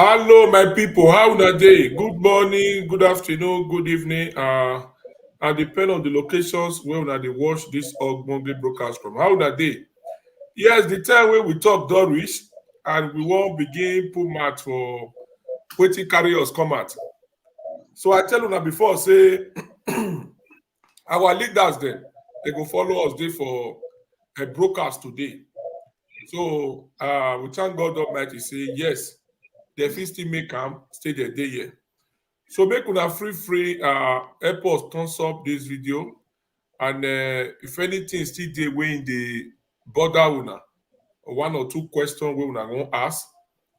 Hello, my people. How una day? Good morning, good afternoon, good evening. And depend on the locations where una dey watch this Ogbonge broadcast from. How una day? Yes, the time where we talk don reach, and we wan begin put mouth for wetin carry us come out. So I tell una before say our leaders dem they go follow us dey for a broadcast today. So we thank God Almighty say yes, dem fit still make am stay there dey here. So make una free help us thumbs up this video, and if anything still dey wey in dey bother una, or one or two questions wey una wan ask,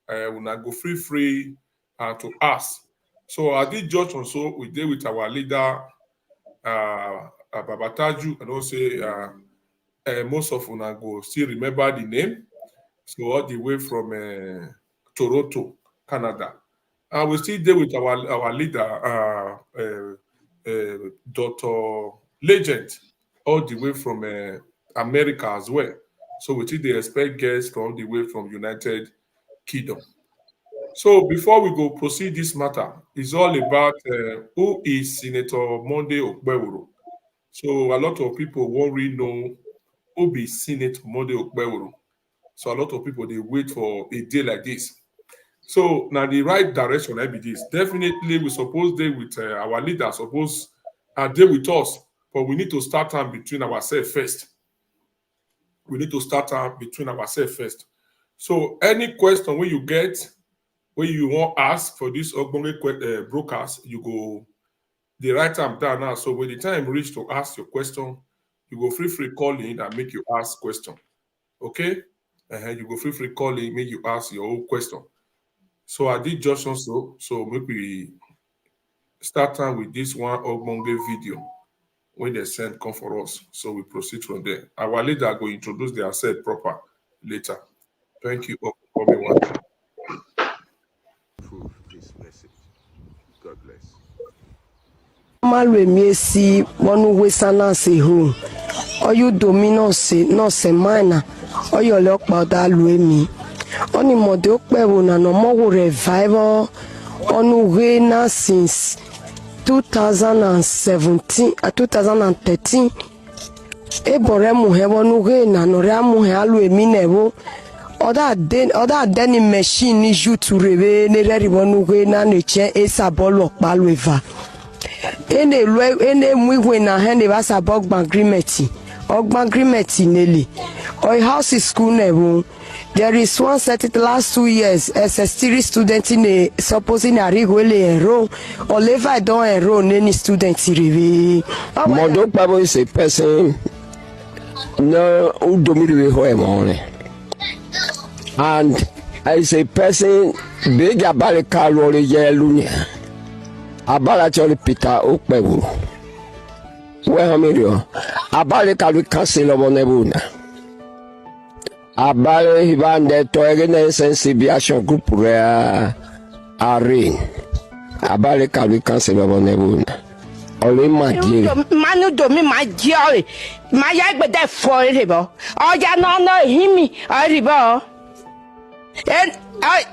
una go free to ask. So at this junction, so we dey with our leader Babataju, and also most of una go still remember the name. So all the way from Toronto, Canada. And we still deal with our leader, Dr. Legend, all the way from America as well. So we still dey expect guests from the way from United Kingdom. So before we go proceed this matter, it's all about who is Senator Monday Okpebholo. So a lot of people won't really know who be Senator Monday Okpebholo. So a lot of people they wait for a day like this. So now the right direction I be this. Definitely we suppose they with our leaders suppose they with us, but we need to start time between ourselves first. We need to start time between ourselves first. So any question when you get, when you want ask for this Ogbonge broadcast, you go the right time down now. So when the time reach to ask your question, you go free call in and make you ask question. Okay? You go free call in, make you ask your own question. So I did just also, so maybe start time with this one Ogbonge video when they send come for us. So we proceed from there. Our leader go introduce themselves proper later. Thank you all for coming. This message. God bless. Malwe si wonu wesana se hu. Oyu domino se no se mana. Oyo le okpa da lu emi. Oni mode Okpebholo na no mo revival onu we na since 2017 2013 ebore mu he wonu we na no re mu he alu emi nebo oda den machine ni jutu rebe ne re wonu we na ne che esabolo palu eva ene mu we na he ne ba sabog agreement nele o house school nebo. There is one set it last 2 years as a still student in a supposing a regular enroll or never don't enroll any students. Mondo Pabo is a person no dominate and as a person big about calorie lunia about Peter Okpebholo. Where am I? About the calorie castle of Nebuna. Abale hibande toegene sensibilisation group rea are abale kalu cancel obonebuna ole magi manu domi magi ole maya gbe de for ribo oja no himi aribo en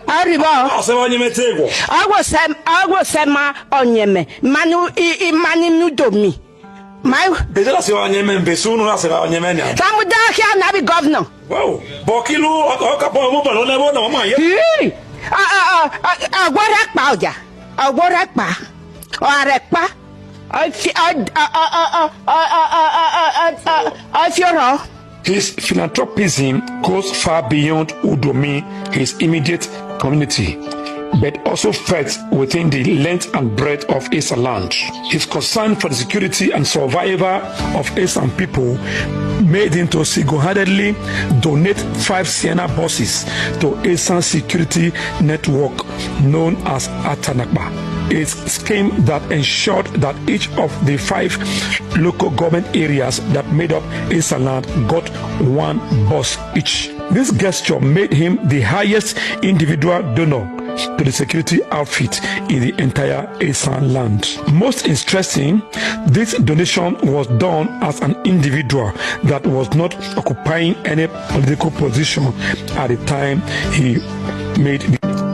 aribo asewanyeme tego agwo onyeme manu manu domi my déjà la sewanyeme mbesu no asewanyeme nya samuda kia na be governor. Wow, Bokilu, Okapo, Mobile, never know my. Agwarakpa ọjà, agwarakpa, ọ̀rẹ́pà, ọ̀fíọ̀rọ̀. His philanthropism goes far beyond Udomi, his immediate community, but also felt within the length and breadth of Esa land. His concern for the security and survival of Esan people made him to single-handedly donate 5 Sienna buses to Esan security network known as Atanakba. A scheme that ensured that each of the 5 local government areas that made up Esa land got 1 bus each. This gesture made him the highest individual donor to the security outfit in the entire Esan land. Most interesting, this donation was done as an individual that was not occupying any political position at the time he made.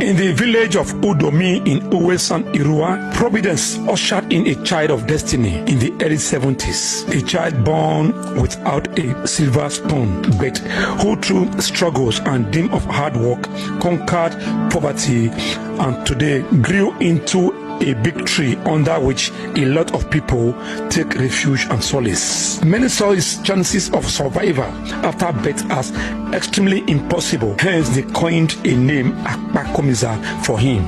In the village of Udomi in Uwesan Irua, Providence ushered in a child of destiny in the early 70s. A child born without a silver spoon, but who through struggles and dream of hard work conquered poverty and today grew into a big tree under which a lot of people take refuge and solace. Many saw his chances of survival after birth as extremely impossible. Hence, they coined a name Okpebholo for him.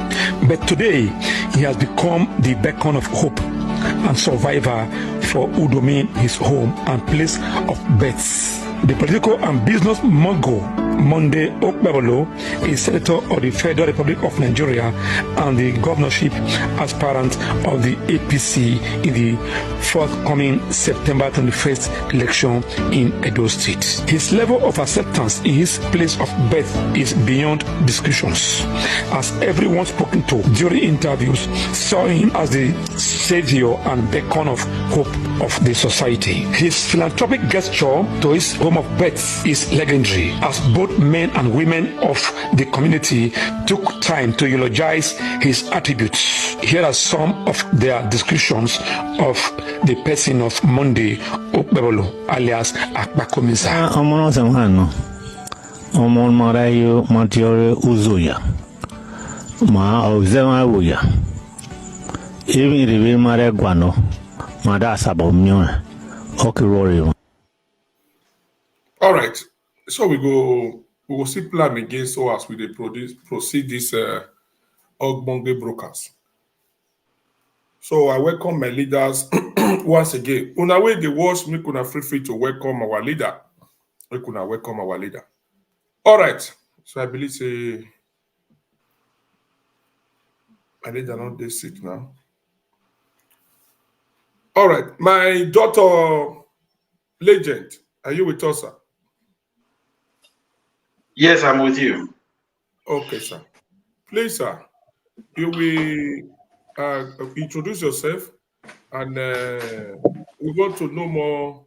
But today, he has become the beacon of hope and survivor for Udomi, his home and place of birth. The political and business mogul Monday Okpebholo is Senator of the Federal Republic of Nigeria and the governorship aspirant of the APC in the forthcoming September 21st election in Edo State. His level of acceptance in his place of birth is beyond discussions, as everyone spoken to during interviews saw him as the savior and beacon of hope of the society. His philanthropic gesture to his home of birth is legendary, as both men and women of the community took time to eulogize his attributes. Here are some of their descriptions of the person of Monday Okpebholo, alias Okpebholo. Omono samano, omon marayo matiore uzuya, ma ozema uya. Even the mare guano, mada sabomio, okirori. All right. So we will see plan again so as we proceed this Ogbonge brokers. So I welcome my leaders once again. Una way they watch me, kuna feel free to welcome our leader. We kuna welcome our leader. All right. So I believe say my leader not this sick now. All right. My daughter Legend, are you with us, sir? Yes, I'm with you. Okay, sir. Please, sir, you will introduce yourself, and we want to know more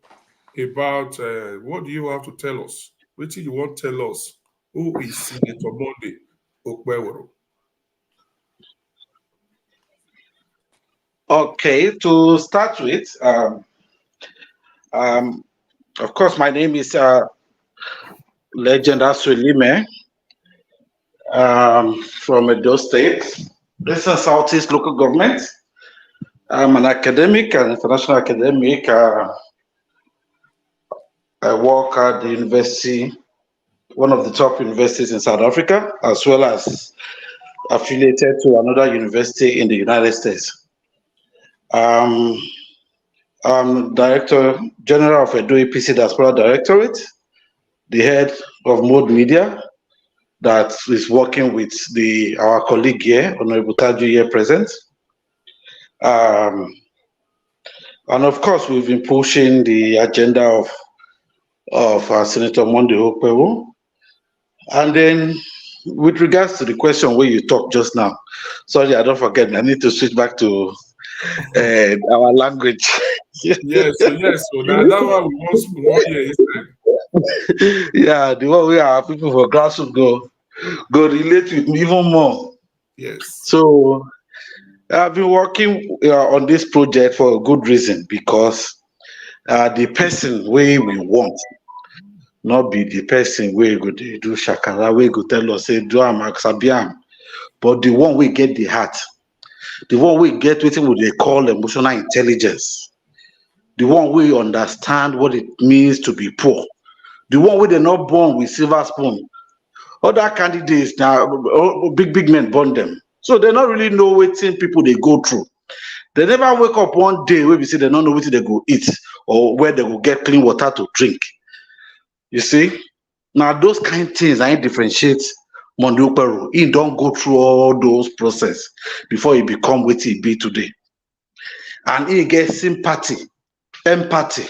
about what do you have to tell us? What do you want to tell us? Who is Senator Monday Okpebholo? Okay, to start with, of course, my name is Legend Aswelime from Edo State. This is Southeast local government. I'm an academic, an international academic. I work at the university, one of the top universities in South Africa, as well as affiliated to another university in the United States. I'm Director General of Edo APC Diaspora Directorate, the head of Mode Media that is working with our colleague here, Honorable Taju here present. And of course, we've been pushing the agenda of Senator Monday Okpebholo. And then with regards to the question where you talked just now, sorry, I don't forget, I need to switch back to our language. Yes, so that's why we want to hear. Yeah, the one where our people for grassroots go relate with me even more. Yes. So I've been working on this project for a good reason, because the person we want not be the person we go to do shakara, we go tell us say do am sabiam, but the one we get the heart, the one we get what they call emotional intelligence, the one we understand what it means to be poor, the one where they're not born with silver spoon. Other candidates now, big men born them, so they not really know what people they go through. They never wake up one day where we say they don't know what they go eat or where they will get clean water to drink. You see, now those kind of things I differentiate Monday Okpebholo. He don't go through all those process before he become what he be today, and he gets sympathy, empathy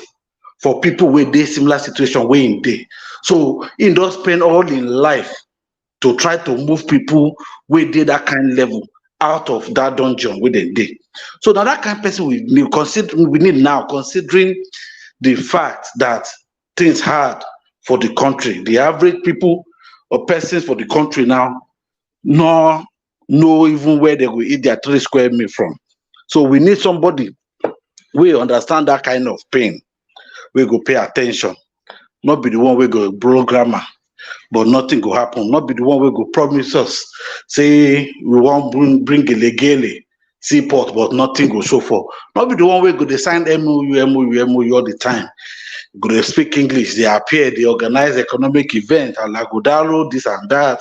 for people with this similar situation way in day. So he does spend all in life to try to move people where they that kind of level out of that dungeon where they did. So now that kind of person we need now, considering the fact that things hard for the country, the average people or persons for the country now nor know even where they will eat their 3 square meal from. So we need somebody we understand that kind of pain. We go pay attention. Not be the one we go blow grammar, but nothing go happen. Not be the one we go promise us, say we want bring gele seaport, but nothing go show for. Not be the one we go they sign MOU all the time. Go they speak English, they appear, they organize economic event, and like Godalo, this and that,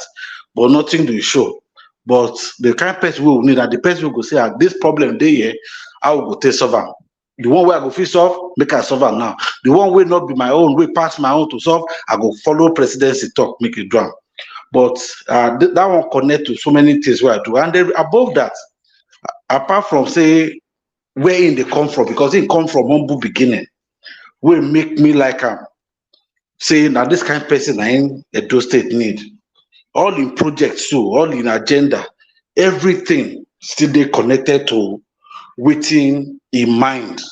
but nothing do show. But the kind of person we will need, and the person we go say, this problem they here, I will go take solve am. The one where I go fit solve, make I solve am now. The one will not be my own, will pass my own to solve, I go follow presidency talk, make it drum. But that one connect to so many things where I do. And then above that, apart from say where in they come from, because it come from humble beginning, will make me like say now this kind of person I in Edo State need. All in projects too, all in agenda, everything still they connected to within in mind.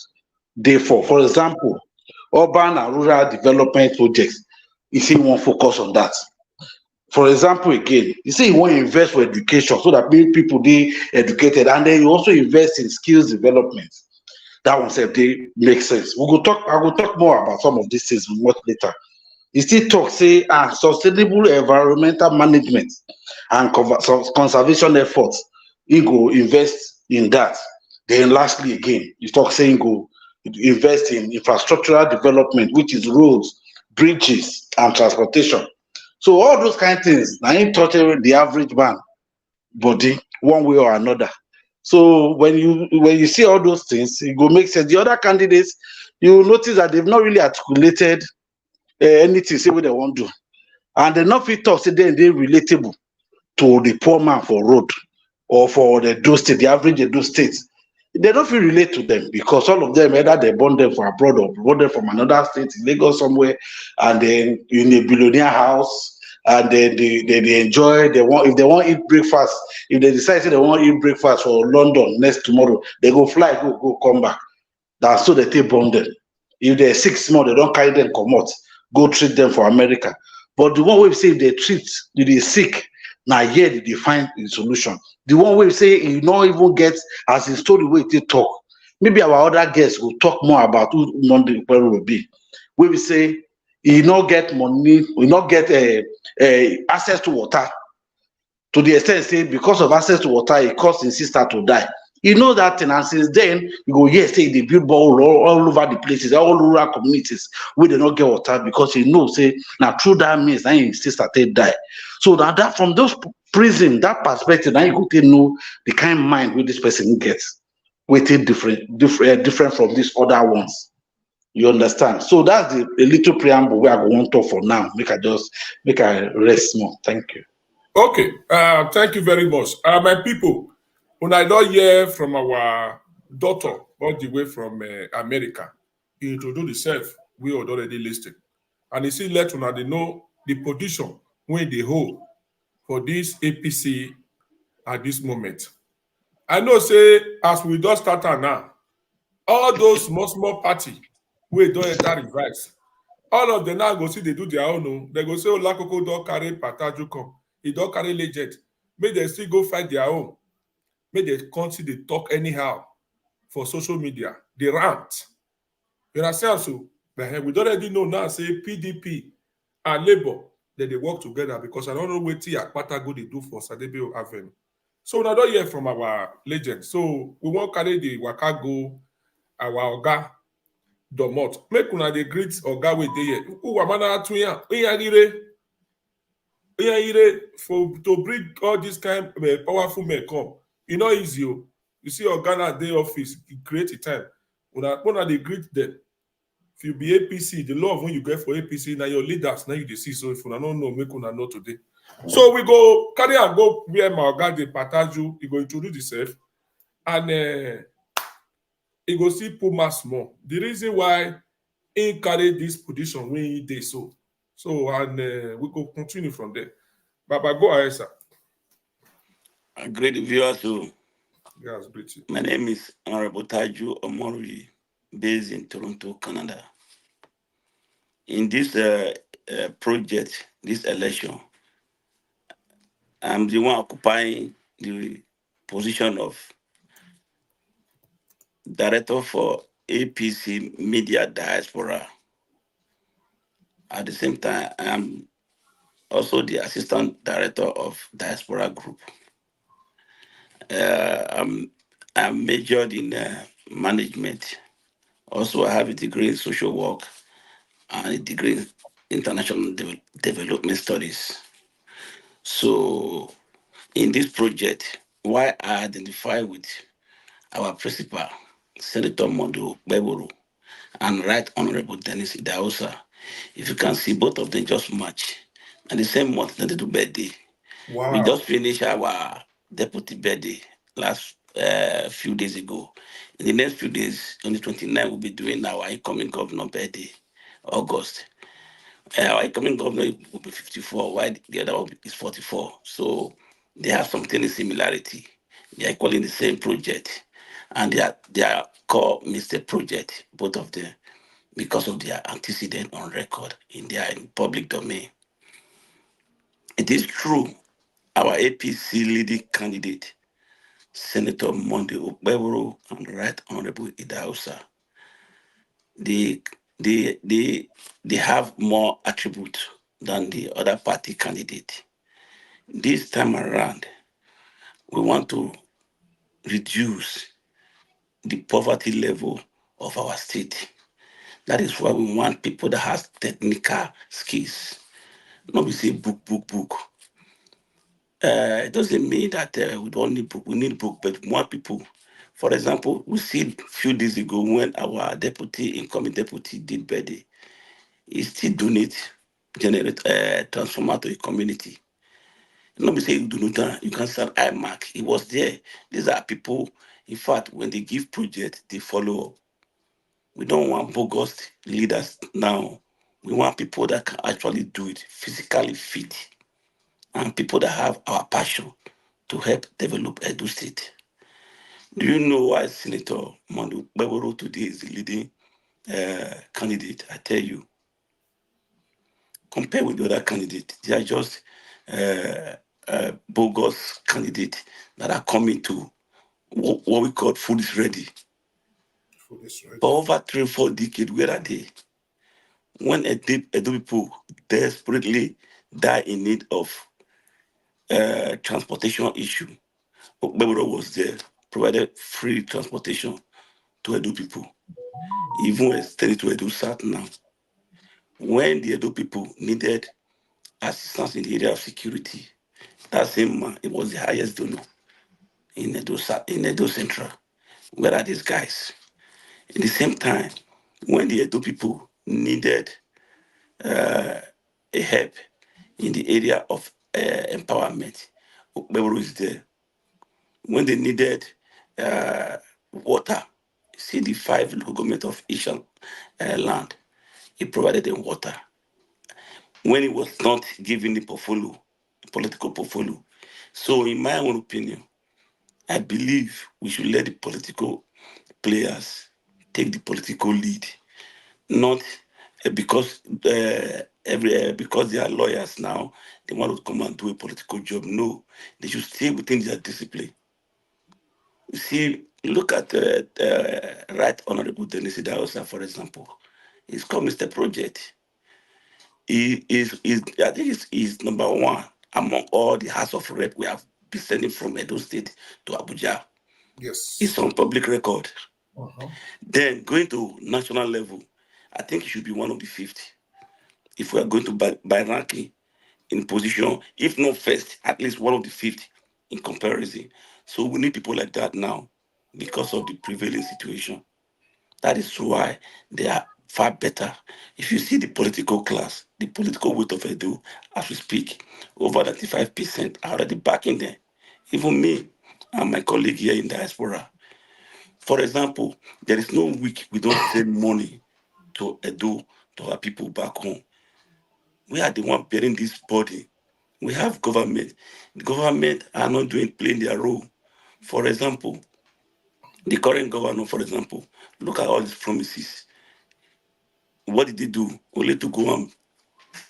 Therefore, for example, urban and rural development projects, you see one focus on that. For example, again, you see you want to invest for education so that people they educated, and then you also invest in skills development. That one said they make sense. I will talk more about some of these things much later. You still talk say sustainable environmental management and conservation efforts. You go invest in that. Then lastly again, you talk saying go invest in infrastructural development, which is roads, bridges, and transportation. So all those kind of things, now you touch the average man body one way or another. So when you see all those things, it go make sense. The other candidates, you will notice that they've not really articulated anything say what they want to do, and they not fit talk say they relatable to the poor man for road or for the Edo State, the average Edo State. They don't feel relate to them because all of them either they born them from abroad or born them from another state in Lagos somewhere, and then in a billionaire house, and then they enjoy. They want, if they want to eat breakfast, if they decide they want to eat breakfast for London next tomorrow, they go fly, go come back. That's so they take born them. If they're 6 months, they don't carry them come out, go treat them for America. But the one we say if they treat, if they sick, now here they find the solution. The one we say you not even get as the story way they talk. Maybe our other guests will talk more about who Monday will be. We will say you not get money, we not get access to water. To the extent say because of access to water, it caused his sister to die. You know that thing, and since then you go yes, say they build ball all over the places, all rural communities where they not get water because you know say now through that means now his sister they die. So that from those prism, that perspective, now you go to know the kind of mind where this person gets, waiting different from these other ones. You understand? So that's a little preamble where I go on talk for now. Make I rest more. Thank you. Okay, thank you very much. My people, when I don't hear from our daughter all the way from America, he introduced himself, we had already listed. And he still let una they know the position when they hold for this APC at this moment. I know say as we just start now, all those small party we don't enter revise. All of them now go see they do their own. They go say, oh, Lakoko don't carry Pataju come. He don't carry legend. May they still go fight their own. May they continue to talk anyhow for social media. They rant. You understand? So we don't already know now, say PDP and Labour, that they work together because I don't know what Akpata go they do for Sadebeo Avenue. So we don't hear from our legend. So we won't carry the Waka go, our Oga Domot. Make una dey greet Oga wey dey here. Who amana atuya? For to bring all this kind of powerful men come. You know easy. You see Oga na dey office, he create a time. Una dey greet them. If you be APC, the love when you get for APC, now your leaders, now you dey see. So if una don't know, make una know today. So we go carry and go where my Oga dey Pataju. He go introduce himself. And he go see Puma small. The reason why he carry this position when he did so. So, and we go continue from there. Baba, go ahead, sir. A great viewer too. Yes, great. My name is Honorable Taju Omori, based in Toronto, Canada. In this project, this election, I'm the one occupying the position of director for APC Media Diaspora. At the same time, I'm also the assistant director of Diaspora Group. I'm majored in management. Also, I have a degree in social work and a degree in international development studies. So, in this project, why I identify with our principal, Senator Mondo Okpebholo, and Right Honorable Dennis Idahosa, if you can see both of them just match. And the same month, they do birthday. We Wow. just finished our deputy birthday last few days ago. In the next few days, on the 29th, we'll be doing our incoming governor birthday, August. Our incoming governor will be 54, while the other one is 44. So they have something in similarity. They are calling the same project, and they are called Mr. Project, both of them, because of their antecedent on record in public domain. It is true, our APC leading candidate, Senator Monday Okpebholo and Right Honorable Idahosa, they, they have more attributes than the other party candidate. This time around, we want to reduce the poverty level of our state. That is why we want people that have technical skills. Not we say book. It doesn't mean that we don't need book. We need book, but more people. For example, we see a few days ago when our incoming deputy did birthday, he still donate, generate transformer to the community. Not be say you do not, you can start iMac. He was there. These are people, in fact, when they give project, they follow up. We don't want bogus leaders now. We want people that can actually do it, physically fit, and people that have our passion to help develop Edo State. Do you know why Senator Mondo Okpebholo today is the leading candidate? I tell you, compared with the other candidates, they are just bogus candidates that are coming to what we call food is ready. For this, right? For over 3 or 4 decades, where are they? When Edo people desperately die in need of transportation issue, Okpebholo was there, provided free transportation to Edo people. Even extended to Edo South now. When the Edo people needed assistance in the area of security, that same man, it was the highest donor in Edo Central. Where are these guys? At the same time, when the Edo people needed a help in the area of empowerment, Okpebholo is there. When they needed water, see the 5 local government of each land, he provided them water. When he was not given the political portfolio. So, in my own opinion, I believe we should let the political players take the political lead, not because they are lawyers now, they want to come and do a political job. No, they should stay within their discipline. You see, look at Right Honorable Dennis Idahosa, for example. He's called Mr. Project. I think he's number one among all the House of Rep we have been sending from Edo State to Abuja. Yes. It's on public record. Uh-huh. Then going to national level, I think he should be one of the 50. If we are going to by ranking in position, if not first, at least one of the 50 in comparison. So we need people like that now because of the prevailing situation. That is why they are far better. If you see the political class, the political weight of Edo, as we speak, over 95% are already backing them. Even me and my colleague here in Diaspora. For example, there is no week we don't send money to Edo, to our people back home. We are the one bearing this burden. We have government. The government are not playing their role. For example, the current governor, for example, look at all these promises. What did they do? Only to go on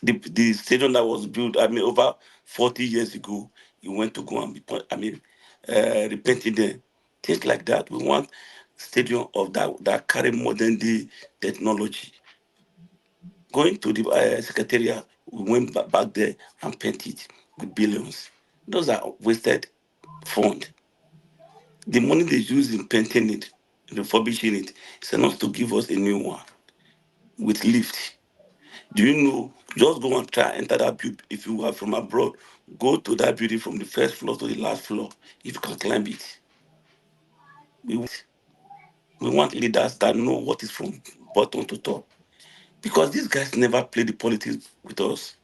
the stadium that was built, over 40 years ago, he went to go and be, repenting there. Things like that. We want stadium of that carry modern day technology. Going to the secretariat, we went back there and paint it with billions. Those are wasted fund. The money they use in painting it, refurbishing it, is enough to give us a new one with lift. Do you know? Just go and try enter that building. If you are from abroad, go to that building from the first floor to the last floor. If you can climb it, we we want leaders that know what is from bottom to top. Because these guys never play the politics with us.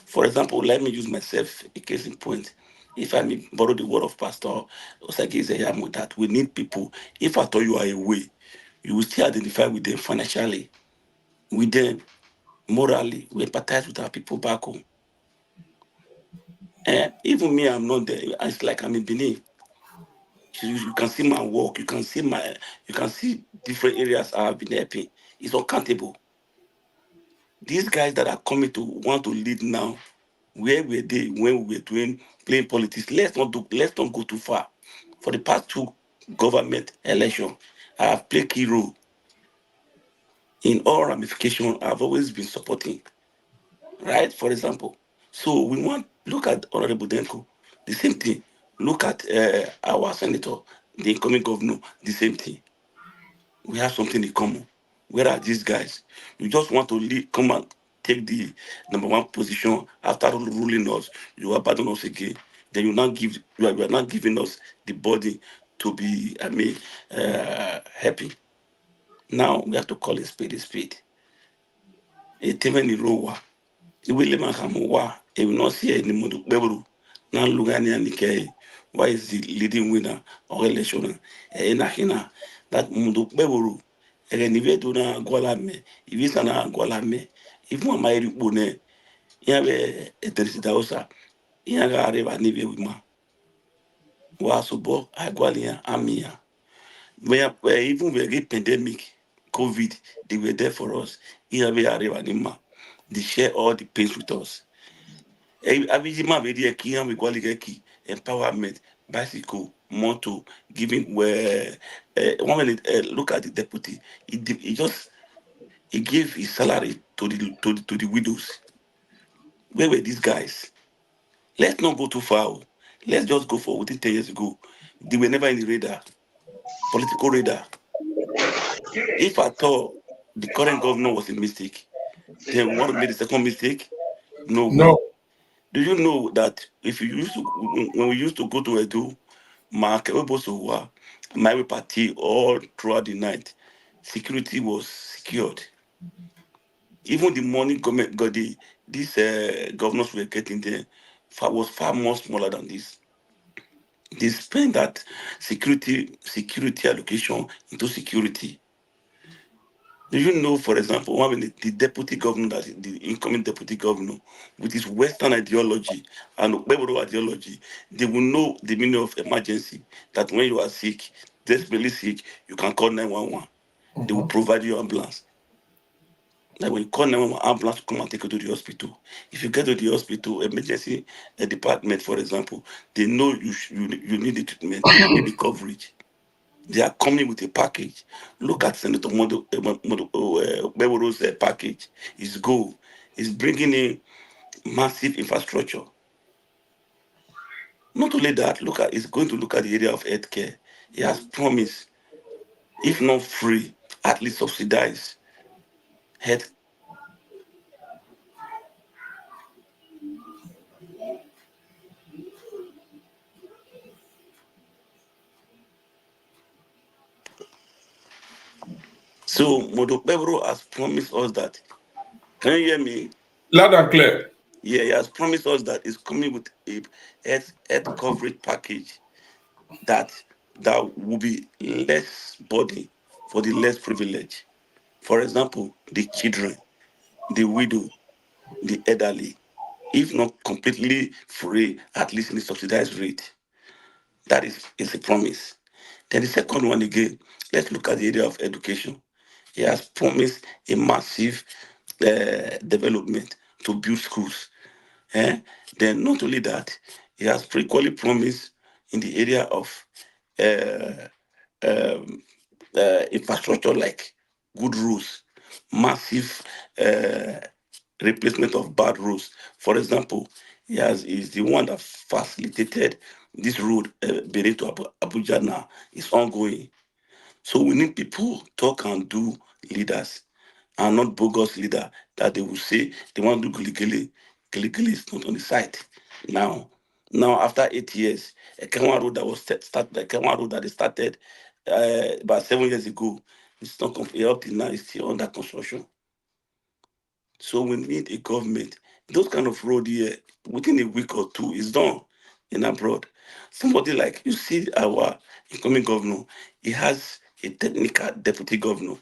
For example, let me use myself a case in point. If I may borrow the word of Pastor Osage Izeyamo, that we need people. If I told you are away, you will still identify with them financially, with them morally. We empathize with our people back home. And even me, I'm not there. It's like I'm in Benin. You can see my work. You can see different areas I have been helping. It's uncountable. These guys that are coming to want to lead now, where were they when we were playing politics? Let's not go too far. For the past two government election, I have played key role in all ramifications. I've always been supporting, right? For example, so we want look at Honorable Denko, the same thing. Look at our senator, the incoming governor, the same thing. We have something in common. Where are these guys? You just want to come and take the number one position after ruling us. You abandon us again. Then you are not giving us the body to be, happy. Now we have to call a spade a spade. A temeni rowa. Iwele makamuwa. If we not see any mudu bebru. Now Lugani and Nikei. Why is the leading winner of election? Hina that mudu bebru. Nive do na gwala me, ivisa na gwala me, if my mairi bune, yabe eterisita osa, yaga areva nive wima. Wasubo, agwalia, amia. Even we get pandemic, COVID, they were there for us. Yabe areva nima. They share all the pains with us. Abijima vedi kiam we gwali empowerment, bicycle, moto, giving where one minute look at the deputy, he just he gave his salary to the widows. Where were these guys? Let's not go too far. Let's just go for within 10 years ago. They were never in the radar, political radar. If I thought the current governor was a mistake, then we want to make the second mistake? No way. No. Do you know that if you used to when we used to go to Edo, my party all throughout the night, security was secured. Even the money government got these governors were getting there was far more smaller than this. They spend that security allocation into security. Do you know, for example, one minute, the deputy governor, the incoming deputy governor, with his Western ideology and Okpebholo ideology, they will know the meaning of emergency. That when you are sick, desperately sick, you can call 911. They will provide you ambulance. Like when you call 911 ambulance to come and take you to the hospital. If you get to the hospital, emergency department, for example, they know you need the treatment, you need the coverage. They are coming with a package. Look at Senator Okpebholo's package. His goal is bringing in massive infrastructure. Not only that, he's going to look at the area of healthcare. He has promised, if not free, at least subsidized health. So Okpebholo has promised us that. Can you hear me? Loud and clear. Yeah, he has promised us that he's coming with a health coverage package that will be less body for the less privileged. For example, the children, the widow, the elderly, if not completely free, at least in the subsidized rate. That is a promise. Then the second one again, let's look at the area of education. He has promised a massive development to build schools. Then not only that, He has frequently promised in the area of uh, um, infrastructure like good roads, massive uh, replacement of bad roads. For example, is the one that facilitated this road, Benin to Abuja now, is ongoing. So we need people talk and do leaders, and not bogus leader that they will say they want to do gilly. Gilly is not on the site now. Now after 8 years, a Kenwa road that was started, the Kenwa road that they started about 7 years ago, it's not complete up till now. It's still under construction. So we need a government. Those kind of road here, within a week or two, is done in abroad. Somebody like you see our incoming governor, he has a technical deputy governor.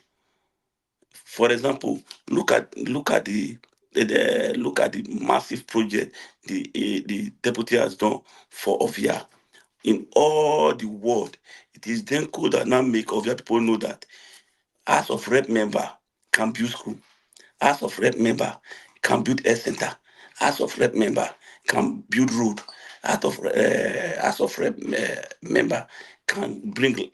For example, look at the massive project the deputy has done for Ovia. In all the world, it is then cool that now make Ovia people know that House of Rep member can build school. House of Rep member can build a center. House of Rep member can build road. House of Rep member can bring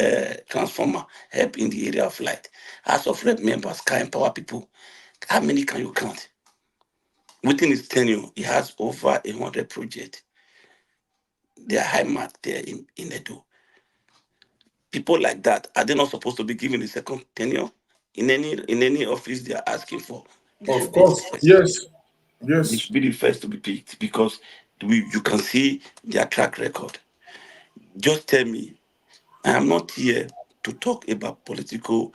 transformer, help in the area of light. House of Rep members can empower people. How many can you count? Within his tenure, he has over 100 projects. They are high marked there in Edo. People like that, are they not supposed to be given a second tenure? In any office they are asking for, they Of should be the course. first. Yes. They Yes. should be the first to be picked because you can see their track record. Just tell me, I am not here to talk about political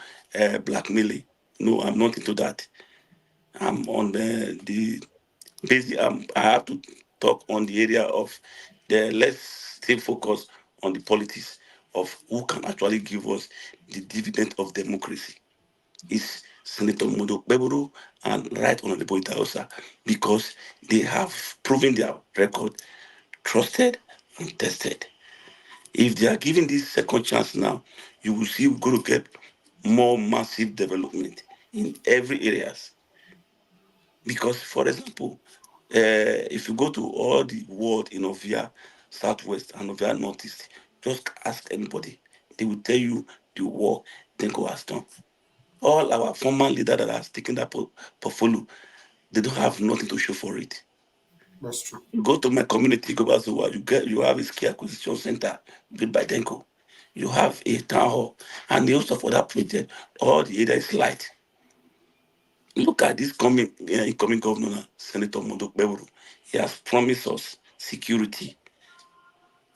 blackmailing. No, I'm not into that. I'm on the basic. I have to talk on the area of the let's stay focused on the politics of who can actually give us the dividend of democracy. Is Senator Modo Okpebholo and Right Honorable Itaosa because they have proven their record, trusted and tested. If they are given this second chance now, you will see we're going to get more massive development in every areas. Because, for example, if you go to all the world in Ovia Southwest and Ovia Northeast, just ask anybody. They will tell you the work Tenko has done. All our former leader that has taken that portfolio, they don't have nothing to show for it. That's true. Go to my community, go back to what you have a ski acquisition center built by Denko. You have a town hall, and the also for that project, all the area is light. Look at this incoming governor, Senator Modo. He has promised us security.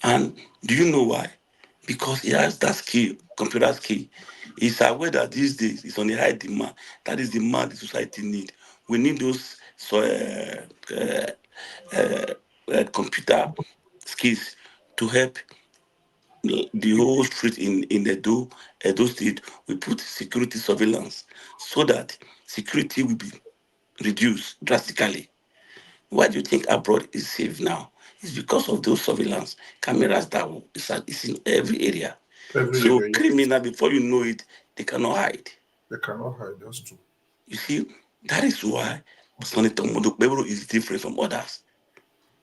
And do you know why? Because he has that skill, computer skill. He's aware that these days it's on a high demand. That is the demand the society need. We need those computer skills to help the whole street in Edo State. We put security surveillance so that security will be reduced drastically. Why do you think abroad is safe now? It's because of those surveillance cameras that is in every area. Every So area, yes. criminal, before you know it, they cannot hide. They cannot hide. That's true. You see, that is why Senator Modo is different from others.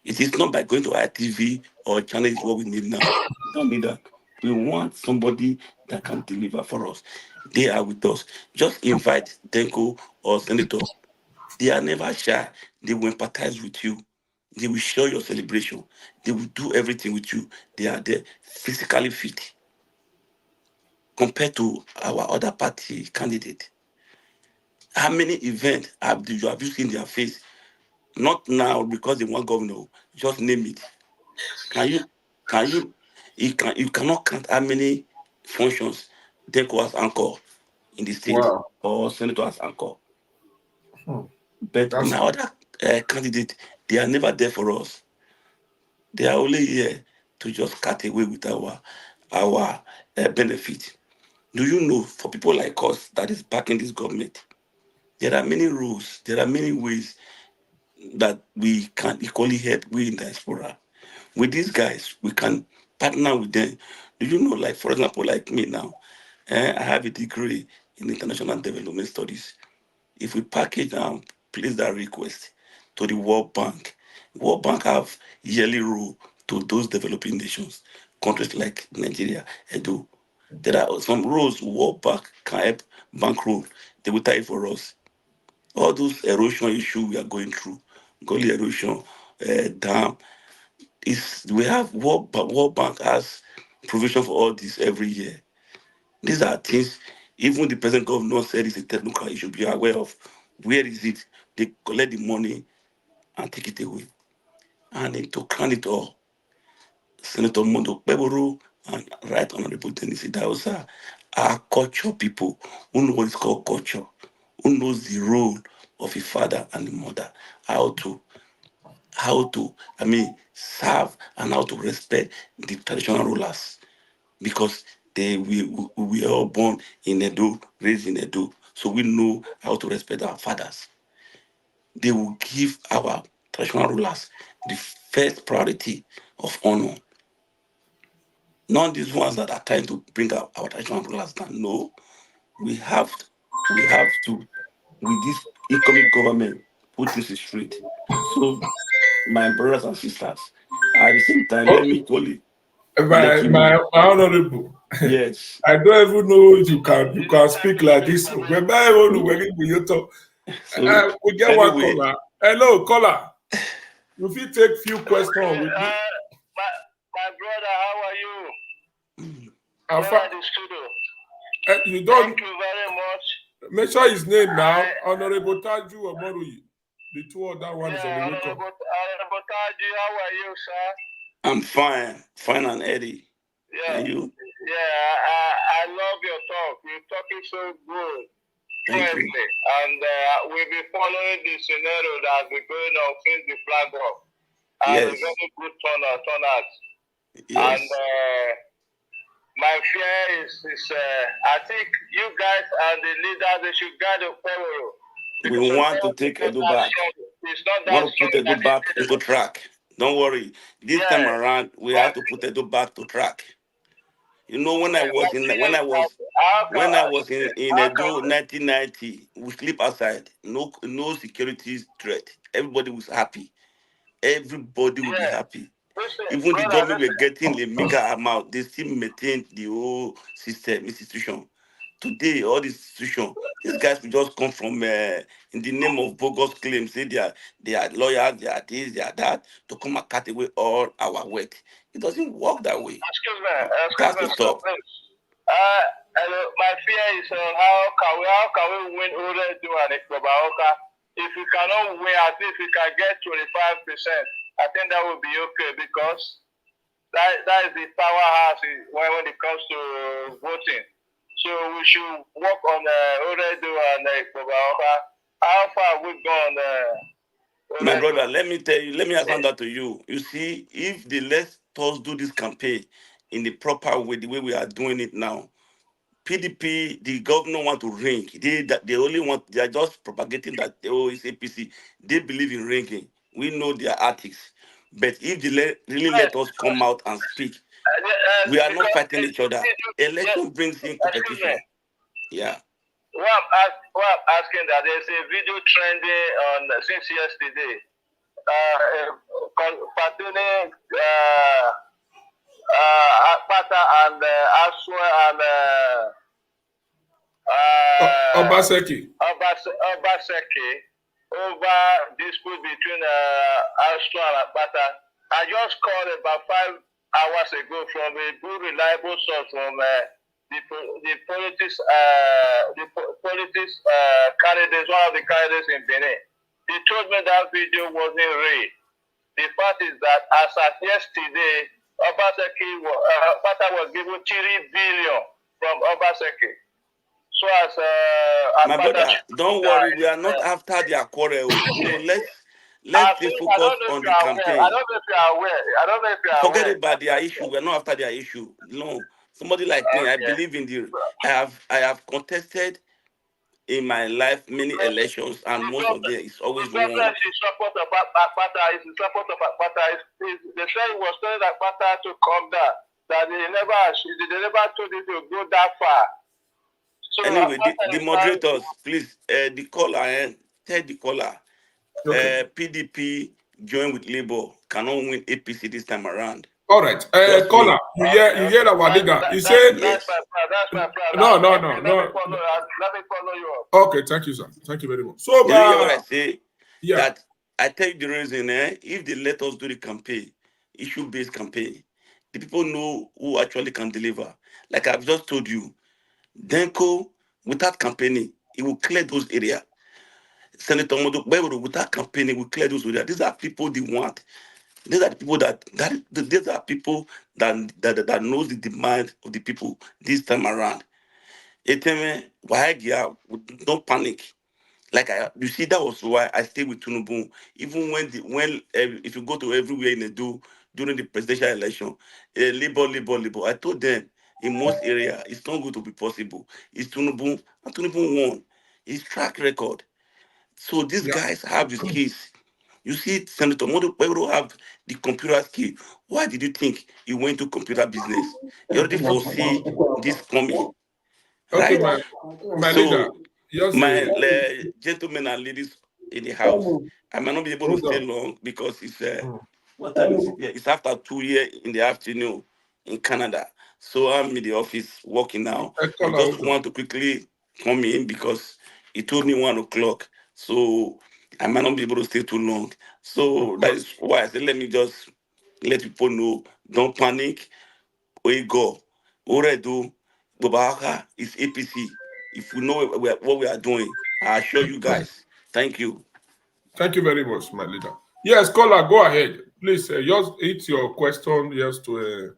It is not by going to ITV or channel is what we need now. We don't need that. We want somebody that can deliver for us. They are with us. Just invite Denko or Senator. They are never shy. They will empathize with you. They will show your celebration. They will do everything with you. They are there physically fit compared to our other party candidate. How many events have you seen their face? Not now because they want governor. Just name it. Can you can you cannot count how many functions Denko has anchor in the state Wow. or senator has anchor. Hmm. But That's my other candidate, they are never there for us. They are only here to just cut away with our benefit. Do you know for people like us that is backing this government, there are many rules, there are many ways that we can equally help we in diaspora. With these guys, we can partner with them. Do you know, like for example, like me now, I have a degree in international development studies. If we package and place that request to the World Bank have yearly rule to those developing nations, countries like Nigeria, Edo. There are some roads World Bank can help bankroll. They will tie it for us. All those erosion issues we are going through, gully erosion, dam, we have World Bank has provision for all this every year. These are things even the present governor said it's a technical you should be aware of. Where is it? They collect the money and take it away. And to crown it all, Senator Okpebholo and Right Honorable Dennis Idahosa are culture people who know what is called culture, who knows the role of a father and a mother, how to serve and how to respect the traditional rulers because we were all born in Edo, raised in Edo, so we know how to respect our fathers. They will give our traditional rulers the first priority of honor. Not these ones that are trying to bring our traditional rulers down. No, we have to, with this incoming government, put this straight. So, my brothers and sisters, at the same time, let me equally let My, you my, know. my honorable, Yes. I don't even know if you can speak like this. When I want to when you talk, So, we get one anyway, caller. Hello, caller. If you take few questions with me, my brother, how are you? I'm Brother the studio. you don't Thank you very much. mention his name now. Honorable Taju Omoruyi. The two other one is on the way up. Honorable Taji, how are you, sir? I'm fine and Eddie. Yeah. And you? Yeah, I love your talk. You're talking so good. Thank you. And we'll be following the scenario that we're going on since the flag off. And Yes. a very good turnout. Yes. And my fear is I think you guys and the leaders, they should guide Okpebholo. We want to take Edo back. It's not We that want to put Edo back into track. Don't worry. This time around, we have to put Edo back to track. You know, when I was in Edo 1990, we sleep outside. No security threat. Everybody was happy. Everybody will be happy. Even the government were getting a meager amount. They still maintain the whole institution. Today, all this institution, these guys will just come from in the name of bogus claims, say they are lawyers, they are this, they are that, to come and cut away all our work. It doesn't work that way. Excuse me. That's to stop. My fear is how can we win Oredu and Okpebholo? If we cannot win, at least we can get 25%. I think that would be okay because that is the powerhouse when it comes to voting. So we should work on Oredu and Okpebholo. How far have we gone? My brother, let me tell you, let me answer that to you. You see, if they let us do this campaign in the proper way, the way we are doing it now, PDP, the governor want to ring. They are just propagating that, it's APC. They believe in ringing. We know their ethics. But if they really let us come out and speak, we are not fighting each other. Election brings in competition. Yeah. What I'm asking that there's a video trending since yesterday. Pertaining Akpata and Aswa and Obaseki over dispute between Aswa and Akpata. I just called about 5 hours ago from a good reliable source from the politics candidates, one of the candidates in Benin. He told me that video wasn't real. The fact is that as at yesterday, Akpata was given 3 billion from Obaseki. So as my brother, don't worry, we are not after their quarrel. Let's stay focused on the campaign. I don't know if you are aware. Forget about their issue. We're not after their issue. No. Somebody like me, I believe in I have contested in my life many elections, and most of them is always wrong. The support of Akpata is the support of Akpata. They said it was telling Akpata to come down, that they never told him to go that far. So anyway, the moderators, please, the caller, tell the caller, PDP join with Labour cannot win APC this time around. All right. Just Caller, wait. you hear our leader. He said, Yes. That's my plan. No. Let me follow you up. Okay, thank you, sir. Thank you very much. So, You hear what I say? yeah. That I tell you the reason, if they let us do the campaign, issue-based campaign, the people know who actually can deliver. Like I've just told you, Denko, without campaigning, it will clear those areas. Senator Okpebholo, without campaigning, will clear those areas. These are people they want. These are the people these are people that knows the demand of the people this time around. Don't panic. Like you see, that was why I stay with Tinubu. Even when if you go to everywhere in Edo during the presidential election, labor. I told them in most areas it's not going to be possible. It's Tinubu, and Tinubu won. His track record. So these guys have the skills. You see, Senator Okpebholo have the computer skill. Why did you think he went to computer business? You already foresee this coming, Okay, right? my leader. So, Yes, my gentlemen and ladies in the house, I might not be able to stay long because it's what time is it here? It's after 2 here in the afternoon in Canada. So I'm in the office working now. I just want to quickly come in because he told me 1 o'clock. So I might not be able to stay too long. So that is why I said let me just let people know. Don't panic. We go. Oredo, Bobaka is APC. If we know what we are doing, I assure you guys. Thank you. Thank you very much, my leader. Yes, caller, go ahead. Please, just hit your question. Yes, to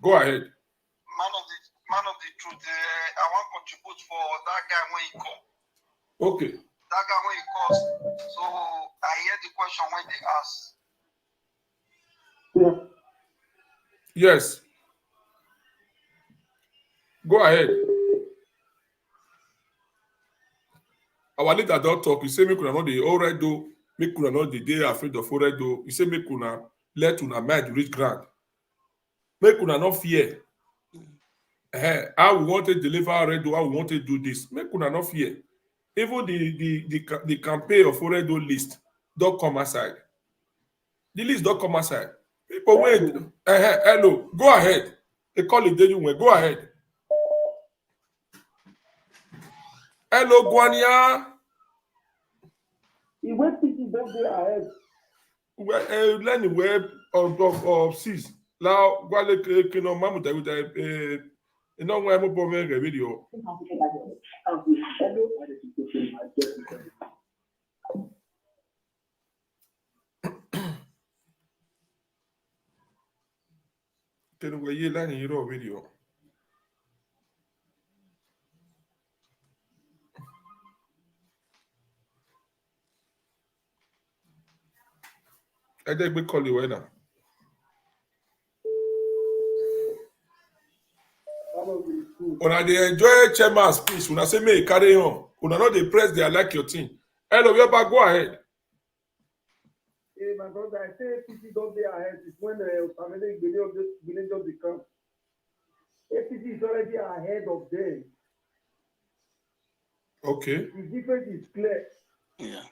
go ahead. Man of the truth, I want to contribute for that guy when he called. Okay. That guy when he calls. So I hear the question when they ask. Yes. Go ahead. Our leader don't talk. He say make una not the alright do. Make una not the day afraid of alright do. He say make una let una mind reach ground. Make una not fear. How we want to deliver already, how we want to do this. Make una not fear. Even the campaign of already list don't come aside. The list don't come aside. People wait. Hello, go ahead. They call it daily when go ahead. Hello, Guania. He went to don't go ahead. Well, learning web of seas. Now, Guale Kino Mamuta with a no way I'm over video. Can we learn in your video? I think we call you now. Una dey enjoy chairman speech. Una say may carry on. Una not dey press they like your thing. Hello, Yoba, go ahead. Hey, my brother, I say APC don't be ahead. It's when family villagers become. APC is already ahead of them. Okay. The difference is clear. Yeah.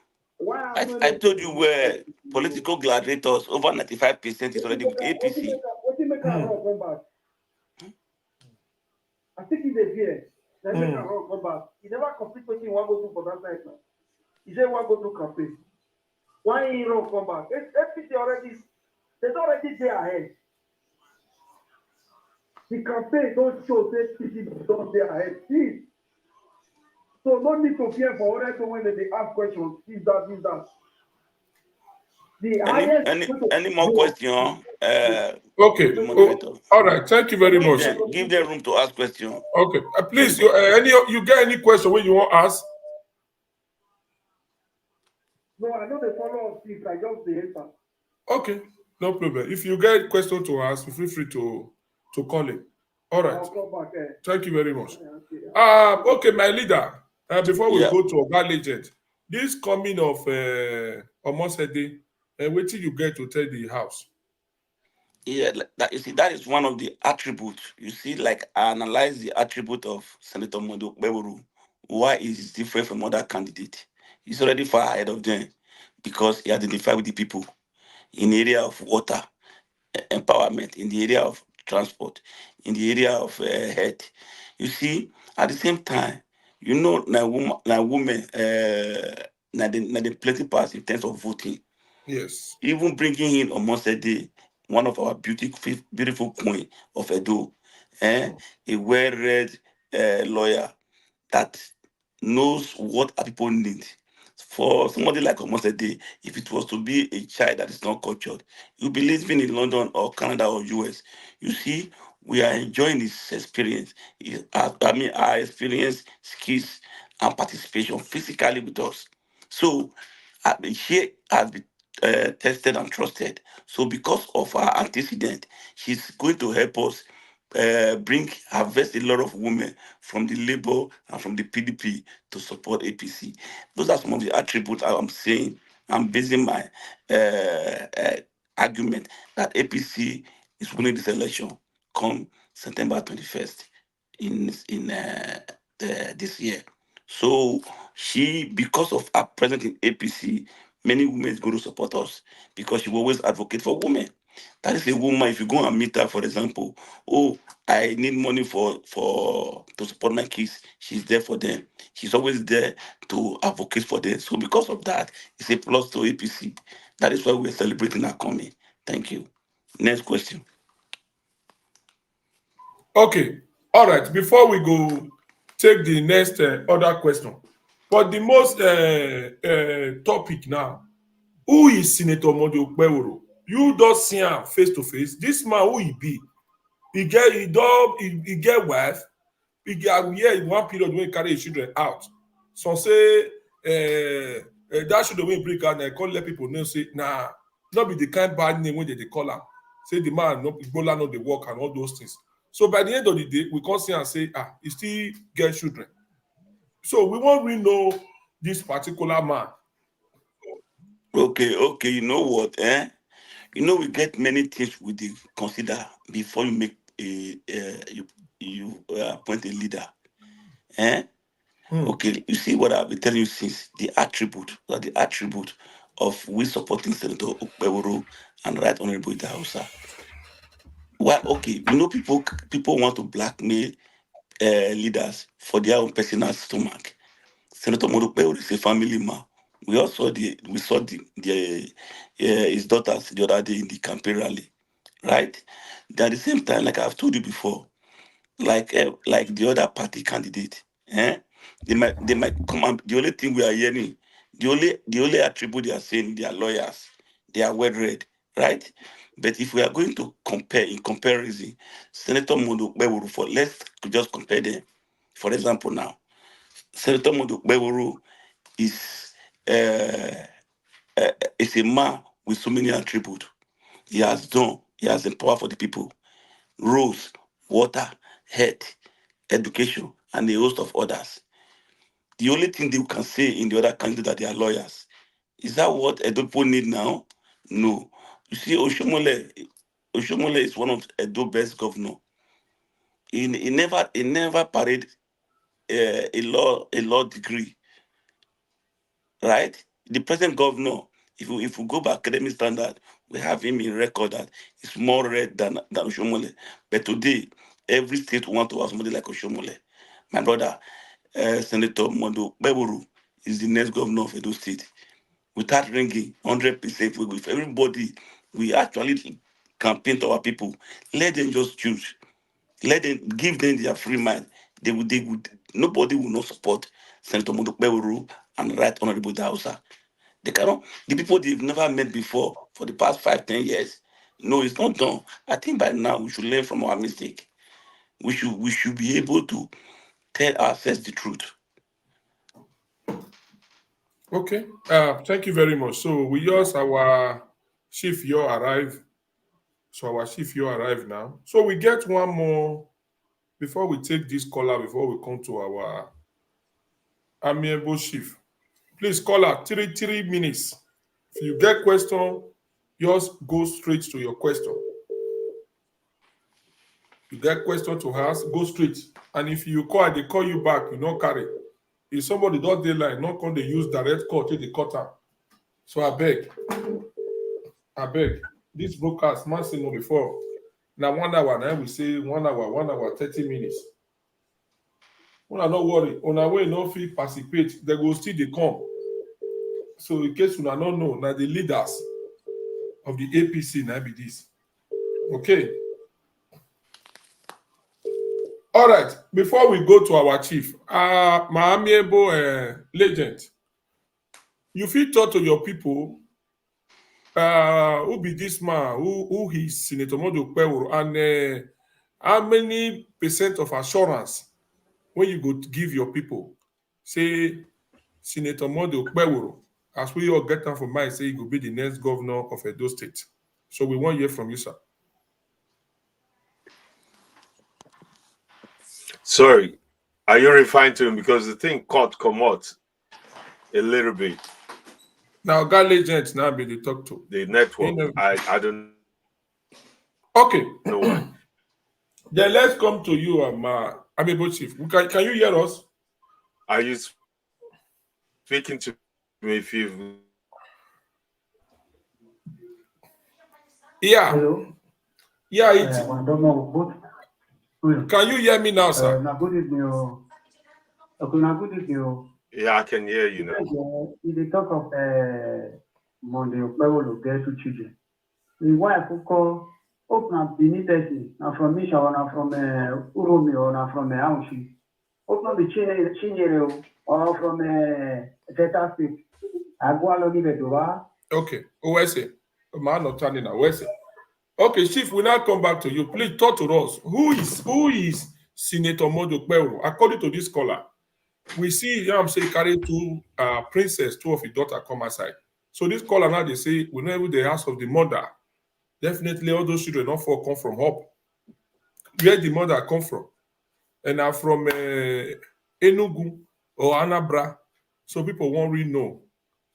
I told you where political gladiators over 95% is already with APC. What do you make a wrong come back? I think he's a fear. They make a wrong come back. He never complete what he want to go to for that night now. He said want to go to campaign. Why he wrong come back? APC already, they're already there ahead. The campaign don't show that APC don't there ahead. See? So no need to fear for other when they ask questions. Is that. Any more questions? Okay. All right. Thank you very much. Give them room to ask questions. Okay. Please, you get any question when you want to ask? No, I know they follow up. I just the answer. Okay. No problem. If you get question to ask, feel free to call it. All right. I'll come back. Thank you very much. Okay, my leader. Before we go to Oga Legend, this coming of Omosede, wait till you get to tell the house. Yeah, that is one of the attributes. You see, like I analyze the attribute of Senator Okpebholo. Why is it different from other candidates? He's already far ahead of them. because he identified with the people in the area of water empowerment, in the area of transport, in the area of health. You see, at the same time, you know, now women, now the plenty pass in terms of voting. Yes. Even bringing in on Monday, one of our beautiful queen of Edo, a well-read lawyer that knows what our people need. For somebody like almost a day, if it was to be a child that is not cultured, you'll be living in London or Canada or US. You see, we are enjoying this experience. Our experience, skills, and participation physically with us. So, she has been tested and trusted. So, because of her antecedent, she's going to help us harvest a lot of women from the Labour and from the PDP to support APC. Those are some of the attributes I'm saying. I'm basing my argument that APC is winning this election come September 21st in this year. So because of her presence in APC, many women is going to support us because she will always advocate for women. That is a woman. If you go and meet her, for example, oh, I need money to support my kids. She's there for them. She's always there to advocate for them. So because of that, it's a plus to APC. That is why we're celebrating her coming. Thank you. Next question. Okay. All right. Before we go take the next other question, but the most topic now, who is Senator Mondo Okpebholo? You just see him face to face. This man, who he be? He get wife. He get in one period when he carry his children out. Some say that children when break out, and can't let people know. Say nah, not be the kind bad name when they call him. Say the man no Ebola no dey work and all those things. So by the end of the day, we come see and say he still get children. So we won't really know this particular man. Okay. You know what? You know we get many things we dey consider before you make you appoint a leader. Okay, you see what I've been telling you since the attribute of we supporting Senator Okpebholo and Right Honorable Ida Hausa. Well, okay, you know people want to blackmail leaders for their own personal stomach. Senator Okpebholo is a family man. We saw his daughters the other day in the campaign rally, right? At the same time, like I've told you before, like the other party candidate, they might come and the only thing we are hearing, the only attribute they are saying they are lawyers, they are well read, right? But if we are going to compare in comparison, Senator Mondo Okpebholo, for let's just compare them. For example, now Senator Mondo Okpebholo is a man with so many attributes. He has empowered for the people, roads, water, health, education, and a host of others. The only thing they can say in the other country that they are lawyers. Is that what Edo people need now? No. You see, Oshomole is one of Edo's best governor. He never parried a law degree, right? The present governor, if we go by academic standard, we have him in record that he's more read than Oshomole. But today, every state wants to have somebody like Oshomole. My brother, Senator Mondo Okpebholo is the next governor of Edo State. Without ringing 100%, with everybody, we actually campaign to our people. Let them just choose. Let them give them their free mind. They would. Nobody will not support Senator Mondo Okpebholo and Right Honorable Ida Hausa. They cannot. The people they've never met before for the past 5-10 years. No, it's not done. I think by now we should learn from our mistake. We should be able to tell ourselves the truth. Okay. Thank you very much. So we just our chief you arrive. So our chief you arrive now. So we get one more before we take this caller before we come to our amiable chief. Please caller 3 minutes. If you get question, just go straight to your question. You get question to ask, go straight. And if you call, they call you back, you not carry. If somebody does the line, not going to use direct call till they cut out. So I beg. This broadcast, man, say no before. Now 1 hour, now we say 1 hour, 30 minutes. Una not worry. On our way, no fee participate. They go still they come. So in case una not know, now the leaders of the APC now be this. Okay. All right. Before we go to our chief, my amiable legend, you feel talk to your people. Who be this man? Who is Senator Mondo Okpebholo, and how many percent of assurance when you go to give your people? Say Senator Mondo Okpebholo, as we all get down for mind, say he will be the next governor of Edo State. So we want to hear from you, sir. Sorry, are you referring to him because the thing caught come out a little bit? Now, God legends now be the talk to the network. I don't. Okay. know why. Then let's come to you, Amiable Chief. Can you hear us? Are you speaking to me? If you Yeah. Hello. Yeah. I don't know. Can you hear me now, sir? Good evening. Good evening. Yeah, I can hear you now. In the talk of Monday, Okpebholo get 2 children. The wife who call open up the new person. Now from Misha or now from Uromi or now from Auchi. Open up the Chinyere or from Delta State. I go along with it. Okay. OSA. Man not turning now. OSA. Okay, Chief, we now come back to you. Please talk to us. Who is Senator Mondo Okpebholo? According to this caller, we see Yam say carry 2 princess, 2 of his daughter come outside. So this caller now they say we know the house of the mother. Definitely all those children not for come from Hope. Where the mother come from? And now from Enugu or Anambra. So people won't really know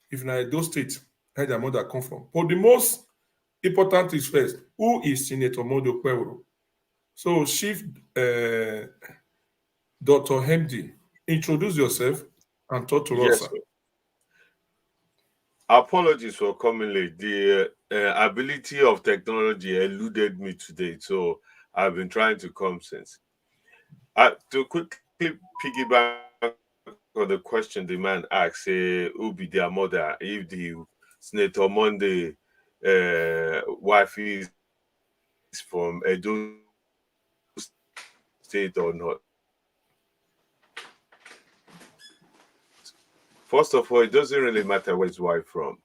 if na Edo State where their mother come from. But the most important is first, who is Senator Mondo Okpebholo? So Chief Dr. Hemdi, introduce yourself and talk to us. Yes, apologies for coming late. The ability of technology eluded me today, so I've been trying to come since. To quickly piggyback on the question the man asked, who be their mother, if the Senator Monday wife is from Edo State or not. First of all, it doesn't really matter where his wife from.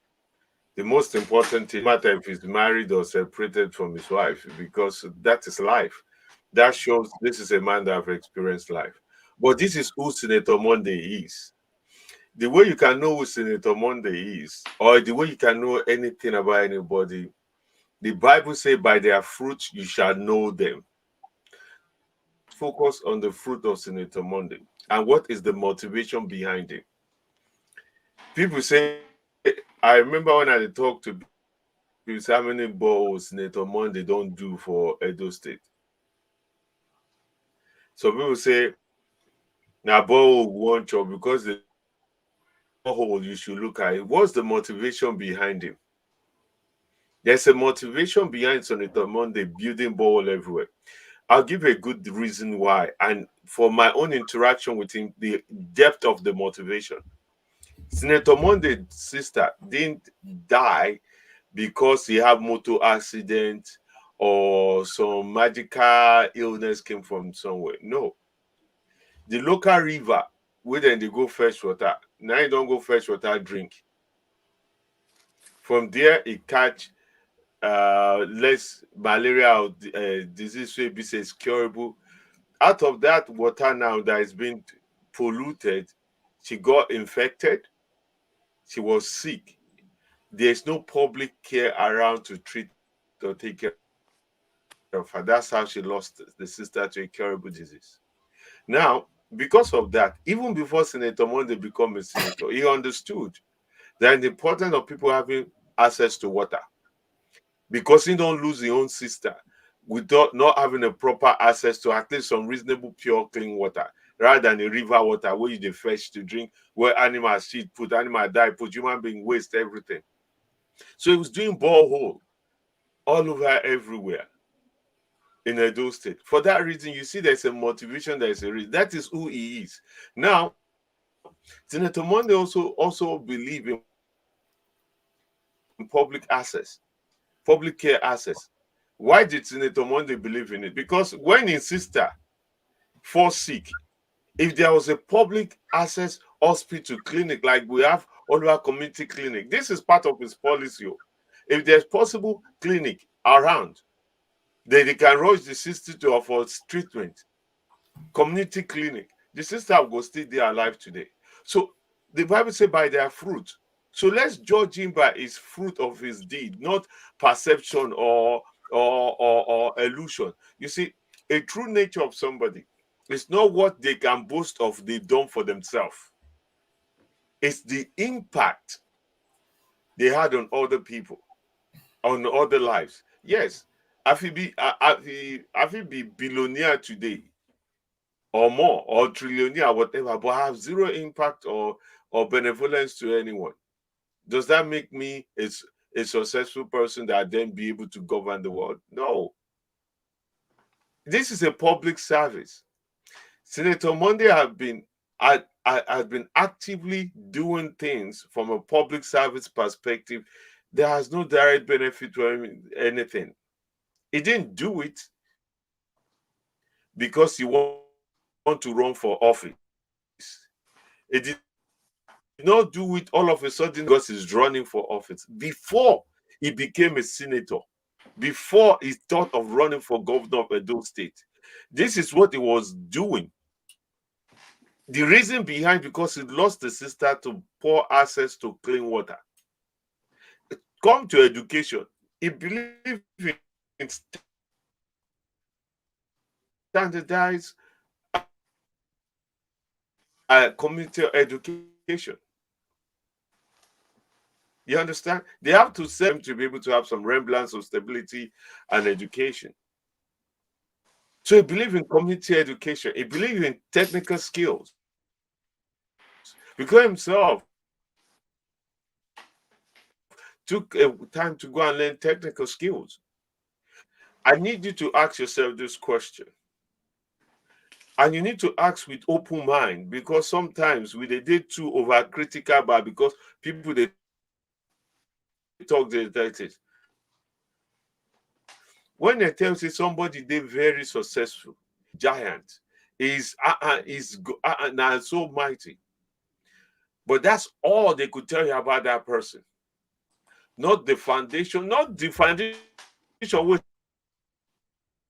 The most important thing matter if he's married or separated from his wife, because that is life. That shows this is a man that have experienced life. But this is who Senator Monday is. The way you can know who Senator Monday is, or the way you can know anything about anybody, the Bible says, by their fruit you shall know them. Focus on the fruit of Senator Monday and what is the motivation behind it. People say, I remember when I talked to people, say how many balls Senator Monday don't do for Edo State. So people say, now ball one job because the hole you should look at it. What's the motivation behind him? There's a motivation behind Senator Monday building ball everywhere. I'll give a good reason why. And for my own interaction with him, the depth of the motivation. Senator Monday's sister didn't die because he had motor accident or some magical illness came from somewhere. No. The local river, where then they go fetch water. Now you don't go fetch water, drink. From there, it catch less malaria or disease will be says curable. Out of that water now that has been polluted, she got infected. She was sick. There's no public care around to treat or take care of her. That's how she lost the sister to a curable disease. Now, because of that, even before Senator Monday became a senator, he understood that the importance of people having access to water. Because he don't lose his own sister without not having a proper access to at least some reasonable, pure, clean water, rather than the river water where you fetch to drink, where animals shit put, animal die put, human being waste everything. So he was doing borehole all over everywhere in Edo State. For that reason, you see there's a motivation, there's a reason. That is who he is. Now, Senator Monday also believe in public access, public care access. Why did Senator Monday believe in it? Because when his sister fall sick, if there was a public access hospital clinic like we have all our community clinic, this is part of his policy. If there's possible clinic around, then they can rush the sister to for treatment. Community clinic, the sister will stay there alive today. So the Bible says by their fruit. So let's judge him by his fruit of his deed, not perception or illusion. You see, a true nature of somebody is not what they can boast of they've done for themselves. It's the impact they had on other people, on other lives. Yes, I feel be billionaire today, or more, or trillionaire, whatever, but I have zero impact or benevolence to anyone. Does that make me a successful person that then be able to govern the world? No. This is a public service. Senator Monday has been actively doing things from a public service perspective. There has no direct benefit to anything. He didn't do it because he want to run for office. He did not do it all of a sudden because he's running for office. Before he became a senator, before he thought of running for governor of Edo State, this is what he was doing. The reason behind, because he lost the sister to poor access to clean water. Come to education. He believed in standardized community education. You understand? They have to set them to be able to have some semblance of stability and education. So he believed in community education. He believed in technical skills. Because himself took time to go and learn technical skills. I need you to ask yourself this question. And you need to ask with open mind, because sometimes we dey too overcritical, but because people they talk it. When they tell you somebody they very successful, giant, is now so mighty, but that's all they could tell you about that person. Not the foundation will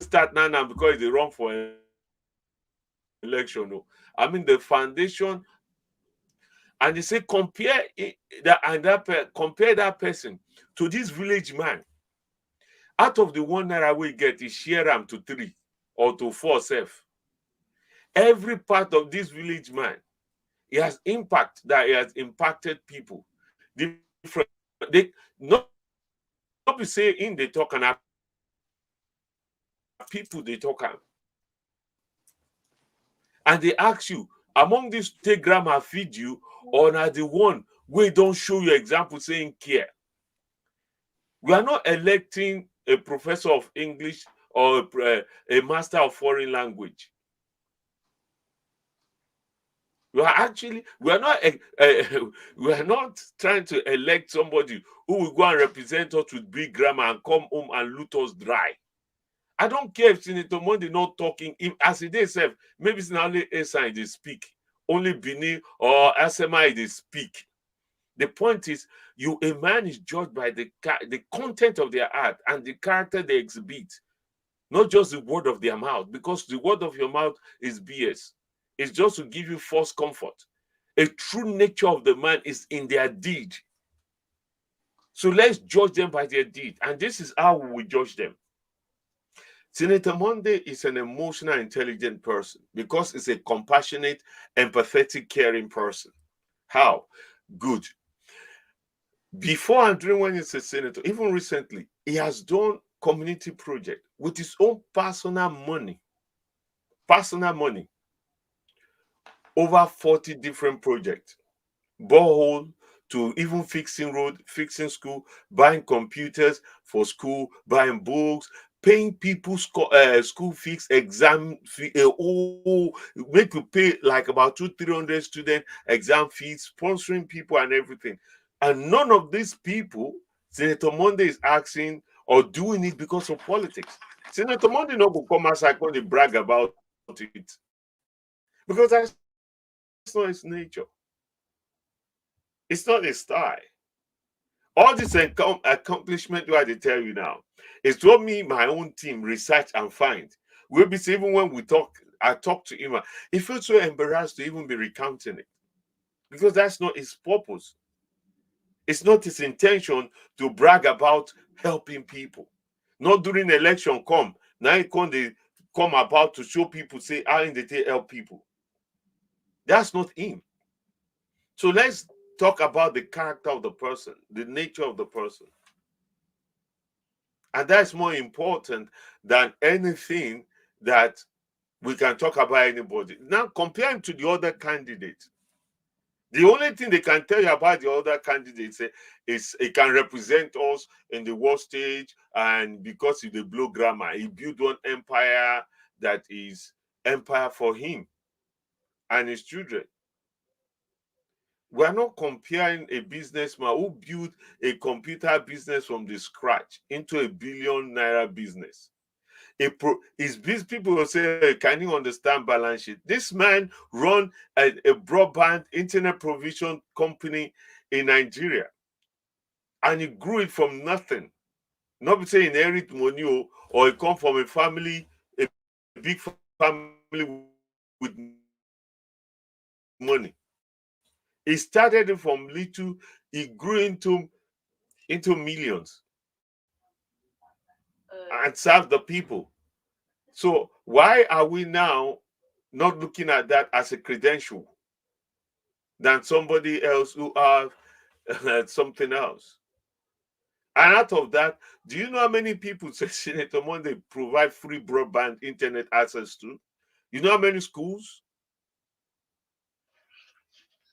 start now because they run for election. No. I mean the foundation, and they say compare that person to this village man. Out of the 1 naira we get, he share them to 3 or to 4 self. Every part of this village man, he has impact that he has impacted people. Different. They not be saying they talk and people they talk and they ask you, among these take grammar feed you, or not the one we don't show you example saying care. We are not electing a professor of English or a master of foreign language. We are not trying to elect somebody who will go and represent us with big grammar and come home and loot us dry. I don't care if Senator Monday not talking, if as it is, maybe it's not only Esa they speak, only Bini or SMI they speak. The point is, a man is judged by the content of their art and the character they exhibit, not just the word of their mouth, because the word of your mouth is BS. It's just to give you false comfort. A true nature of the man is in their deed. So let's judge them by their deed. And this is how we will judge them. Senator Monday is an emotional, intelligent person because he's a compassionate, empathetic, caring person. How? Good. Before and during when he's a senator, even recently, he has done community project with his own personal money. Over 40 different projects. Borehole, to even fixing road, fixing school, buying computers for school, buying books, paying people school fees, exam fee, make you pay like about 200-300 student exam fees, sponsoring people and everything. And none of these people, Senator Monday is asking or doing it because of politics. Senator Monday not go come outside when they brag about it. Because that's not his nature. It's not his style. All this accomplishment what I tell you now is what me, my own team research and find. We'll be even when we talk, I talk to him. He feels so embarrassed to even be recounting it. Because that's not his purpose. It's not his intention to brag about helping people. Not during election come. Now he come about to show people, say, how in they help people. That's not him. So let's talk about the character of the person, the nature of the person. And that's more important than anything that we can talk about anybody. Now, compare him to the other candidates. The only thing they can tell you about the other candidates is it can represent us in the world stage, and because he the blow grammar, he built one empire that is empire for him and his children. We are not comparing a businessman who built a computer business from the scratch into a billion-naira business. People will say, can you understand balance sheet? This man run a broadband internet provision company in Nigeria, and he grew it from nothing. Not be saying inherit money or he come from a family, a big family with money. He started it from little, he grew into millions and served the people. So why are we now not looking at that as a credential than somebody else who have something else? And out of that, do you know how many people say Senator Monday provide free broadband internet access to? You know how many schools?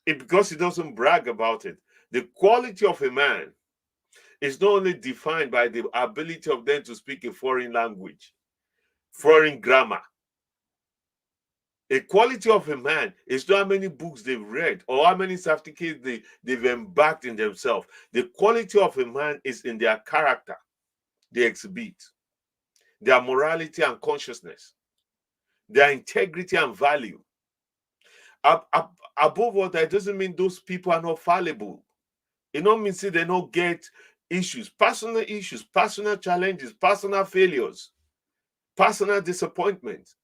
Because he doesn't brag about it. The quality of a man is not only defined by the ability of them to speak a foreign language, foreign grammar. A quality of a man is not how many books they've read or how many certificates they've embarked in themselves. The quality of a man is in their character they exhibit, their morality and consciousness, their integrity and value. Above all, that doesn't mean those people are not fallible. It don't mean they don't get issues, personal challenges, personal failures, personal disappointments.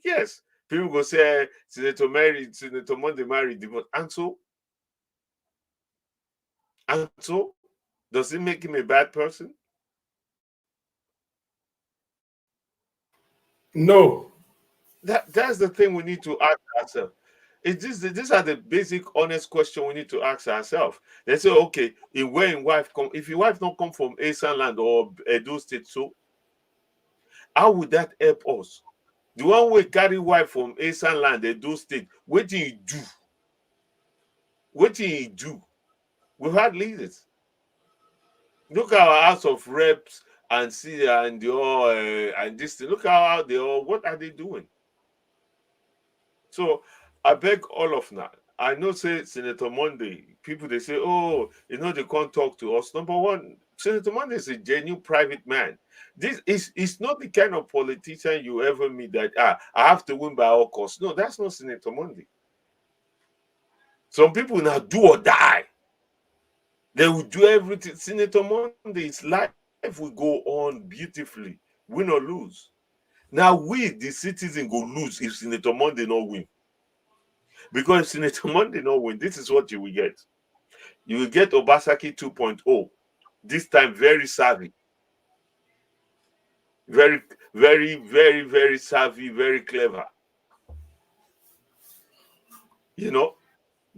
Yes, people go say Senator Monday married, and so does it make him a bad person? No. That's the thing we need to ask ourselves. These are the basic, honest question we need to ask ourselves. They say, okay, if your wife don't come from Asian land or Edo State, so how would that help us? The one way carry wife from Asian land, Edo State, what do you do? What do you do? We've had leaders. Look at our House of Reps and see and they all and this thing. Look how they all. What are they doing? So I beg all of now. I know, say Senator Monday, people they say, oh, they can't talk to us. Number one, Senator Monday is a genuine private man. This is not the kind of politician you ever meet that I have to win by all costs. No, that's not Senator Monday. Some people now do or die. They will do everything. Senator Monday's life will go on beautifully, win or lose. Now we, the citizen, go lose if Senator Monday not win. Because if Senator Monday not win, this is what you will get. You will get Obasaki 2.0. This time very savvy. Very, very, very, very savvy, very clever.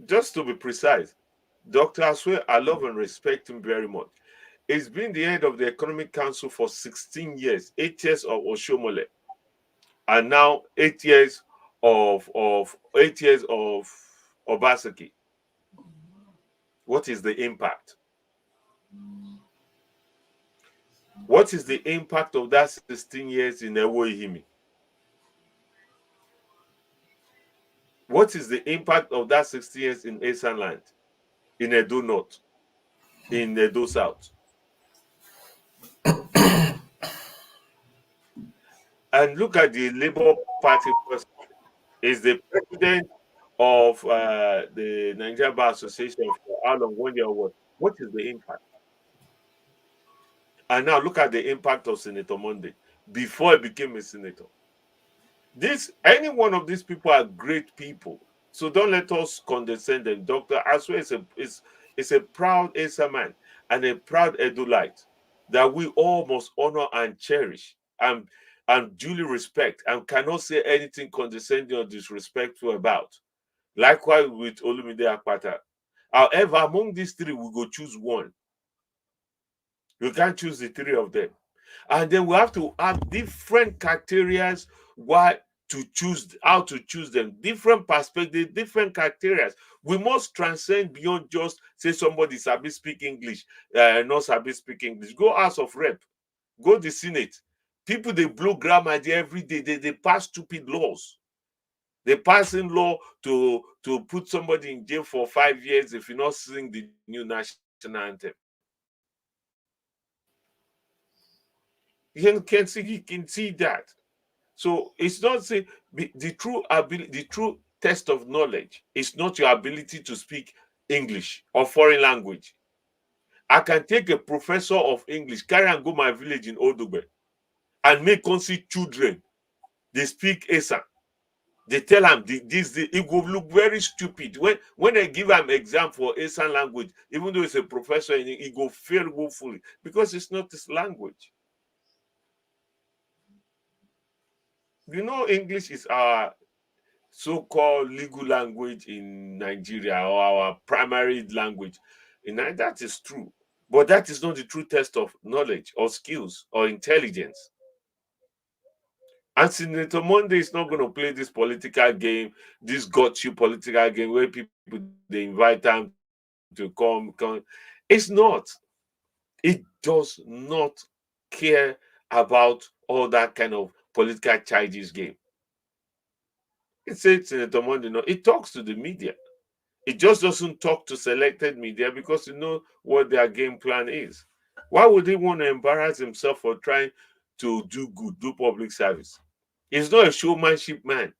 Just to be precise, Dr. Aswe, I love and respect him very much. He's been the head of the Economic Council for 16 years, 8 years of Oshomole, and now 8 years of Obasaki. What is the impact? What is the impact of that 16 years in Ewohimi? What is the impact of that 16 years in Esan Land, in Edo North, in Edo South? And look at the Labour Party person. Is the president of the Nigerian Bar Association for how long? 1 year or what? What is the impact? And now look at the impact of Senator Monday before he became a senator. Any one of these people are great people. So don't let us condescend them. Dr. Aswe is a proud Asa man and a proud Edulite that we all must honor and cherish and duly respect, and cannot say anything condescending or disrespectful about. Likewise with Olumide Akpata. However, among these three, we go choose one. You can't choose the three of them. And then we have to have different criteria how to choose them, different perspectives, different criteria. We must transcend beyond just say somebody sabi speak English, not sabi speak English. Go House of Rep, go the Senate. People, they blow grammar every day. They pass stupid laws. They pass in law to put somebody in jail for 5 years if you not sing the new national anthem. You can see that. So it's not say the true ability, the true test of knowledge is not your ability to speak English or foreign language. I can take a professor of English, carry and go my village in Odogbe, and make see children. They speak Esa. They tell them it will look very stupid. When I give them exam for Esan language, even though it's a professor, it will fail woefully because it's not his language. You know, English is our so-called legal language in Nigeria, or our primary language. That is true. But that is not the true test of knowledge or skills or intelligence. And Senator Monday is not going to play this political game, this got you political game where people, they invite them to come. It's not. It does not care about all that kind of political childish game. It says Senator Monday, no, it talks to the media. It just doesn't talk to selected media because you know what their game plan is. Why would he want to embarrass himself for trying to do good, do public service? He's not a showmanship man.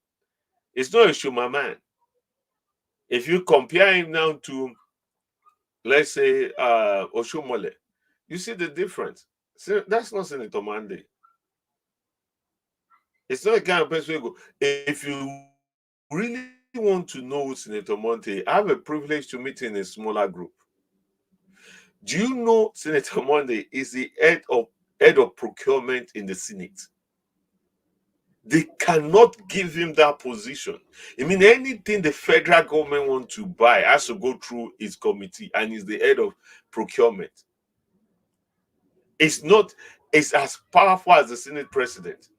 He's not a showman man. If you compare him now to, let's say, Oshomole, you see the difference. So that's not Senator Monday. It's not a kind of person who go. If you really want to know Senator Monday, I have a privilege to meet in a smaller group. Do you know Senator Monday is the head of procurement in the Senate? They cannot give him that position. I mean, anything the federal government wants to buy has to go through his committee, and he's the head of procurement. It's as powerful as the Senate president.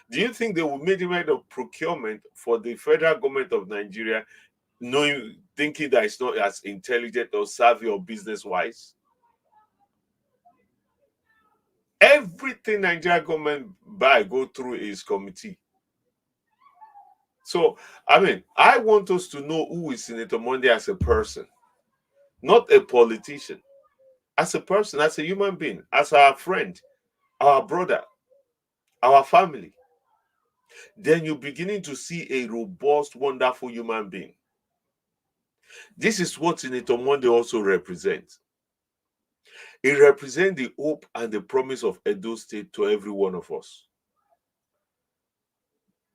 Do you think they will make him head of procurement for the federal government of Nigeria, thinking that it's not as intelligent or savvy or business-wise? Everything Nigerian government buy go through his committee. So, I mean, I want us to know who is Senator Monday as a person, not a politician. As a person, as a human being, as our friend, our brother, our family. Then you're beginning to see a robust, wonderful human being. This is what Senator Monday also represents. It represents the hope and the promise of Edo State to every one of us.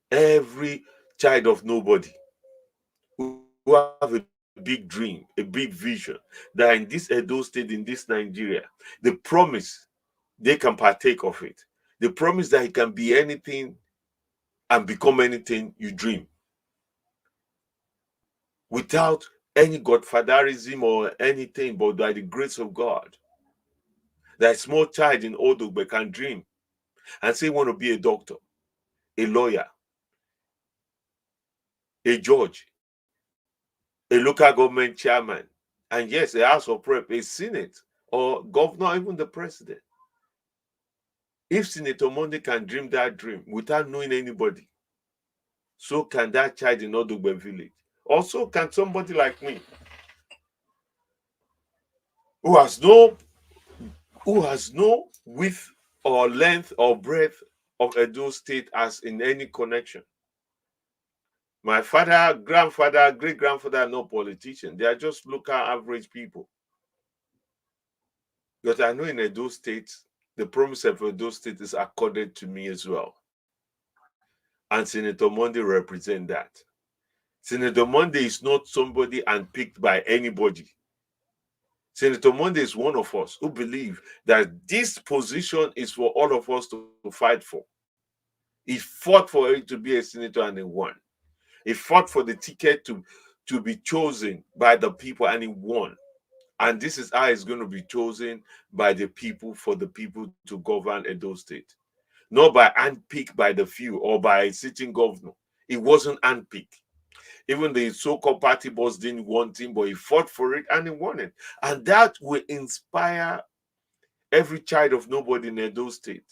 Every child of nobody who have a big dream, a big vision, that in this Edo State, in this Nigeria, the promise they can partake of it. The promise that it can be anything and become anything you dream. Without any godfatherism or anything, but by the grace of God. That a small child in Odogbe can dream and say, want to be a doctor, a lawyer, a judge, a local government chairman, And yes, a House of Rep, a Senate, or governor, even the president. If Senator Monday can dream that dream without knowing anybody, so can that child in Odogbe village. Also can somebody like me, who has no width or length or breadth of Edo State as in any connection. My father, grandfather, great-grandfather are no politicians. They are just local average people. But I know in Edo State, the promise of Edo State is accorded to me as well. And Senator Monday represents that. Senator Monday is not somebody handpicked by anybody. Senator Monday is one of us who believe that this position is for all of us to fight for. He fought for it to be a senator and he won. He fought for the ticket to be chosen by the people and he won. And this is how it's going to be chosen by the people for the people to govern Edo State. Not by handpicked by the few or by a sitting governor. It wasn't handpicked. Even the so-called party boss didn't want him, but he fought for it and he won it. And that will inspire every child of nobody in Edo State.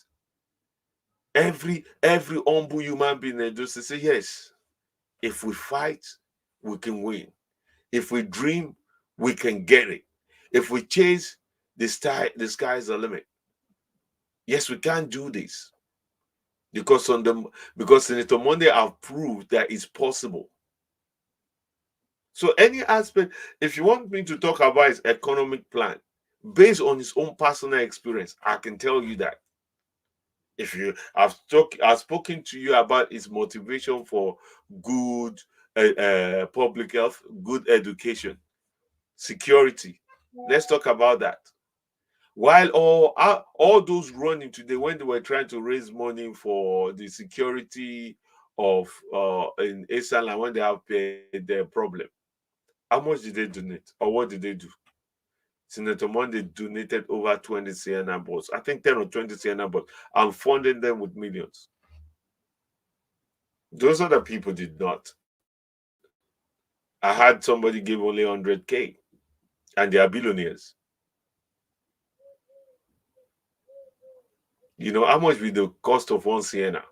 Every humble human being in Edo State say, yes, if we fight, we can win. If we dream, we can get it. If we chase, the sky is the limit. Yes, we can do this. Because Senator Monday have proved that it's possible. So any aspect, if you want me to talk about his economic plan, based on his own personal experience, I can tell you that. If you I've spoken to you about his motivation for good public health, good education, security. Let's talk about that. While all those running today, when they were trying to raise money for the security of in Eastern, when they have their problem, how much did they donate, or what did they do? Senator Monday donated over 20 Sienna boats, I think 10 or 20 Sienna boats, and funded them with millions. Those other people did not. I had somebody give only 100K, and they are billionaires. You know, how much will the cost of one Sienna?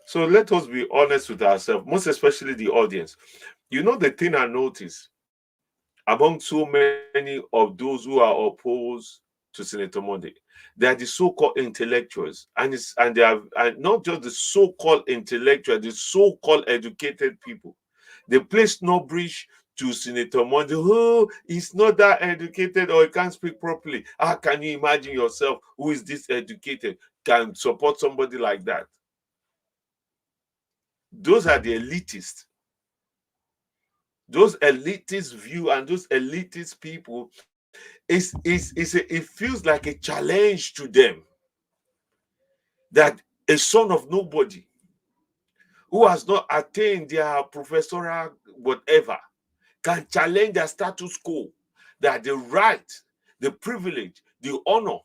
So let us be honest with ourselves, most especially the audience. You know, the thing I noticed among so many of those who are opposed to Senator Monday, they are the so-called intellectuals, and they are not just the so-called intellectuals, the so-called educated people. They place no bridge to Senator Monday. Oh, he's not that educated, or he can't speak properly. How can you imagine yourself, who is this educated, can support somebody like that? Those are the elitists. Those elitist view and those elitist people, it feels like a challenge to them that a son of nobody who has not attained their professorial whatever can challenge their status quo, that the right, the privilege, the honor,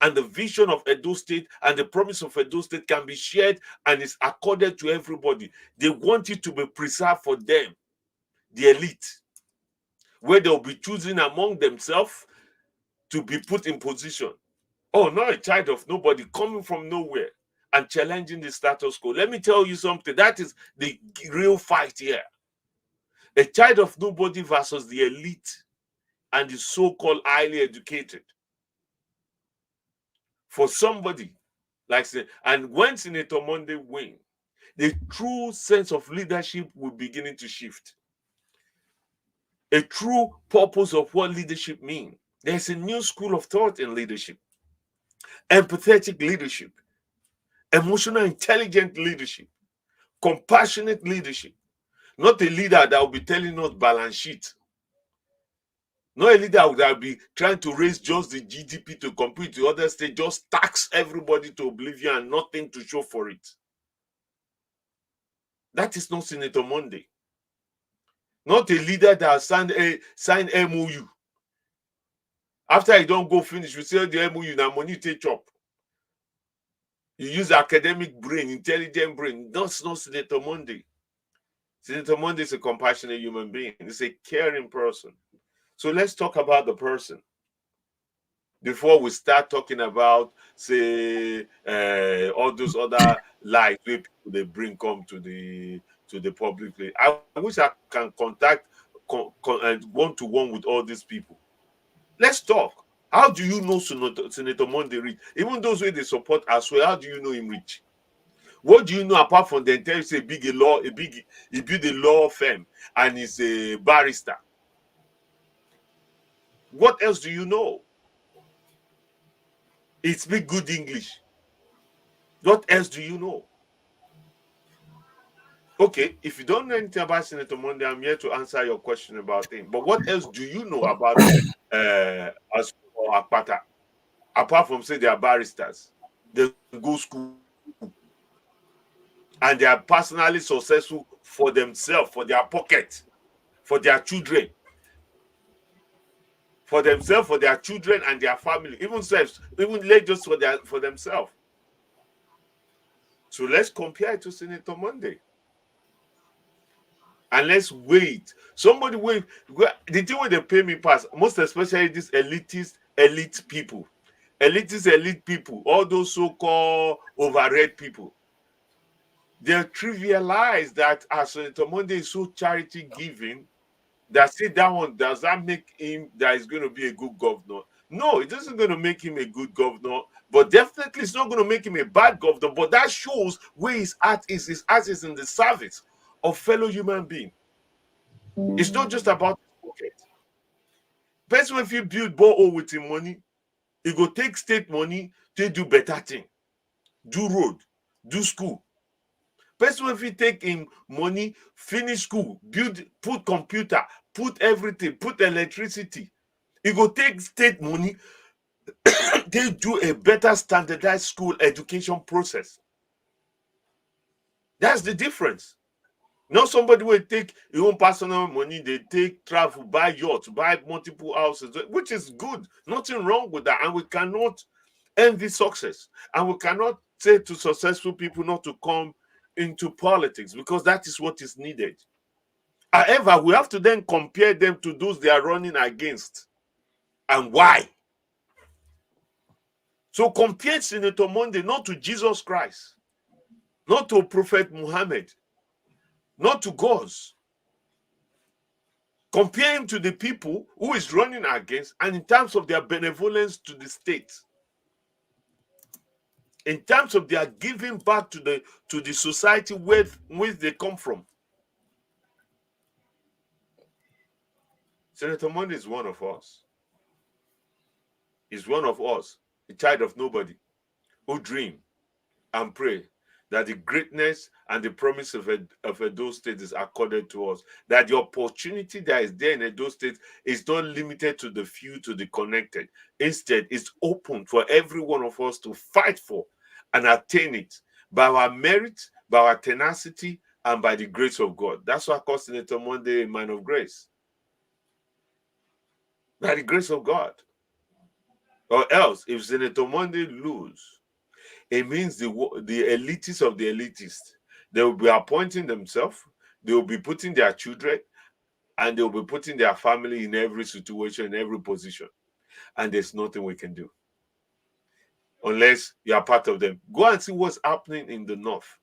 and the vision of Edo State and the promise of Edo State can be shared and is accorded to everybody. They want it to be preserved for them, the elite, where they'll be choosing among themselves to be put in position. Oh, not a child of nobody coming from nowhere and challenging the status quo. Let me tell you something. That is the real fight here. A child of nobody versus the elite and the so-called highly educated. For somebody like, and when Senator Monday wins, the true sense of leadership will begin to shift. A true purpose of what leadership means. There's a new school of thought in leadership. Empathetic leadership, emotional intelligent leadership, compassionate leadership. Not a leader that will be telling us balance sheet. Not a leader that will be trying to raise just the GDP to compete with other states, just tax everybody to oblivion and nothing to show for it. That is not Senator Monday. Not a leader that signed MOU. After you don't go finish, you say the MOU, now money take chop. You use academic brain, intelligent brain. That's not Senator Monday. Senator Monday is a compassionate human being. He's a caring person. So let's talk about the person before we start talking about, say, all those other lies where people they bring come to the public. I wish I can contact one-to-one with all these people. Let's talk. How do you know Senator Monday rich? Even those way they support as well, how do you know him rich? What do you know apart from the tell you say he built a law firm and he's a barrister? What else do you know? He speaks good English. What else do you know? Okay, if you don't know anything about Senator Monday, I'm here to answer your question about him. But what else do you know about us or Akpata? Apart from say they are barristers, they go school, and they are personally successful for themselves, for their pocket, for their children, for themselves, for their children and their family, even just for themselves. So let's compare it to Senator Monday. And let's wait. Somebody wait. The thing when they pay me pass, most especially these elite people, all those so-called overread people, they trivialize that as Senator Monday is so charity giving, that say that one, does that make him that is going to be a good governor? No, it isn't going to make him a good governor, but definitely it's not going to make him a bad governor. But that shows where his heart is. His heart is in the service of fellow human being. It's not just about his pocket. Person if you build borehole with him money, he go take state money to do better thing, do road, do school. Person if you take him money, finish school, put computer, put everything, put electricity. He go take state money, they do a better standardized school education process. That's the difference. Not somebody will take your own personal money, they take travel, buy yachts, buy multiple houses, which is good. Nothing wrong with that. And we cannot envy success. And we cannot say to successful people not to come into politics because that is what is needed. However, we have to then compare them to those they are running against. And why? So compare Senator Monday not to Jesus Christ, not to Prophet Muhammad, not to gods. Compare him to the people who is running against, and in terms of their benevolence to the state, in terms of their giving back to the society where they come from. Senator Monday is one of us. He's one of us, a child of nobody, who dream and pray that the greatness and the promise of Edo State is accorded to us. That the opportunity that is there in Edo State is not limited to the few, to the connected. Instead, it's open for every one of us to fight for and attain it by our merit, by our tenacity, and by the grace of God. That's why I call Senator Monday a man of grace. By the grace of God. Or else, if Senator Monday lose, it means the elitists of the elitists, they will be appointing themselves, they will be putting their children, and they will be putting their family in every situation, in every position. And there's nothing we can do unless you are part of them. Go and see what's happening in the north.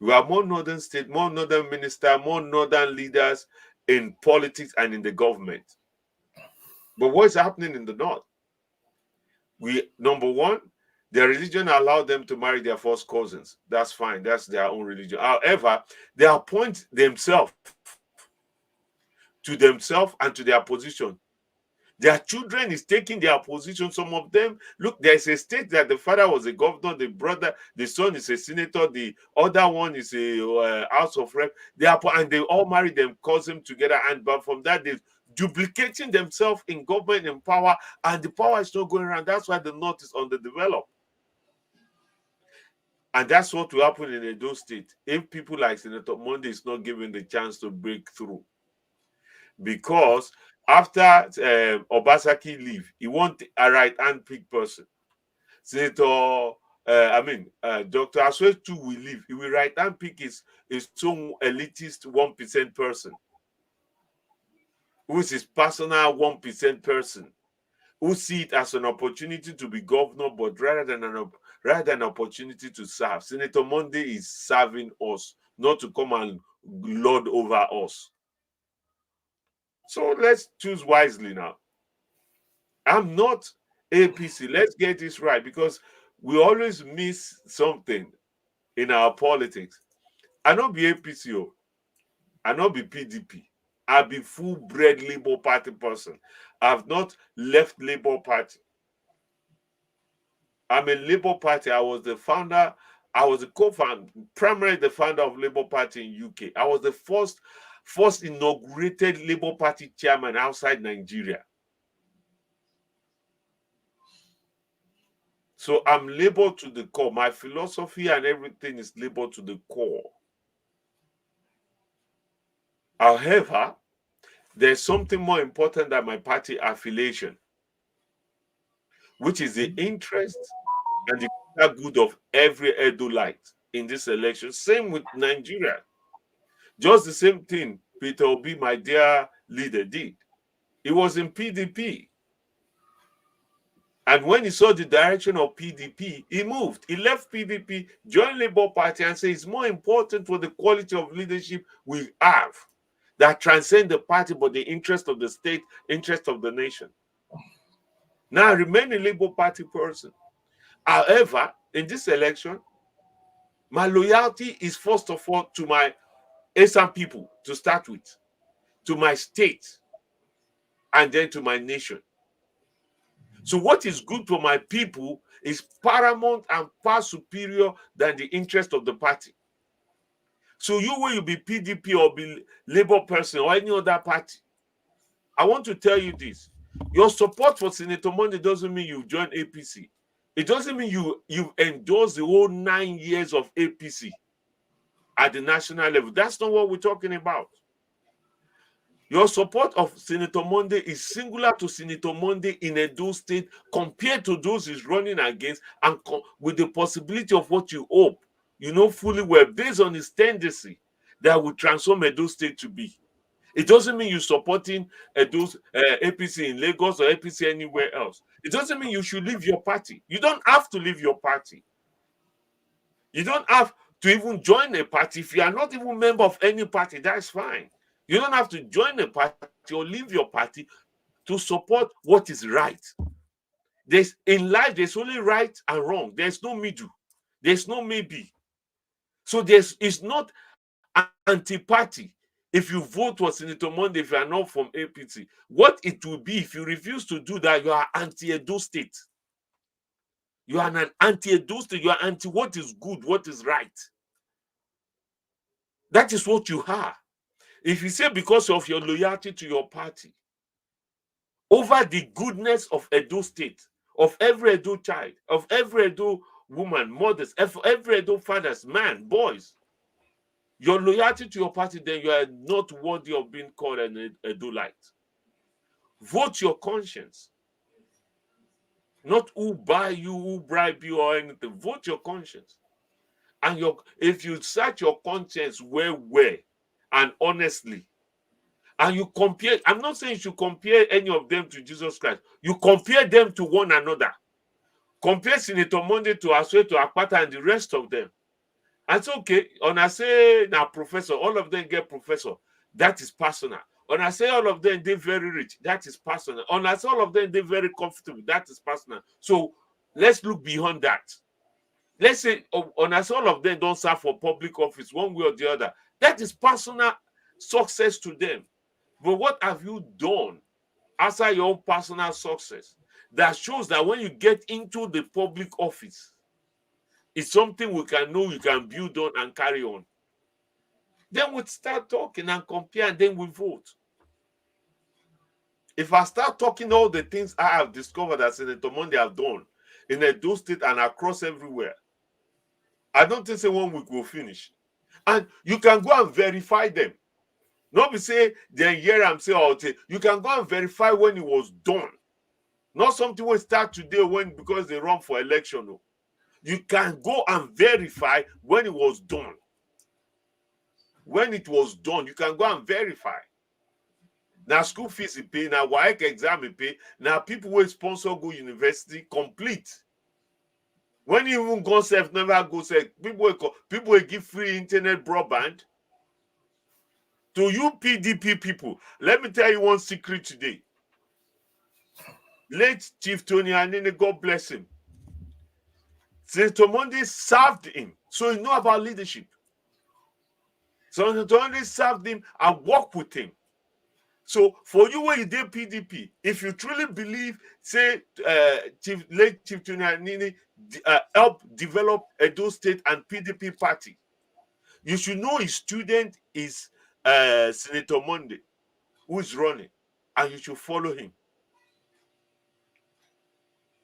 We have more northern state, more northern minister, more northern leaders in politics and in the government. But what's happening in the north? Number one, their religion allowed them to marry their first cousins. That's fine. That's their own religion. However, they appoint themselves to themselves and to their position. Their children is taking their position. Some of them, look, there's a state that the father was a governor, the son is a senator, the other one is a house of rep. And they all marry them, cousin together. But from that, they're duplicating themselves in government and power, and the power is not going around. That's why the north is underdeveloped. And that's what will happen in Edo State if people like Senator Monday is not given the chance to break through. Because after Obasaki leave, he want a right-hand pick person. Dr. Aswetu will leave. He will right-hand pick his own elitist 1% person who is his personal 1% person, who see it as an opportunity to be governor, but rather than an opportunity to serve. Senator Monday is serving us, not to come and lord over us. So let's choose wisely now. I'm not APC. Let's get this right, because we always miss something in our politics. I not be APC, I not be PDP. I be full-bred Labour Party person. I've not left Labour Party. I'm a Labour Party. I was the founder. I was the co-founder, primarily the founder of Labour Party in UK. I was the first inaugurated Labour Party chairman outside Nigeria. So I'm Labour to the core. My philosophy and everything is Labour to the core. However, there's something more important than my party affiliation, which is the interest and the good of every Edoite in this election. Same with Nigeria. Just the same thing Peter Obi, my dear leader, did. He was in PDP. And when he saw the direction of PDP, he moved. He left PDP, joined Labour Party, and said it's more important for the quality of leadership we have that transcend the party, but the interest of the state, interest of the nation. Now, I remain a Labour Party person. However, in this election, my loyalty is first of all to my Esan people to start with, to my state, and then to my nation. So what is good for my people is paramount and far superior than the interest of the party. So you, will you be PDP or be Labour person or any other party, I want to tell you this. Your support for Senator Monday doesn't mean you join APC. It doesn't mean you've endorsed the whole 9 years of APC at the national level. That's not what we're talking about. Your support of Senator Monday is singular to Senator Monday in Edo State compared to those he's running against, and with the possibility of what you hope, you know fully well, based on his tendency, that will transform Edo State to be. It doesn't mean you're supporting APC in Lagos or APC anywhere else. It doesn't mean you should leave your party. You don't have to leave your party. You don't have to even join a party. If you are not even a member of any party, that's fine. You don't have to join a party or leave your party to support what is right. In life, there's only right and wrong. There's no middle. There's no maybe. So it's not anti-party. If you vote for Senator Monday, if you are not from APC, what it will be if you refuse to do that, you are anti-Edo State. You are an anti-Edo State. You are anti what is good, what is right. That is what you are. If you say because of your loyalty to your party, over the goodness of Edo State, of every Edo child, of every Edo woman, mothers, every Edo fathers, man, boys, your loyalty to your party, then you are not worthy of being called an Edoite. Vote your conscience. Not who buy you, who bribe you or anything. Vote your conscience. And if you search your conscience well, and honestly, and you compare, I'm not saying you should compare any of them to Jesus Christ. You compare them to one another. Compare Senator Monday to Asueto Akpata and the rest of them. And so, okay, when I say now professor, all of them get professor. That is personal. When I say all of them, they're very rich. That is personal. When I say all of them, they're very comfortable. That is personal. So let's look beyond that. Let's say when I say all of them don't serve for public office one way or the other. That is personal success to them. But what have you done outside your own personal success that shows that when you get into the public office, it's something we can know, you can build on and carry on? Then we start talking and compare, and then we vote. If I start talking all the things I have discovered that Senator Monday have done in Edo State and across everywhere, I don't think 1 week will finish. And you can go and verify them. Not be say, then here I'm saying, oh, you can go and verify when it was done. Not something will start today because they run for election. No. You can go and verify when it was done. When it was done, you can go and verify. Now school fees you pay, now WAEC exam you pay, now people will sponsor go university complete. When you even go self, never go self, people will give free internet broadband. To you PDP people, let me tell you one secret today. Late Chief Tony Anene, God bless him. Senator Monday served him, so he know about leadership. So Senator Monday served him and worked with him. So for you, when you did PDP, if you truly believe, say, late Chief Tony Anene help develop Edo State and PDP party, you should know his student is Senator Monday, who is running, and you should follow him.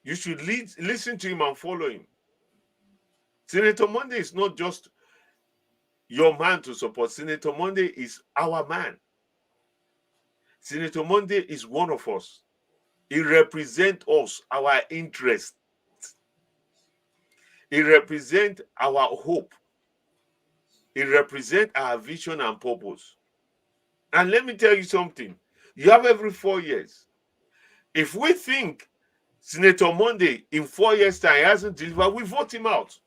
You should listen to him and follow him. Senator Monday is not just your man to support. Senator Monday is our man. Senator Monday is one of us. He represents us, our interests. He represents our hope. He represents our vision and purpose. And let me tell you something. You have every 4 years. If we think Senator Monday in 4 years' time hasn't delivered, we vote him out.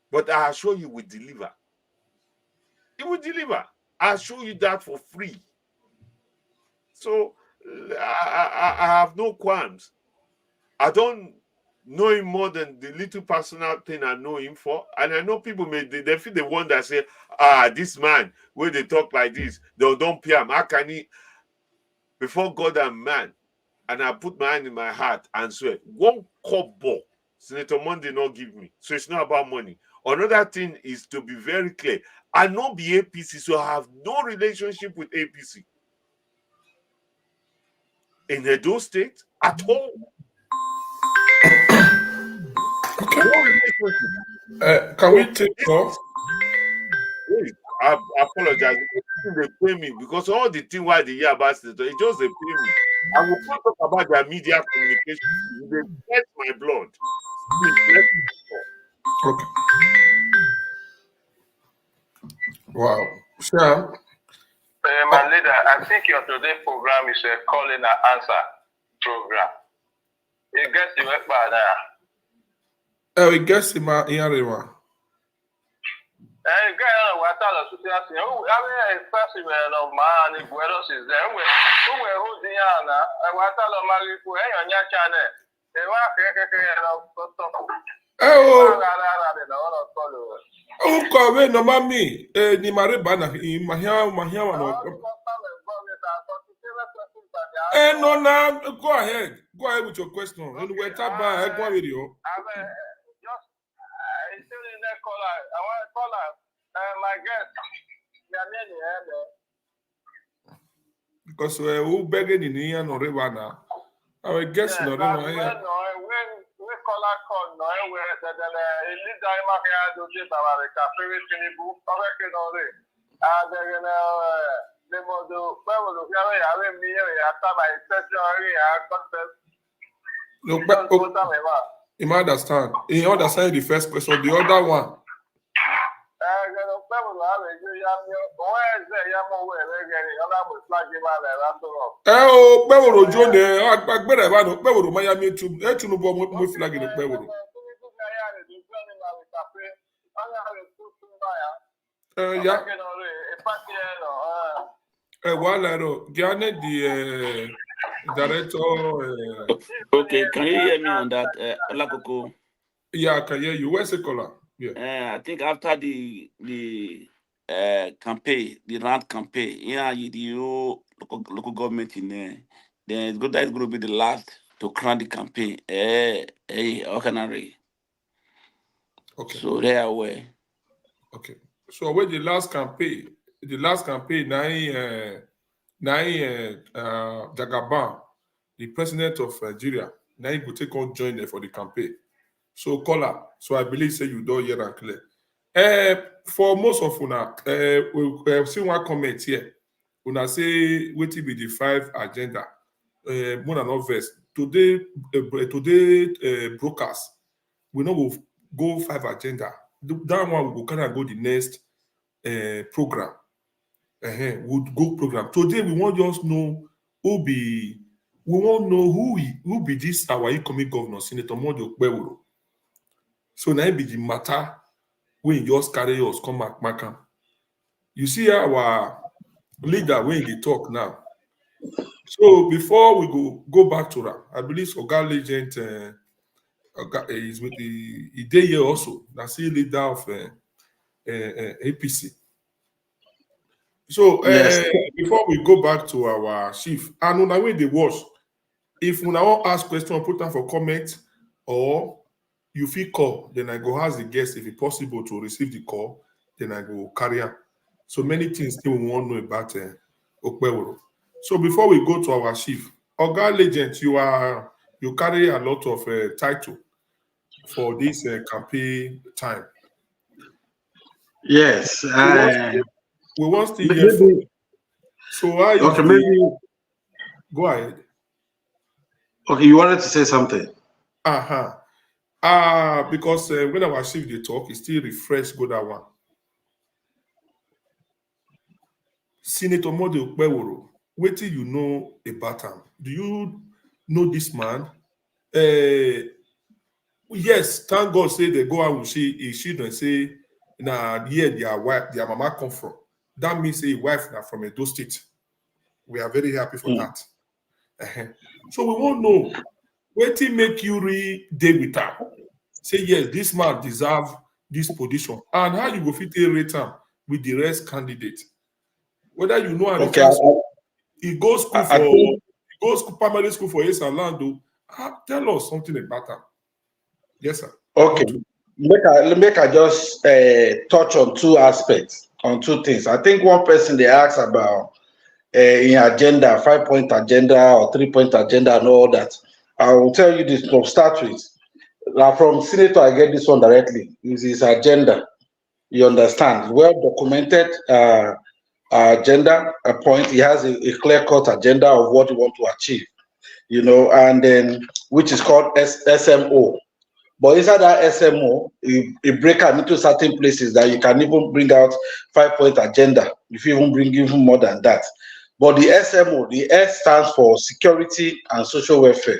But I assure you, we deliver. He will deliver. I assure you that for free. So I have no qualms. I don't know him more than the little personal thing I know him for. And I know people they feel the one that say, this man, when they talk like this, they don't pay him. How can he, before God and man, and I put my hand in my heart and swear, one kobo Senator Monday not give me. So it's not about money. Another thing is to be very clear. I not be APC, so I have no relationship with APC in Edo State at all. Okay. No relationship. Can we take off? Wait, I apologize. They pay me because all the thing why they hear about Senator, it just they pay me. I will not talk about their media communication. They get my blood. Okay. Wow. Sam? My leader, I think your today program is a call and answer program. It gets you up by now. It gets in my ear. Kọ̀wé no mami ni mare bana mahia no. No na go ahead with your question. And we tap by go with you. I want to call my guest. Because who begging in here no revana. Our guest no revana. We call our call no where the lead diamond here do this about the cafe in book correctly no way. And then the model will have me after my session contest. You might understand. You understand the first question. The other one. Okpebholo Jone, agbere ba no Okpebholo Miami tunu bo mo flag in Okpebholo. Yeah. Gianni, the director. Okay, can you hear me on that, Olakoko? Yeah, I can hear you. Where's the caller? Yeah. I think after the campaign, the round campaign, the local government in there, then that's going to be the last to crown the campaign. Okay. So they are aware. Okay. So with the last campaign, Jagaban, the president of Nigeria, now he will take on join there for the campaign. So caller, so I believe say you don't hear and clear. For most of una, we see one comment here. Una say what will be the 5 agenda. More than obvious. Today broadcast, we know we'll go 5 agenda. That one will kind of go the next program. would go program. Today we want just know who be. We want know who be this our incoming governor, Senator Mojo Okpebholo. So now be the matter when you just carry us come back, Makam. You see our leader when they talk now. So before we go back to that, I believe Oga Legend is with the day here also. That's the leader of APC. So Yes. before we go back to our chief, and on the way they watch, if we now ask question, put them for comment, or you feel call, then I go ask the guest if it's possible to receive the call, then I go carry on. So many things still we want to know about Okpebholo. So before we go to our chief, Oga Legend, you carry a lot of title for this campaign time. Yes. We want to hear from you. So why is Okay, maybe. Go ahead. Okay, you wanted to say something. Because when our chief they talk, it still refresh go that one. Senator Mojo Okpebholo, what do you know about him? Do you know this man? Yes, thank God say they go out with his children say, nah, yeah, their wife, their mama come from. That means a wife now from Edo State. We are very happy for that. So we won't know. What make you re-day with her? Say, yes, this man deserve this position. And how you go fit rate him with the rest candidate? Whether you know Okay, he goes school I think, he goes primary school for Esalando. Tell us something about him. Yes, sir. okay. Make I just touch on two aspects, on two things. I think one person they asked about in agenda, 5-point agenda or 3-point agenda and all that. I will tell you this from start with. From Senator, I get this one directly. Is his agenda. You understand? Well documented agenda, a point. He has a clear-cut agenda of what he wants to achieve, and then which is called SMO. But inside that SMO, you break out into certain places that you can even bring out 5-point agenda. If you even bring even more than that. But the SMO, the S stands for security and social welfare.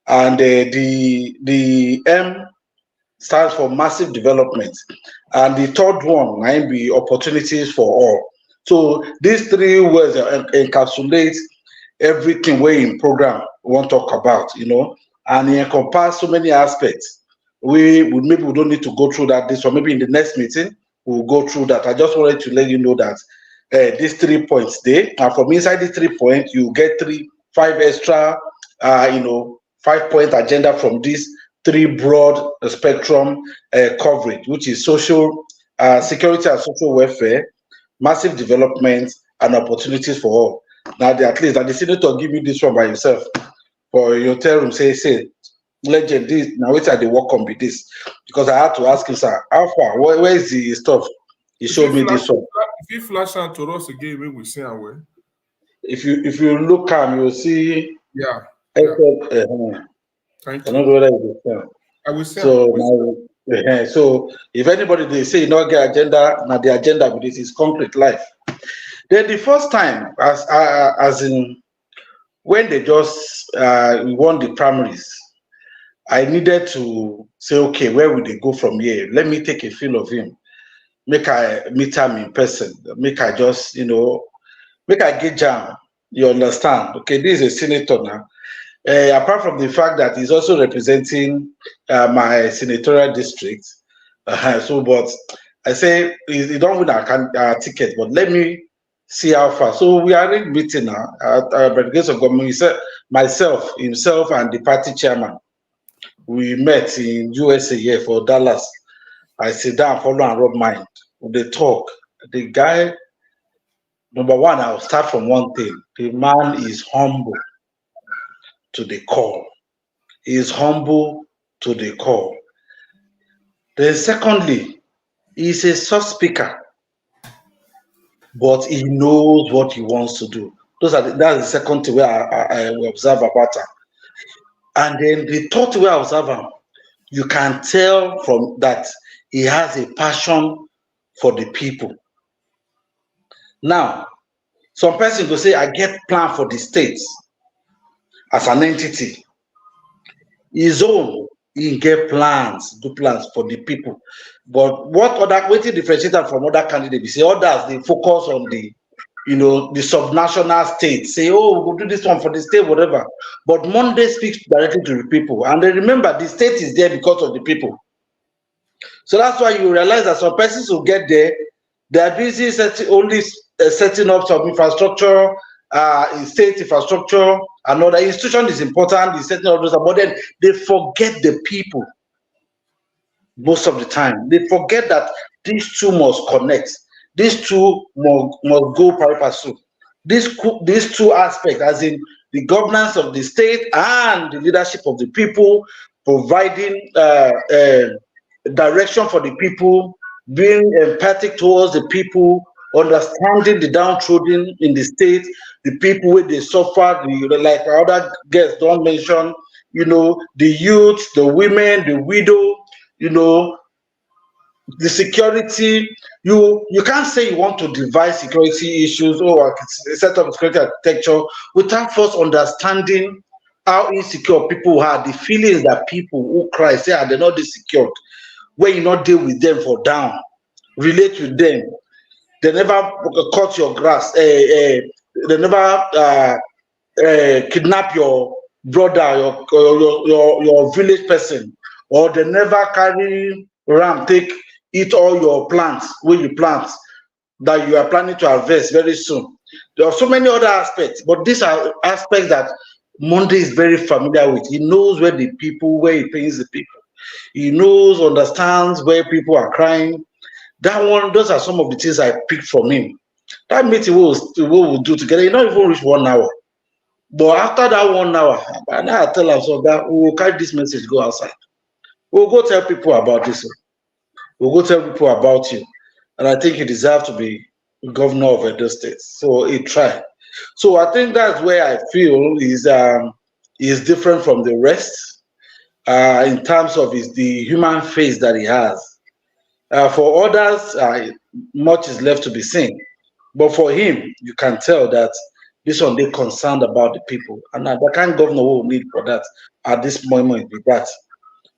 And the M stands for massive development. And the third one might be opportunities for all. So these three words encapsulate everything we in program we want to talk about, and it encompasses so many aspects. Maybe we don't need to go through that this one. Maybe in the next meeting we'll go through that. I just wanted to let you know that these 3 points there, and from inside these 3 points, you get 5 extra, 5-point agenda from this 3 broad spectrum coverage, which is social security and social welfare, massive development, and opportunities for all. Now, at least, the senator give you this one by himself. For your tell him, say, Legend, this now wait till they work on with this, because I had to ask him, sir, how far? Where is the stuff? He showed me this one. If you flash out to us again, we will see our way. If you look at, you'll see. Yeah. Thank you. I will say. So if anybody they say not get agenda, now the agenda with this is concrete life. Then the first time, as in when they just won the primaries, I needed to say, okay, where will they go from here? Let me take a feel of him. Make I meet him in person. Make I just, make I get jam. You understand? Okay, this is a senator now. Apart from the fact that he's also representing my senatorial district. But I say he don't win a ticket, but let me see how far. So we are in meeting now. By the grace of God, myself, himself, and the party chairman. We met in USA here for Dallas. I sit down, follow and rub mind. They talk. The guy, number one, I'll start from one thing. The man is humble to the core. He is humble to the core. Then secondly, he's a soft speaker, but he knows what he wants to do. That's the second thing where I observe about him. And then the third way I observe him, you can tell from that he has a passion for the people. Now, some person go say, I get plan for the states as an entity. His own, he get plans, do plans for the people. But what differentiate from other candidates? Say others, they focus on the the subnational state, say, oh, we'll do this one for the state, whatever. But Monday speaks directly to the people. And then remember, the state is there because of the people. So that's why you realize that some persons who get there, they are busy setting up some infrastructure, state infrastructure, another institution is important, is setting up those, but then they forget the people most of the time. They forget that these two must connect. These two must go pari passu. These two aspects, as in the governance of the state and the leadership of the people, providing direction for the people, being empathic towards the people, understanding the downtrodden in the state, the people where they suffer, like other guests don't mention, the youth, the women, the widow, the security. You can't say you want to devise security issues or set up security architecture without first understanding how insecure people are, the feelings that people who cry say they're not insecure, where you not deal with them for down, relate with them. They never cut your grass, they never kidnap your brother, your village person, or they never carry ram take eat all your plants where you plant that you are planning to harvest very soon. There are so many other aspects, but these are aspects that Monday is very familiar with. He knows where the people, where he pains the people. He knows, understands where people are crying. That one, those are some of the things I picked from him. That meeting we'll do together, it not even reach 1 hour. But after that 1 hour, and I tell us so that we will carry this message, go outside. We'll go tell people about this. We'll go tell people about you. And I think he deserves to be governor of Edo State. So he tried. So I think that's where I feel is different from the rest in terms of the human face that he has. For others, much is left to be seen. But for him, you can tell that this one, they're concerned about the people. And the kind of governor will need for that at this moment with that.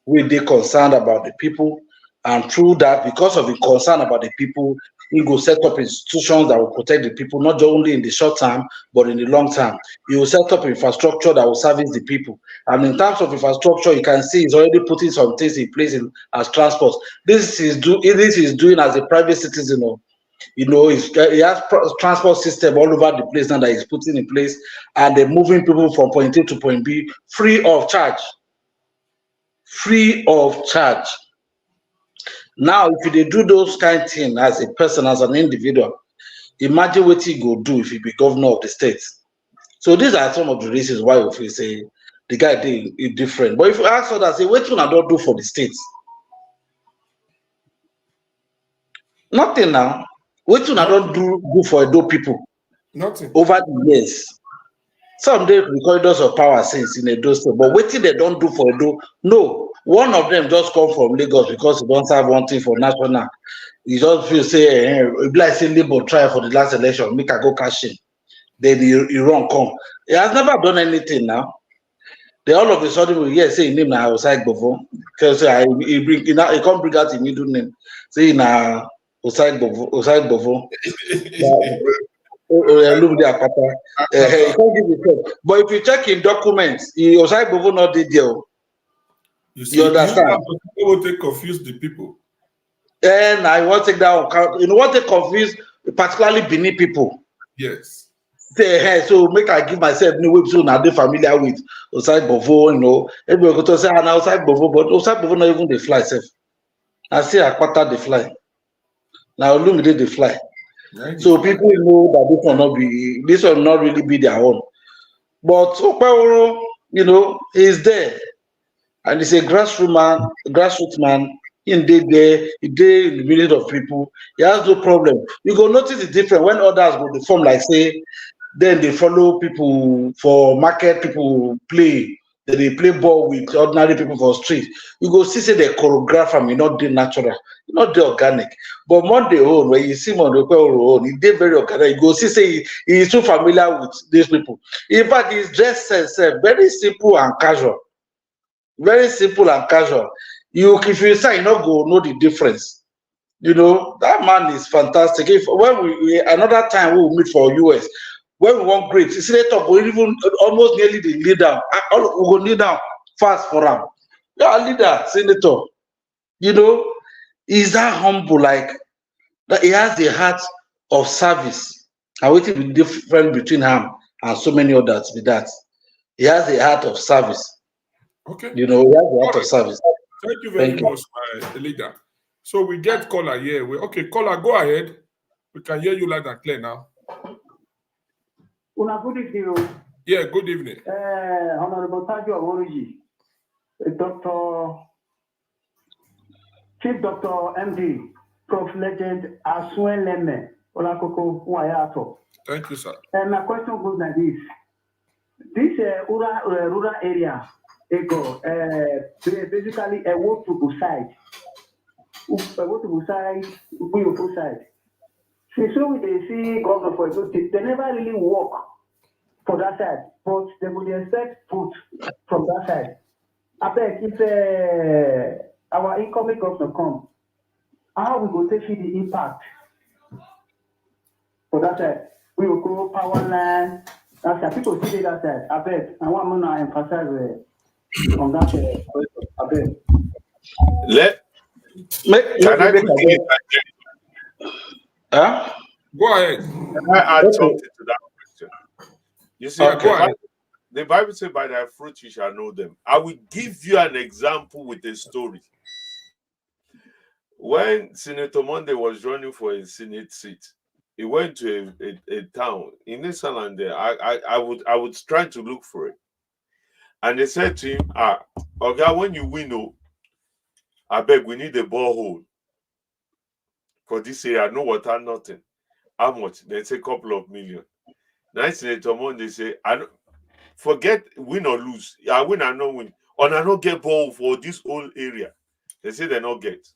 They're concerned about the people. And through that, because of the concern about the people, he will set up institutions that will protect the people, not only in the short term, but in the long term. He will set up infrastructure that will service the people. And in terms of infrastructure, you can see he's already putting some things in place as transport. This is doing as a private citizen. He has transport system all over the place now that he's putting in place, and they're moving people from point A to point B free of charge. Free of charge. Now, if they do those kind of things as a person, as an individual, imagine what he go do if he be governor of the state. So these are some of the reasons why we say the guy is different. But if you ask others, say, what do I don't do for the states? Nothing now. What do I don't do for Edo people? Nothing. Over the years. Some day the corridors of power since in Edo State, but what they don't do for Edo? No. One of them just come from Lagos because he don't have one thing for national. He just feel say, like say Labour try for the last election, make I go cash in. Then he run come. He has never done anything now. Then all of a sudden we hear say his name na Okpebholo. Because he can't bring out his middle name. Say na Okpebholo. But if you check in documents, Okpebholo not did there. You understand? You will take confuse the people. And I want to take that on. You know what they confuse, particularly Benin people. Yes. Say, hey, so make I give myself new web so now they familiar with Okpebholo, Everybody go to say now Okpebholo, but Okpebholo not even the fly self. I see Akwata the fly. Now Olumide the fly. So people know that this will not really be their own. But Okpebholo, is there. And he's a grassroots man. In the middle of people, he has no problem. You go notice the difference when others go to form like say, then they follow people for market, people play they play ball with ordinary people for street, you go see say the choreograph am, not dey natural, not dey organic. But Monday own, when you see Monday own, he dey very organic. You go see say he is too familiar with these people. In fact, his dress sense very simple and casual. Very simple and casual. If you say, you not go know the difference. That man is fantastic. If when we another time we will meet for US, when we want great, senator go even almost nearly the leader. We go kneel down fast for him. Yeah, leader, senator. He's that humble, like that. He has the heart of service. And what be different between him and so many others with that? He has the heart of service. Okay. He has the heart of service. Thank you very much, my leader. So we get caller here. Okay, caller, go ahead. We can hear you loud and clear now. Good evening. Yeah, good evening. Honorable Tajo Aworoji, Chief Dr. MD, Prof. Legend Aswen Leme, Olakoko Wayato. Thank you, sir. My question goes like this. This rural area, basically a walk to go side. Side. So they see government for Edo State, they never really work for that side, but they would expect food from that side. I beg, if our incoming governor come, how we go take the impact for that side? We will go power line. That's why people see that side. I beg, I want to emphasize on that side. I beg. Can I quickly Go ahead. Can I add something to that question? You see, the Bible says, by their fruit you shall know them. I will give you an example with a story. When Senator Monday was running for a Senate seat, he went to a town in Nissaland there. I would try to look for it. And they said to him, okay, when you win, I beg, we need a borehole for this area. No water, nothing. How much? They say a couple of million. Now Senator Monday say, forget win or lose. I win or not win. Or I not get ball for this whole area. They say they not get.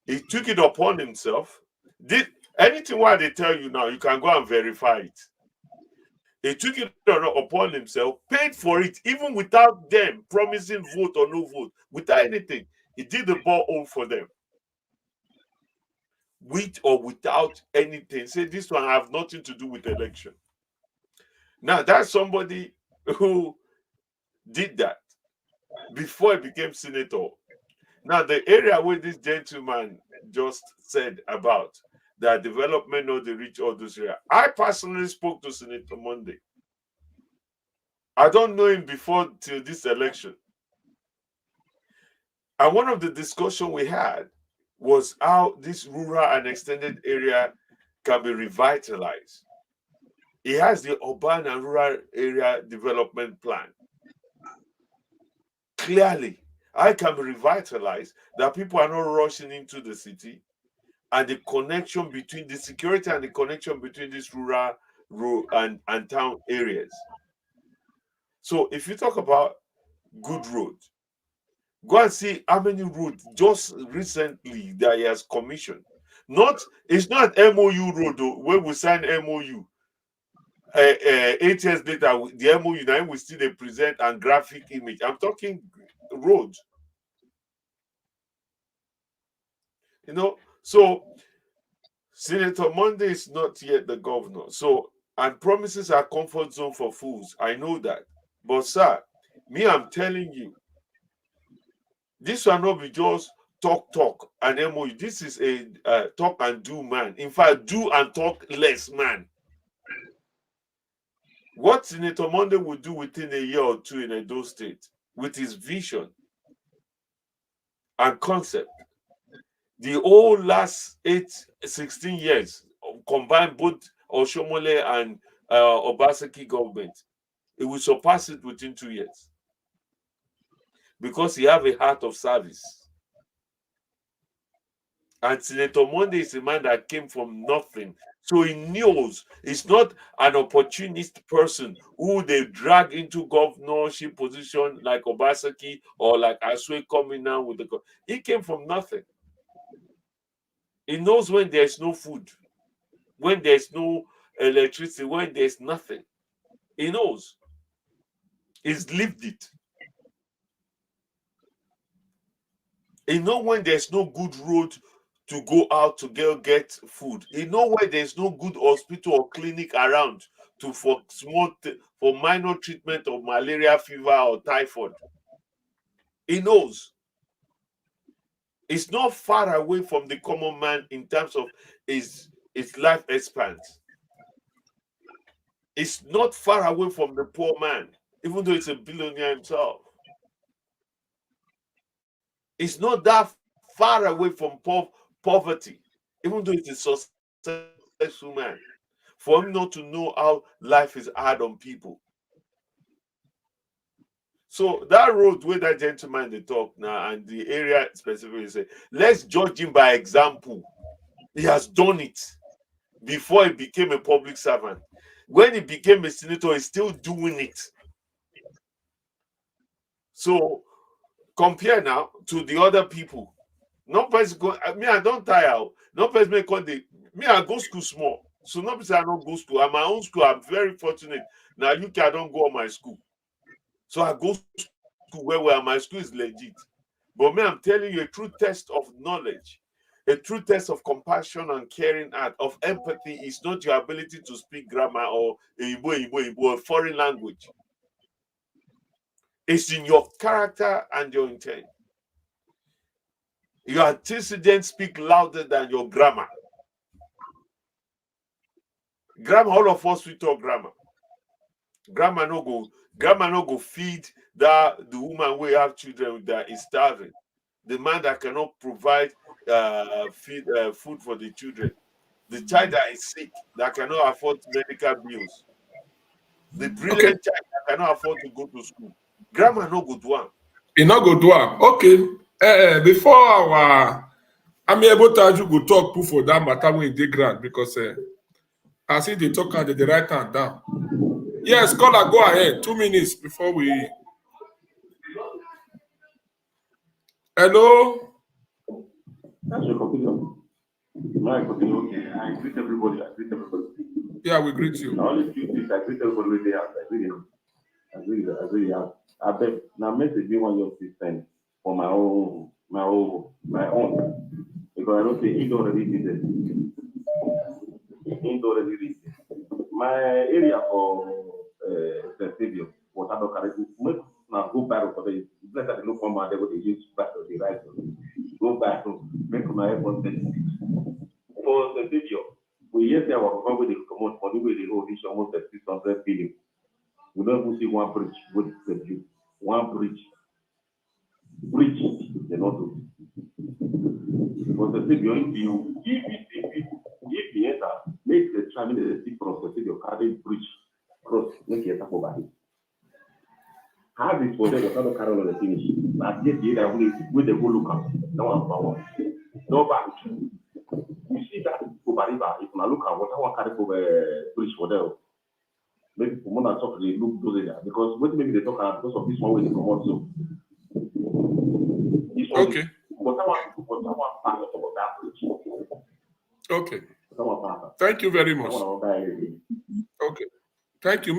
He took it upon himself. Did anything what they tell you now, you can go and verify it. He took it upon himself, paid for it, even without them promising vote or no vote, without anything. He did the borehole for them. With or without anything. Say this one have nothing to do with election. Now that's somebody who did that before he became senator. Now the area where this gentleman just said about the development of the rich all those areas, I personally spoke to Senator Monday. I don't know him before till this election. And one of the discussion we had was how this rural and extended area can be revitalized. He has the urban and rural area development plan. Clearly, I can be revitalized, that people are not rushing into the city, and the connection between the security and the connection between these rural and town areas. So if you talk about good roads, go and see how many roads just recently that he has commissioned. It's not MOU road though, where we sign MOU. 8 years later, the MOU now we still they present and graphic image. I'm talking roads. So Senator Monday is not yet the governor. So, and promises are comfort zone for fools. I know that. But sir, I'm telling you, this will not be just talk and MOU. This is a talk and do man. In fact, do and talk less man. What Senator Monday will do within a year or two in Edo State with his vision and concept, the whole last 16 years, combined both Oshomole and Obaseki government, it will surpass it within 2 years. Because he have a heart of service. And Senator Monday is a man that came from nothing. So he knows it's not an opportunist person who they drag into governorship position like Obaseki or like Aswe coming now with the. He came from nothing. He knows when there's no food, when there's no electricity, when there's nothing. He knows. He's lived it. He knows when there's no good road to go out to get food. He knows when there's no good hospital or clinic around for minor treatment of malaria, fever, or typhoid. He knows. It's not far away from the common man in terms of his life expanse. It's not far away from the poor man, even though it's a billionaire himself. It's not that far away from poverty, even though it's a successful man. For him not to know how life is hard on people. So that road where that gentleman they talk now and the area specifically say, let's judge him by example. He has done it before he became a public servant. When he became a senator, he's still doing it. So compare now to the other people. No person go. Me, I don't tire out. No person may call the me. I go school small. So no person I don't go school. At my own school, I'm very fortunate. Now you can don't go on my school. So I go school where my school is legit. But me, I'm telling you a true test of knowledge, a true test of compassion and caring heart, of empathy is not your ability to speak grammar or a foreign language. It's in your character and your intent. Your antecedents speak louder than your grammar. Grammar, all of us we talk grammar. Grammar no go feed the woman who have children that is starving. The man that cannot provide food for the children. The child that is sick, that cannot afford medical bills. The brilliant child that cannot afford to go to school. Grammar no good one. It not go do am. Okay. Before I'm able to go talk proof for that matter when they grant because I see they talk and they write hand down. Yes, caller, go ahead. 2 minutes before we. Hello. That's your opinion. My opinion. Okay, I greet everybody. Yeah, we greet you. I only do this. I greet everybody with the hands. I agree. I bet now message me one your system for my own because I don't say he already did it. My area for the stadium was out of character. Now go back for the bless that look on my they would use back to the right. Go back to make my airport for the video. We yesterday were going to come out for the way they hold this almost 600 billion. We don't even see one bridge with the view. One bridge, they not do. But the video, if you enter, make the travel the stick from the video, carry bridge cross, make it up over here. Have it for them, the other carol on the finish. But yet, the other with the go look up. No one power. No back. You see that over river, if you look at what I want to carry over bridge for them. Maybe for more than talk, they look those areas because what maybe they talk because of this one way they come out so. Okay. Okay. Thank you very much. Okay. Thank you.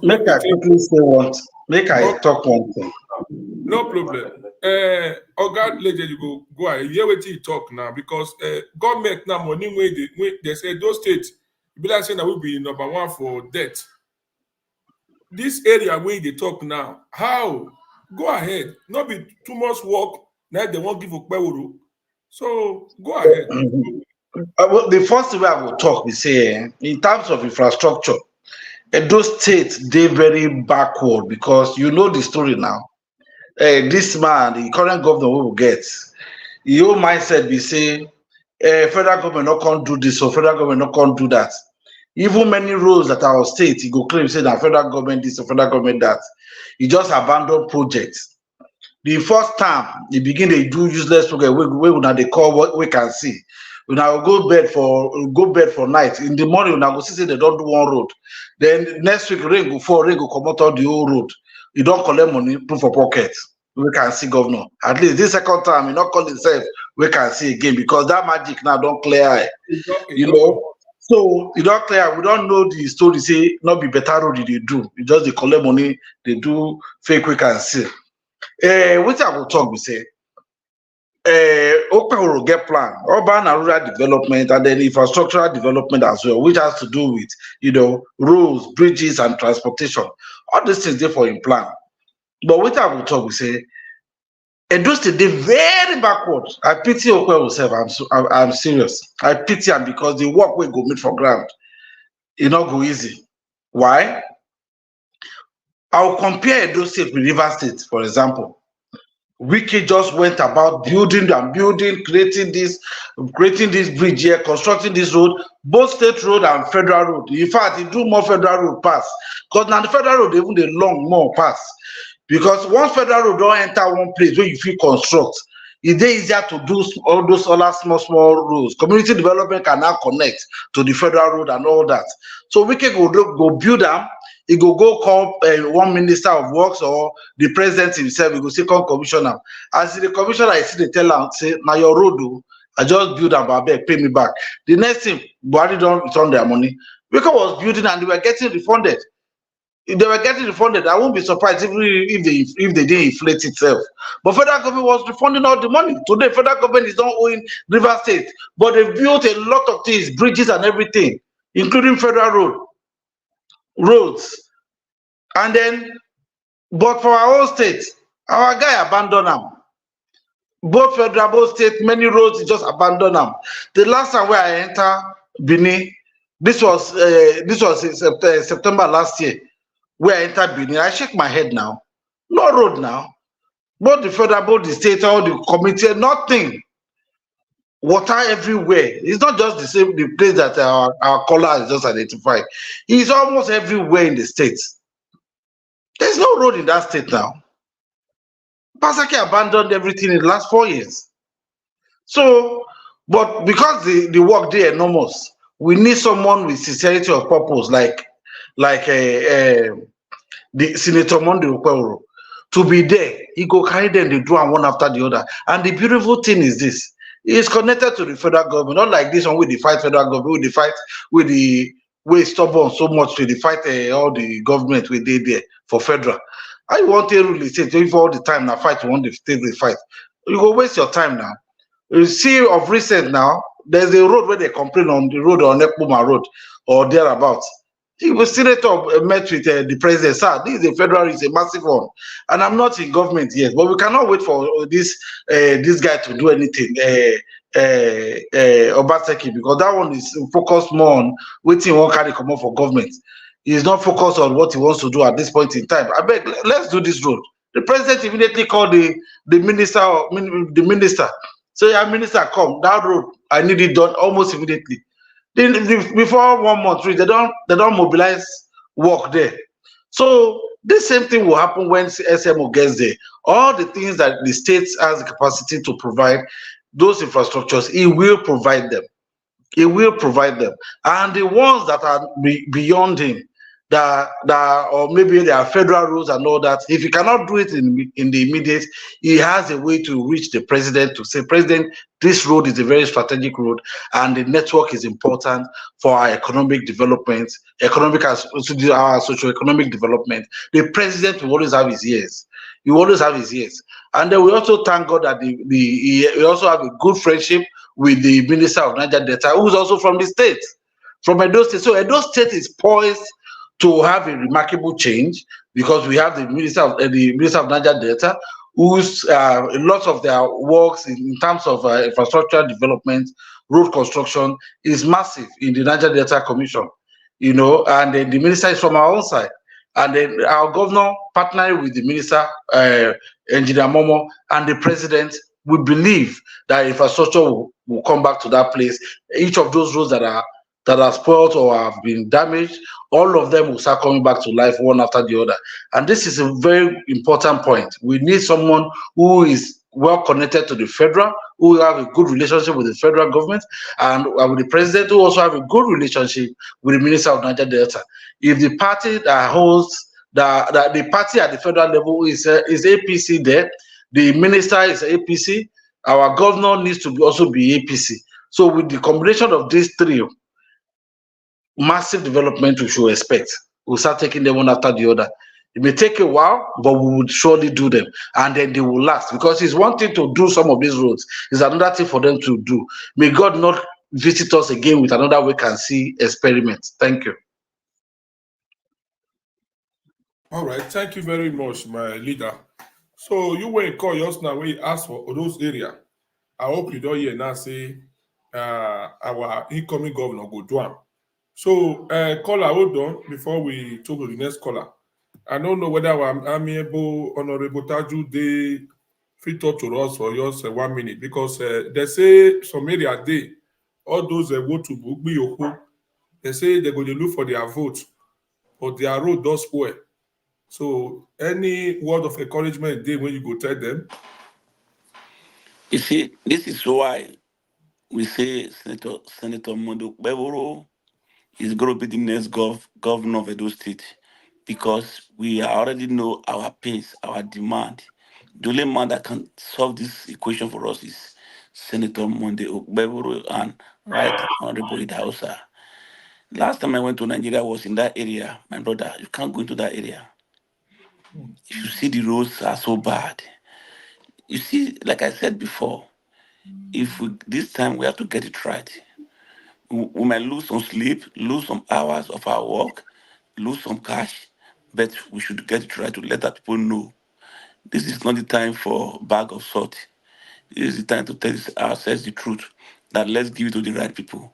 Make I quickly say what. Make I talk one thing. No problem. God, let you go ahead. Hear what you talk now because government now money when they say those states. Be like saying that will be number one for debt. This area where they talk now, how? Go ahead. Not be too much work. Now they won't give Okpebholo. So go ahead. Well, the first thing I will talk, we say in terms of infrastructure, Edo State they very backward because you know the story now. This man, the current governor we will get, your mindset be say. Federal government not can't do this, or federal government not can't do that. Even many roads that our state, he go claim say that federal government this or federal government that. He just abandoned projects the first time they begin they do useless program we now they call what we can see. We now go bed for night. In the morning, we now go see say they don't do one road. Then next week rain go fall, rain go come out of the whole road. You don't collect money, put for pocket. We can see governor. At least this second time, he not call himself, we can see again because that magic now don't clear. You know. So you don't clear, we don't know the story, say not be better road they do. You just they collect money, they do fake we can see. What I will talk, we say Okpebholo get plan, urban and rural development, and then infrastructural development as well, which has to do with, you know, roads, bridges, and transportation. All these things there for in plan. But what I will talk, we say, Edo State they very backward. I pity Okpebholo self. I'm serious. I pity him because the work will go meet for ground. It not go easy. Why? I'll compare Edo State with River State, for example. Wiki just went about building and building, creating this bridge here, constructing this road, both state road and federal road. In fact, it do more federal road pass. Because now the federal road even the long more pass. Because once federal road don't enter one place where you feel construct, it's easier to do all those other small roads. Community development can now connect to the federal road and all that. So we can go build them. He go call one minister of works or the president himself. He go say come commissioner. As the commissioner, I see the tell am say now your road do. I just build am, but pay me back. The next thing, Buhari don't return their money. Because was building and they were getting refunded. If they were getting refunded, I won't be surprised if they didn't inflate itself. But federal government was refunding all the money. Today, federal government is not owing River State, but they built a lot of things, bridges and everything, including federal roads. And then, but for our own state, our guy abandoned them. Both federal, both state, many roads, he just abandoned them. The last time where I enter Benin, this was in September last year, where I entered Benin. I shake my head now. No road now. Both the federal, both the state, all the committee, nothing. Water everywhere. It's not just the place that our caller is just identified. It's almost everywhere in the state. There's no road in that state now. Pasaki abandoned everything in the last 4 years. So, but because the work there enormous, we need someone with sincerity of purpose, like the Senator Monday Okpebholo, to be there. He go carry them, they do one after the other. And the beautiful thing is this: he is connected to the federal government, not like this one with the fight federal government, with the fight with the way stubborn so much with the fight all the government we did there for federal. I want to really say if all the time now fight, you want to take the fight. You go waste your time now. You see of recent now, there's a road where they complain on the road on Ekpoma Road or thereabouts. The senator met with the president. Sir, this is a federal, it's a massive one. And I'm not in government yet, but we cannot wait for this guy to do anything. Obaseki, because that one is focused more on waiting one carry come up for government. He is not focused on what he wants to do at this point in time. I beg, let's do this road. The president immediately called the minister. So yeah, minister, come that road. I need it done almost immediately. Then before 1 month, they don't mobilize work there. So the same thing will happen when SMO gets there. All the things that the state has the capacity to provide, those infrastructures, it will provide them. It will provide them. And the ones that are beyond him, that or maybe there are federal rules and all that, if he cannot do it in the immediate, he has a way to reach the president to say, President, this road is a very strategic road and the network is important for our economic development, our socio-economic development. The president will always have his ears. He will always have his ears. And then we also thank God that we also have a good friendship with the Minister of Niger Delta, who is also from the state, from Edo State. So Edo State is poised to have a remarkable change because we have the Minister of Niger Delta, who's a lot of their works in terms of infrastructure development, road construction is massive in the Niger Delta Commission, you know, and then the minister is from our own side. And then our governor partnering with the minister, Engineer Momo, and the president, we believe that infrastructure will come back to that place. Each of those roads that are that are spoiled or have been damaged, all of them will start coming back to life one after the other. And this is a very important point. We need someone who is well connected to the federal, who have a good relationship with the federal government, and with the president, who also have a good relationship with the minister of Niger Delta. If the party that holds the party at the federal level is APC there, the minister is APC, our governor needs to also be APC. So with the combination of these three, massive development we should expect. We'll start taking them one after the other. It may take a while, but we would surely do them, and then they will last. Because it's one thing to do some of these roads, it's another thing for them to do. May God not visit us again with another wait and see experiment. Thank you. All right, thank you very much, my leader. So you were call us now when you ask for those area. I hope you don't hear now say our incoming governor go do am. So caller, hold on before we talk to the next caller. I don't know whether our amiable honorable Taju they fit talk to us for just 1 minute because they say some area they all those vote to Bugbi Oko, they say they're going to look for their vote, but their road does spoil. So any word of encouragement they when you go tell them? You see, this is why we say Senator Mondo Okpebholo is going to be the next governor of Edo State because we already know our pains, our demand. The only man that can solve this equation for us is Senator Monday Okpebholo and Right Honorable Idausa. Last time I went to Nigeria was in that area, my brother. You can't go into that area. If you see the roads are so bad. You see, like I said before, if we this time we have to get it right. We might lose some sleep, lose some hours of our work, lose some cash, but we should get it right to let our people know this is not the time for bag of salt. This is the time to tell ourselves the truth that let's give it to the right people,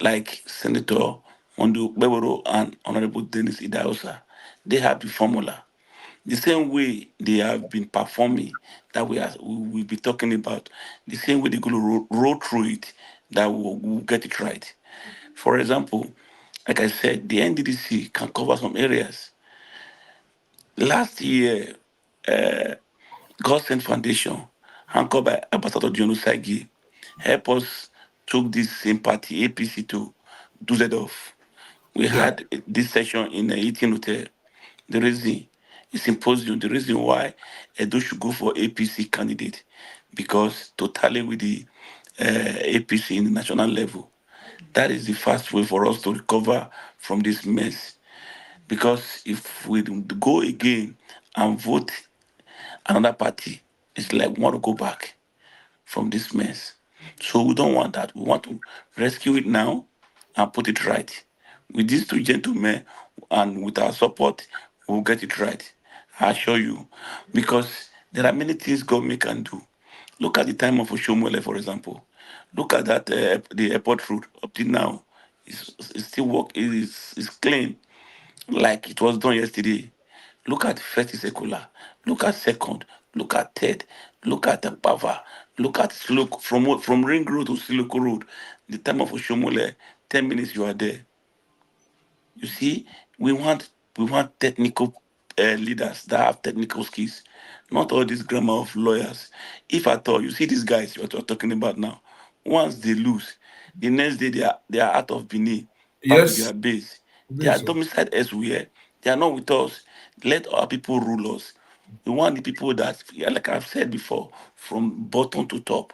like Senator Mondo Okpebholo and Honorable Dennis Idahosa. They have the formula. The same way they have been performing that we will be talking about, the same way they're going to roll through it, that we'll get it right. For example, like I said, the NDDC can cover some areas. Last year, God Sent Foundation, anchored by Ambassador John Usagi, help us took this same party, APC, to do that off. We Yeah. had this session in the Eaton Hotel. The reason, a symposium, the reason why Edo should go for APC candidate, because totally with the APC in the national level, that is the fast way for us to recover from this mess. Because if we go again and vote another party, it's like we want to go back from this mess. So we don't want that. We want to rescue it now and put it right. With these two gentlemen and with our support, we'll get it right. I assure you. Because there are many things government can do. Look at the time of Oshomole, for example. Look at that, the airport route up till now. It's still work. It's clean like it was done yesterday. Look at first Isekula, look at second, look at third, look at the Pava, look at Siloko, from Ring Road to Siloko Road. The time of Oshomole, 10 minutes you are there. You see, we want technical leaders that have technical skills, not all this grammar of lawyers. If at all, you see these guys you're talking about now. Once they lose, the next day they are out of Benin, back to Yes. their base. They are Amazing. domiciled elsewhere. They are not with us. Let our people rule us. We want the people that, yeah, like I've said before, from bottom to top.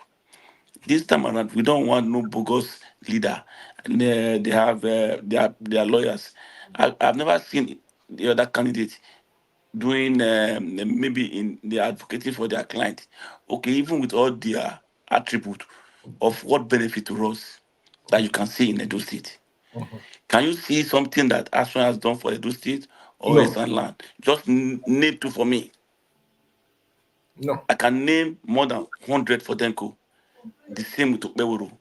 This time around, we don't want no bogus leader. And, they have their lawyers. I've never seen the other candidate doing maybe in they advocating for their client. Okay, even with all their attribute of what benefit to us that you can see in Edo State. Mhm. Can you see something that Ashton has done for Edo State or No, Eastern Land? Just name two for me. no. I can name more than 100 for Denko. The same with Okpebholo.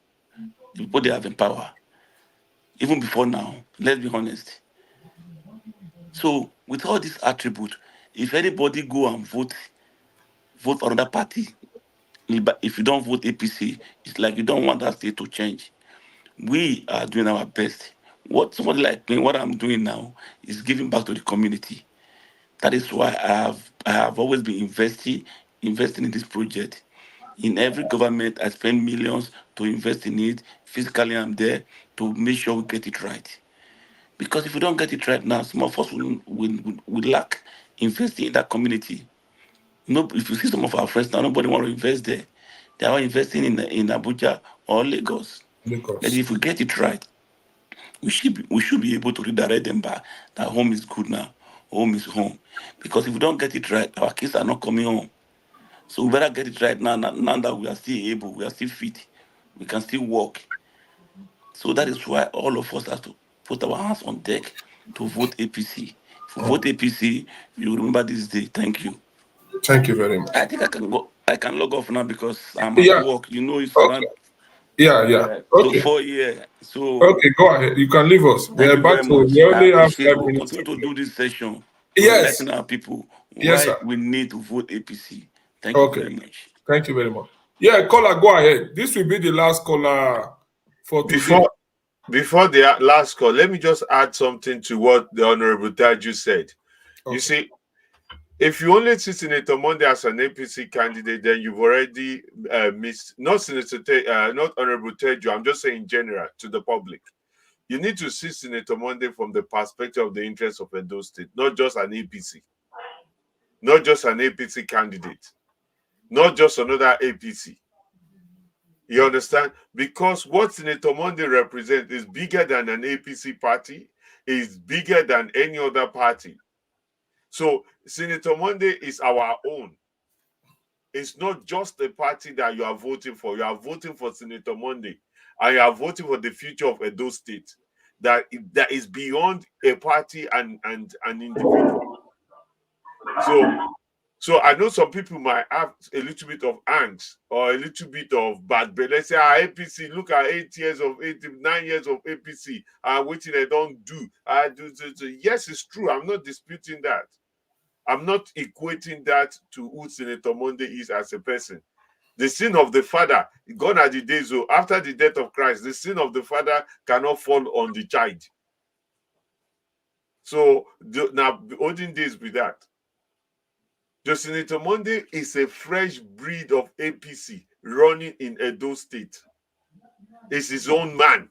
The people they have in power. Even before now, let's be honest. So with all these attributes, if anybody go and vote for another party, but if you don't vote APC, it's like you don't want that state to change. We are doing our best. What somebody like me, what I'm doing now, is giving back to the community. That is why I have always been investing in this project. In every government, I spend millions to invest in it. Physically, I'm there to make sure we get it right. Because if we don't get it right now, some of us will lack investing in that community. No, if you see some of our friends now, nobody want to invest there. They are investing in Abuja or Lagos. But Lagos. if we get it right, we should be able to redirect them back. That home is good now. Home is home. Because if we don't get it right, our kids are not coming home. So we better get it right now that we are still able, we are still fit, we can still walk. So that is why all of us have to put our hands on deck to vote APC. If we vote APC, you remember this day. Thank you. Thank you very much. I think I can go. I can log off now because I'm at Yeah. work. You know, it's Okay. around Yeah. to Okay. 4 years. So Okay, go ahead. You can leave us. We thank are you back very to, much. we I only have appreciate. 5 We'll minutes. continue to do this session to Yes. enlighten our people Yes, why sir. we need to vote APC. Thank you Okay. very much. Thank you very much. Yeah, caller, go ahead. This will be the last caller for today. Before the last call, let me just add something to what the Honorable Taju said. You see, if you only see Senator Monday as an APC candidate, then you've already missed, not not Honorable Taju, I'm just saying in general to the public. You need to see Senator Monday from the perspective of the interests of Edo State, not just an APC, not just an APC candidate, not just another APC. You understand? Because what Senator Monday represents is bigger than an APC party, is bigger than any other party. So Senator Monday is our own. It's not just a party that you are voting for. You are voting for Senator Monday, and you are voting for the future of Edo State. That is beyond a party and an individual. So I know some people might have a little bit of angst or a little bit of bad blood. Let's say, APC, look at 9 years of APC, waiting they don't do. Yes, it's true. I'm not disputing that. I'm not equating that to who Senator Monday is as a person. The sin of the father, gone are the days, so after the death of Christ, the sin of the father cannot fall on the child. So now, olden days with that. The Senator Monday is a fresh breed of APC running in Edo State. It's his own man.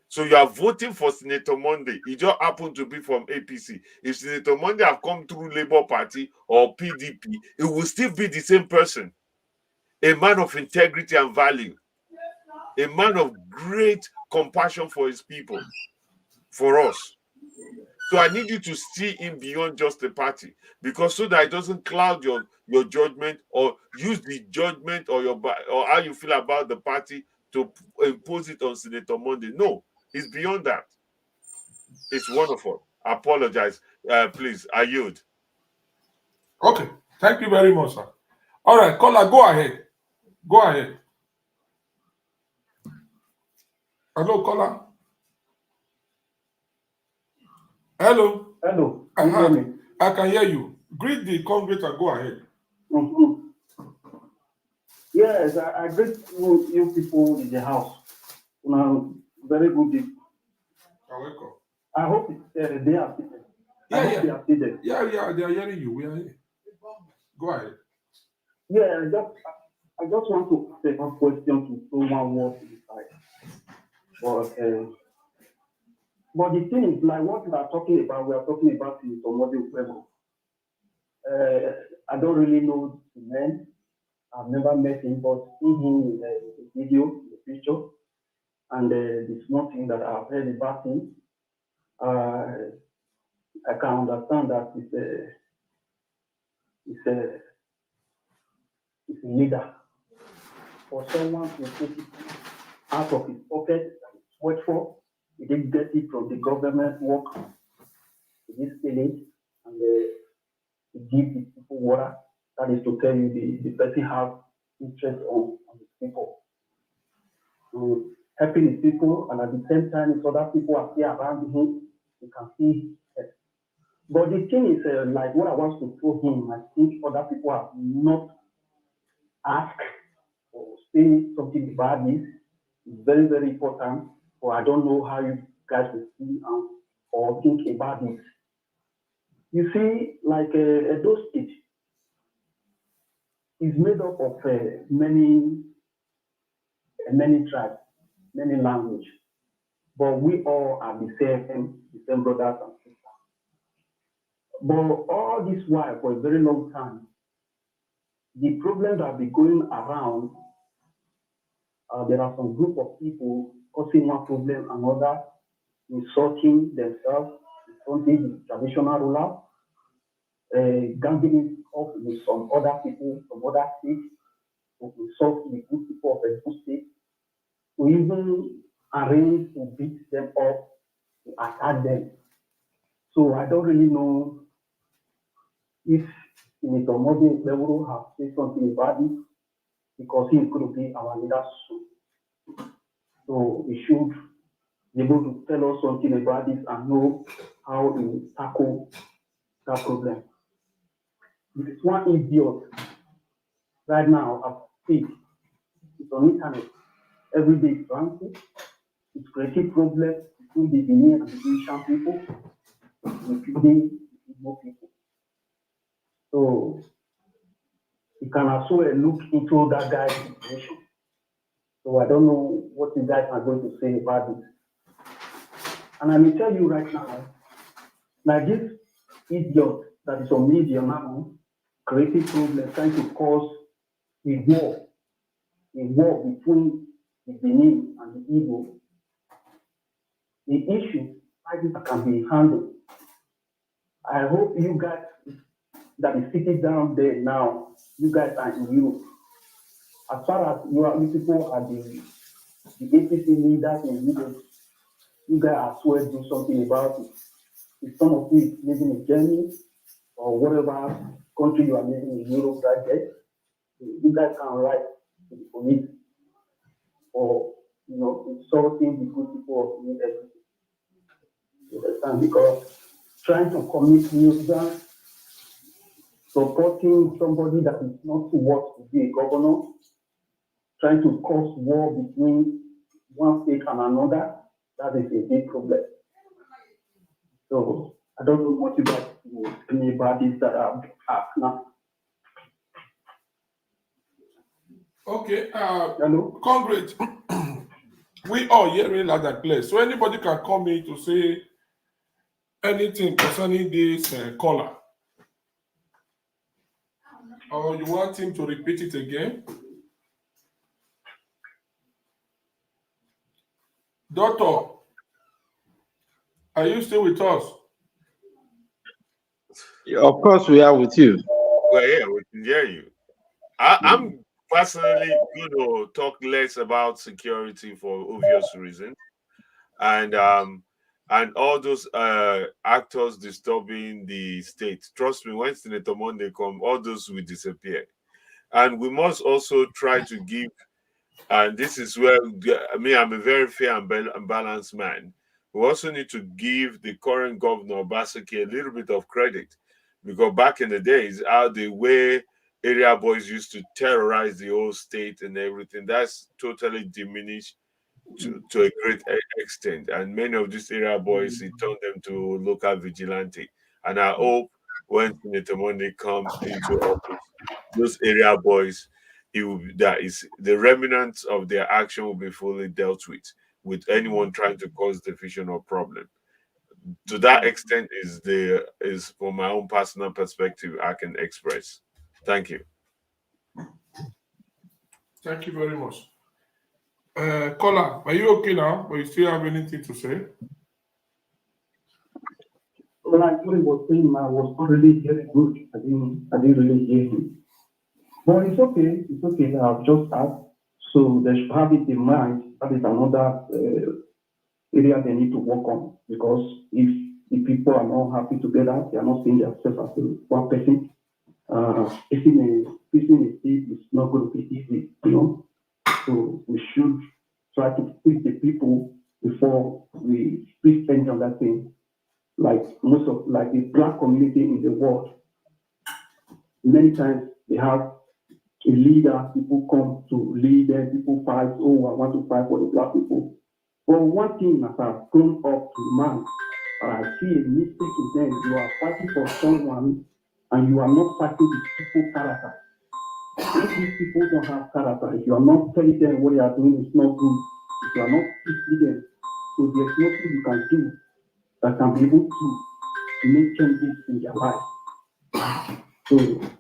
So you are voting for Senator Monday. He just happened to be from APC. If Senator Monday have come through Labour Party or PDP, it will still be the same person. A man of integrity and value. A man of great compassion for his people, for us. So I need you to see him beyond just the party, because so that it doesn't cloud your judgment or use the judgment or how you feel about the party to impose it on Senator Monday. No, it's beyond that. It's wonderful. I apologize. Please, I yield. Okay. Thank you very much, sir. All right, caller, go ahead. Go ahead. Hello, caller. Hello. Hello. Can you hear me? I can hear you. Greet the congregate and go ahead. Yes, I greet you people in the house. Very good day. You're welcome. I hope they are seated. Yeah. They are seated. Yeah, they are hearing you. We are here. Go ahead. Yeah, I just want to take a question to someone who was inside. But the thing is, like what we are talking about in somebody Okpebholo. I don't really know the man. I've never met him, but seen him in the video, the picture, and the small thing that I've heard about him, I can understand that it's a leader. For someone to take it out of his pocket, work for, he didn't get it from the government work, he didn't steal it, and he give the people water. That is to tell you the person has interest on the people. So helping his people, and at the same time, if other people are still around him, you can see. But the thing is, like what I want to throw him, I think other people have not asked or say something about this. It's very, very important. But I don't know how you guys will see or think about it. You see, like Edo State is made up of many tribes, many languages, but we all are the same brothers and sisters. But all this while, for a very long time, the problems that have been going around, there are some group of people causing one problem another, insulting themselves, insulting the traditional ruler, ganging up with some other people from other states, to insult the good people of a good state, to even arrange to beat them up, to attack them. So I don't really know if Senator Modi Okpebholo have said something about it, because he is going to be our leader soon. So he should be able to tell us something about this and know how he will tackle that problem. This one idiot right now at stake, it's on internet. Every day it's ranting, it's creating problems between the Benin and the Asian people, including the Igbo people. So you can as well look into that guy's situation. So I don't know what you guys are going to say about this. And I will tell you right now, like this idiot that is on media now, creating problems, trying to cause a war between the Benin and the Igbo. The issue, I think, can be handled. I hope you guys that is sitting down there now, you guys are in Europe. As far as you people are the APC leaders in Europe, you guys as well do something about it. If some of you living in Germany or whatever country you are living in Europe right there, you guys can write to the police or insulting the good people of the everything. You understand? Because trying to commit nuisance, supporting somebody that is not worth to be a governor, trying to cause war between one state and another, that is a big problem. So I don't know what you guys will tell me about this that I've asked now. Okay, Congress, we all hearing loud and clear. So anybody can come in to say anything concerning this caller. Or you want him to repeat it again? Doctor, are you still with us? Yeah, of course, we are with you. Well, yeah, we can hear you. I'm personally going to talk less about security for obvious reasons, and all those actors disturbing the state. Trust me, when Senator Monday come, all those will disappear, and we must also try to give. And this is where I'm a very fair and balanced man. We also need to give the current governor Obaseki a little bit of credit, because back in the days, how the way area boys used to terrorize the whole state and everything, that's totally diminished to a great extent. And many of these area boys, he turned them to local vigilante. And I hope when Senator Monday comes into office, those area boys, that is the remnants of their action will be fully dealt with anyone trying to cause division or problem. To that extent is from my own personal perspective I can express. Thank you. Thank you very much. Caller, are you okay now? Or you still have anything to say? Like what he was saying, I was not really hearing good. I didn't really hear him. But it's okay. It's okay. I've just asked. So they should have it in mind. That is another area they need to work on. Because if the people are not happy together, they are not seeing themselves as one person. Fixing a state is not going to be easy, So we should try to fix the people before we speak any other thing. Like the black community in the world, many times they have a leader, people come to lead them, people fight, oh, I want to fight for the black people. But one thing as I've grown up to man, I see a mistake in them. You are fighting for someone and you are not fighting the people's character. If these people don't have character, if you are not telling them what they are doing is not good, if you are not teaching them, so there's nothing you can do that can be able to make changes in their life. So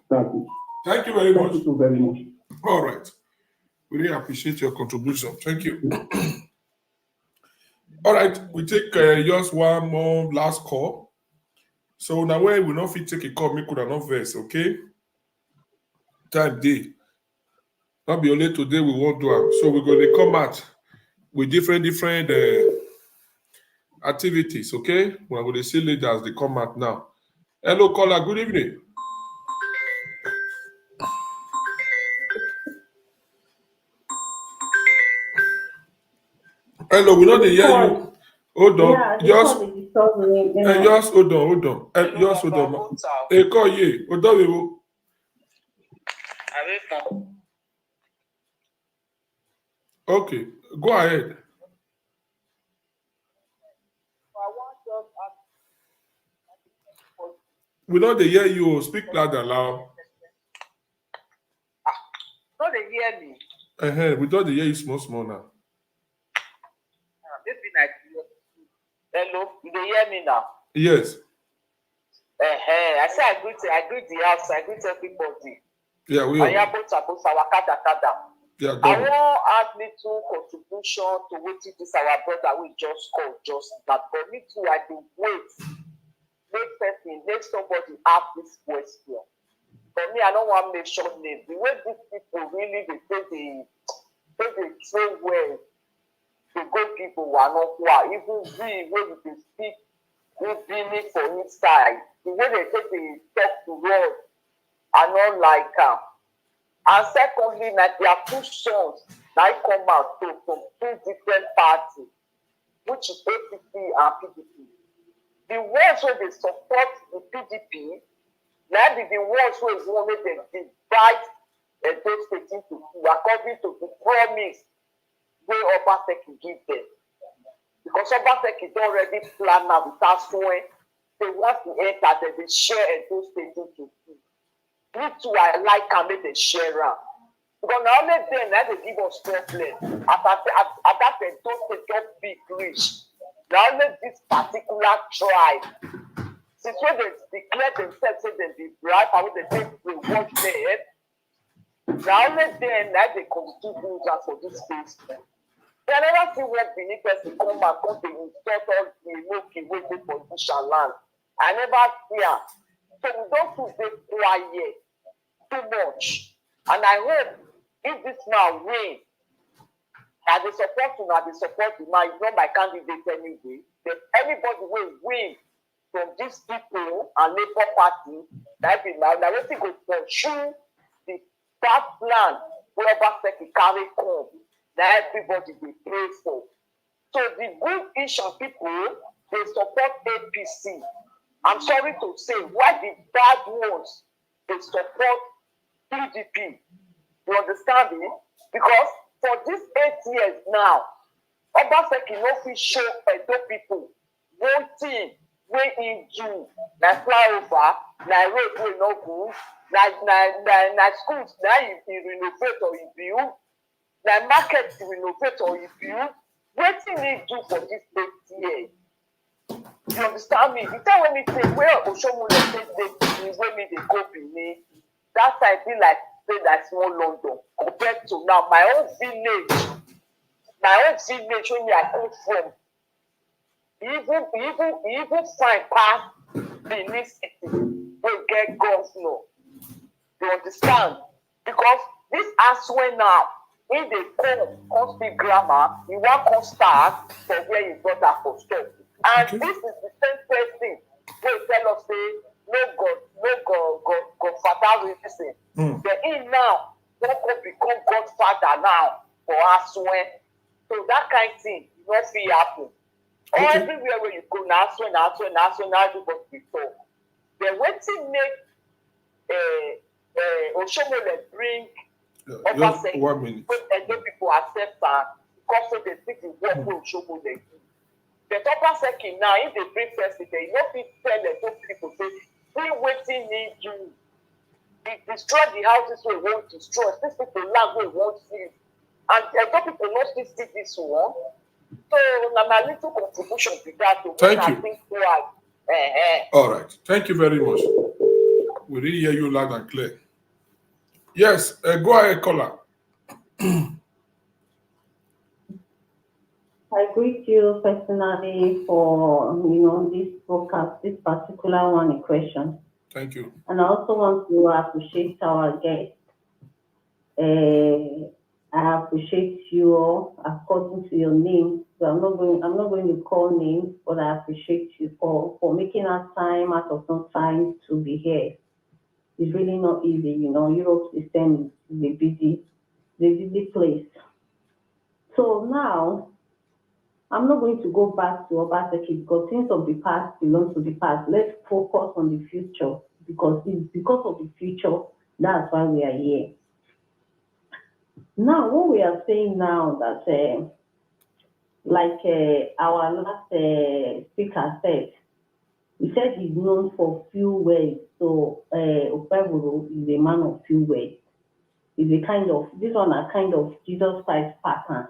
that's it. Thank you very much. Thank you so very much. All right. We really appreciate your contribution. Thank you. All right, we take just one more last call. So now when we not fit take a call, me could not verse, okay? Time day. Not be only today we won't do it. So we're going to come out with different activities, okay? We're going to see later as they come out now. Hello, caller. Good evening. Hello, we know they hear you. Hold on. Yeah, Just hold on. Just hold on. Hey, call ye. Hold on. Okay, go ahead. We know they hear you. Speak loud and loud. No, they hear me. We thought they hear you small now. Hello, you hear me now? Yes. I say I greet the house, I greet everybody. Yeah, we are. Yeah, I want to add little contribution to what this our brother we just called just that. But me too, I do wait. Make somebody ask this question. For me, I don't want to make sure name. The way these people really they train well. The good people are not well. Even we, when we speak, we believe for inside. The way they take the talk to world are not like And secondly, like there are two sons that come out from two different parties, which is APC and PDP. The ones where they support the PDP, now be the ones who is want them divide those states into two according to the promise wey Obaseki give them. Because Obaseki don already plan now without swearing. They want to enter, they share those states into two. Me too, I like am make they share am. Because na only then na dey give us problem. At that those states don big reach. Na only this particular tribe. Since when they declare themselves say dem be bribe and when they take reward them, na only then na dey constitute users for this space. I never see one Benin person come back, come to insult all the Imoki wey dey politician land. I never see am. So we don't too dey quiet too much. And I hope if this man win, and they support him, and they support the man, it's not my candidate anyway. That anybody will win from these people and Labour Party, that be my now wetin go pursue the bad plan wey Obaseki carry come. That everybody will pray for. So the good-ish people, they support APC. I'm sorry to say, why the bad ones, they support PDP. You understand me? Because for these 8 years now, Obaseki no fit show Edo people one thing wey he do, na flyover, na road wey no good, na schools na he renovate or he build. Na market to renovate or if you wetin he do for this 8 years? You understand me? The time when me say where Oshomole take dey when me dey go Benin, that time be like say that small London compared to now my own village wey me I come from. Even fine pass Benin City wey get governor. You understand? Because this Aswe now. If they come speak grammar, you want to start from where you got that for stop. And this is the same person who tell us say no God father reason. But in now, don't go become Godfather now for us when. So that kind of thing not fit happen. Or everywhere where you go now, everybody before. Then waiting make Oshomole bring Just 1 minute. When Edo people accept that, because they think the work will show them. The Obaseki now, if they bring president, you know, people tell Edo people, say, we waiting need you. They destroy the houses we won't destroy. These people land we won't see. And Edo people not still see this one. So, my little contribution to that. Thank you. All right. Thank you very much. We really hear you loud and clear. Yes, go ahead, caller. I greet you personally for this broadcast, this particular one in question. Thank you. And I also want to appreciate our guest. I appreciate you all according to your name. So I'm not going to call names, but I appreciate you for making our time out of some time to be here. It's really not easy, Europe system is a busy place. So now I'm not going to go back to Obaseki because things of the past belong to the past. Let's focus on the future because it's because of the future that's why we are here. Now, what we are saying now that, our last speaker said, he said he's known for few words. So Okpebholo is a man of few words. This one a kind of Jesus Christ pattern.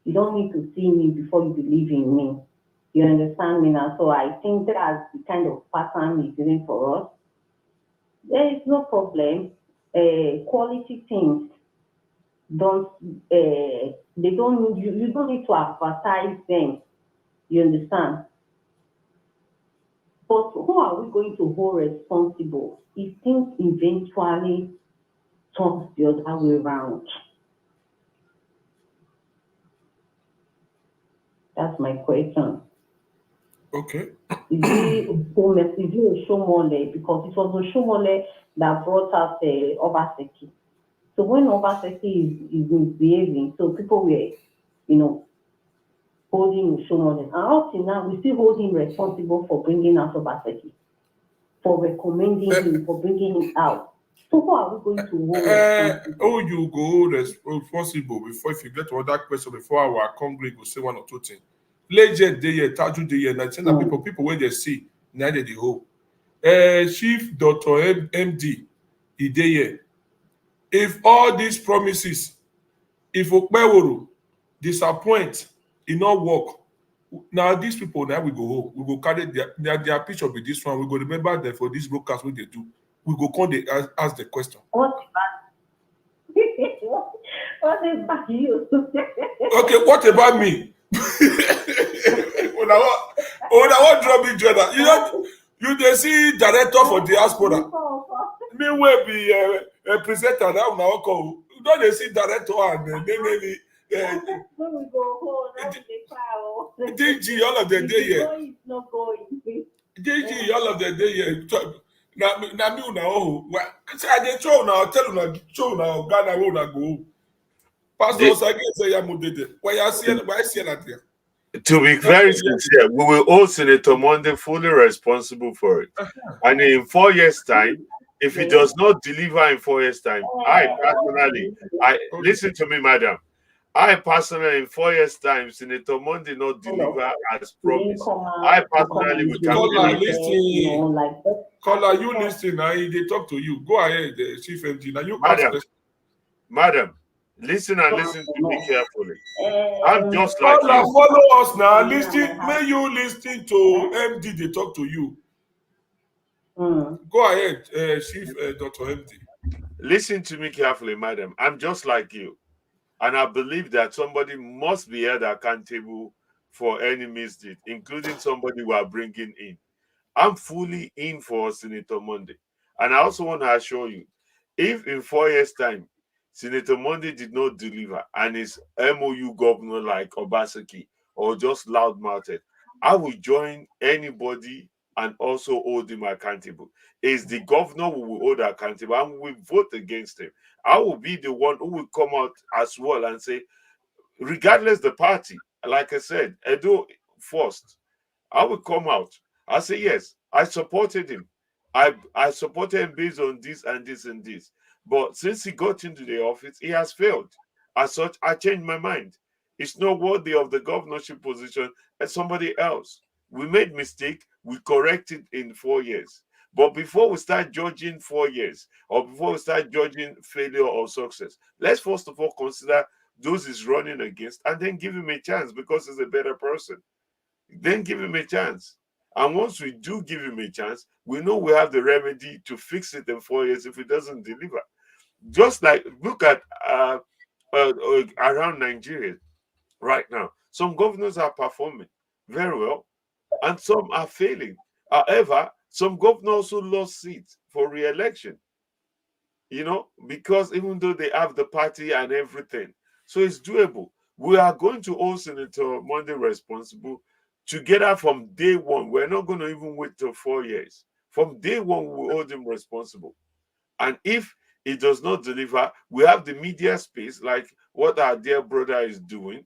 You don't need to see me before you believe in me. You understand me now? So I think that's the kind of pattern he's doing for us. There is no problem. Quality things you don't need to advertise them. You understand? But who are we going to hold responsible if things eventually turn the other way around? That's my question. Okay. Is it Oshomole? Because it was Oshomole that brought us Obaseki. So when Obaseki is misbehaving, so people were, holding Oshomole. And up till now, we still hold him responsible for bringing out Obaseki, for recommending him, for bringing him out. So who are we going to hold responsible? You go responsible before, if you get to that question, before our Congress will say one or two things. Legend day here, Taju day here, and people where they see, neither the whole. Chief Dr. MD, he day here. If all these promises, if Okpebholo disappoint, it not work. Now these people now we go home. We go carry their picture with this one. We go remember them for this broadcast what they do. We go come they ask the question. What about you? Okay, what about me? When I want drop me Jordan. You they see director for Diaspora. Me will be a presenter now. Now call. You don't they see director and maybe. When we go home, DG all of the day here. It's not going. DG all of the day here. Na me una oh. Say I dey show now. Tell una show now. Ghana will not go. Pastor again say ya mudede. Why see that there? To be very sincere, we will hold Senator Monday fully responsible for it. And in 4 years' time, if he does not deliver in 4 years' time, listen to me, madam. I personally, in 4 years' time, Senator Monday not deliver as promised. I personally will Caller, you listen now. They talk to you. Go ahead, Chief MD. Now you Madam, listen and listen to me carefully. I'm just like you. Follow us now. Listen. May you listen to MD. They talk to you. Go ahead, Chief Dr. MD. Listen to me carefully, madam. I'm just like you. And I believe that somebody must be held accountable for any misdeed, including somebody we are bringing in. I'm fully in for Senator Monday. And I also want to assure you, if in 4 years' time, Senator Monday did not deliver and is MOU governor like Obaseki or just loud-mouthed, I will join anybody and also hold him accountable. It's the governor who will hold accountable and we will vote against him. I will be the one who will come out as well and say, regardless the party, like I said, Edo first, I will come out. I say, yes, I supported him. I supported him based on this and this and this. But since he got into the office, he has failed. As such, I changed my mind. It's not worthy of the governorship position as somebody else. We made mistake, we corrected in 4 years. But before we start judging 4 years, or before we start judging failure or success, let's first of all consider those he's running against and then give him a chance because he's a better person. Then give him a chance. And once we do give him a chance, we know we have the remedy to fix it in 4 years if he doesn't deliver. Just like look at around Nigeria right now. Some governors are performing very well, and some are failing. However, some governors also lost seats for re-election. Because even though they have the party and everything, so it's doable. We are going to hold Senator Monday responsible together from day one. We're not going to even wait till 4 years. From day one, we hold him responsible. And if he does not deliver, we have the media space, like what our dear brother is doing,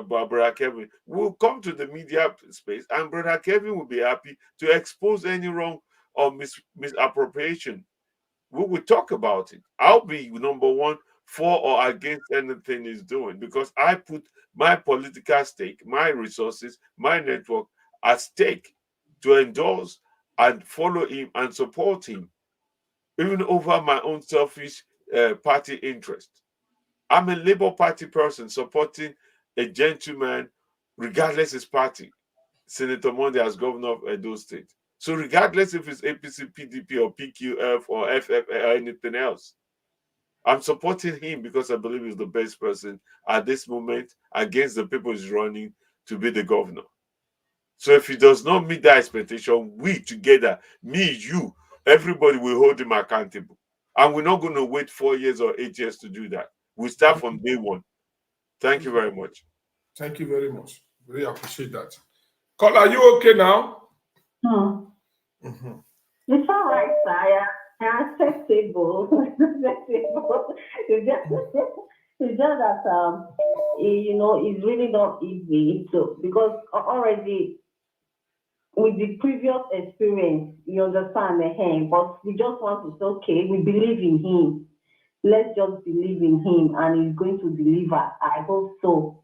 Brother Kevin. We'll come to the media space, and Brother Kevin will be happy to expose any wrong or misappropriation. We will talk about it. I'll be number one for or against anything he's doing because I put my political stake, my resources, my network at stake to endorse and follow him and support him, even over my own selfish party interest. I'm a Labour Party person supporting a gentleman, regardless his party, Senator Monday as governor of Edo State. So regardless if it's APC, PDP, or PQF, or FF, or anything else, I'm supporting him because I believe he's the best person at this moment against the people he's running to be the governor. So if he does not meet that expectation, we together, me, you, everybody will hold him accountable. And we're not going to wait 4 years or 8 years to do that. We start from day one. Thank you very much. Thank you very much. Really appreciate that. Carl, are you okay now? Mm-hmm. It's all right, sir. I'm acceptable. It's just that it's really not easy because already with the previous experience, you understand but we just want to say, okay, we believe in him. Let's just believe in him and he's going to deliver. I hope so.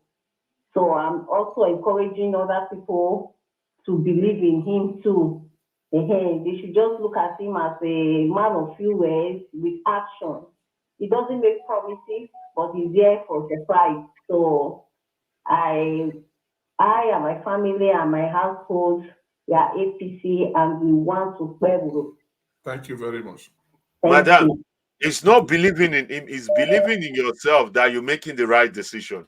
So I'm also encouraging other people to believe in him too. They should just look at him as a man of few words with action. He doesn't make promises, but he's there for surprise. So I and my family and my household, we are APC and we want to Okpebholo. Thank you very much. Madam, it's not believing in him, it's believing in yourself that you're making the right decision.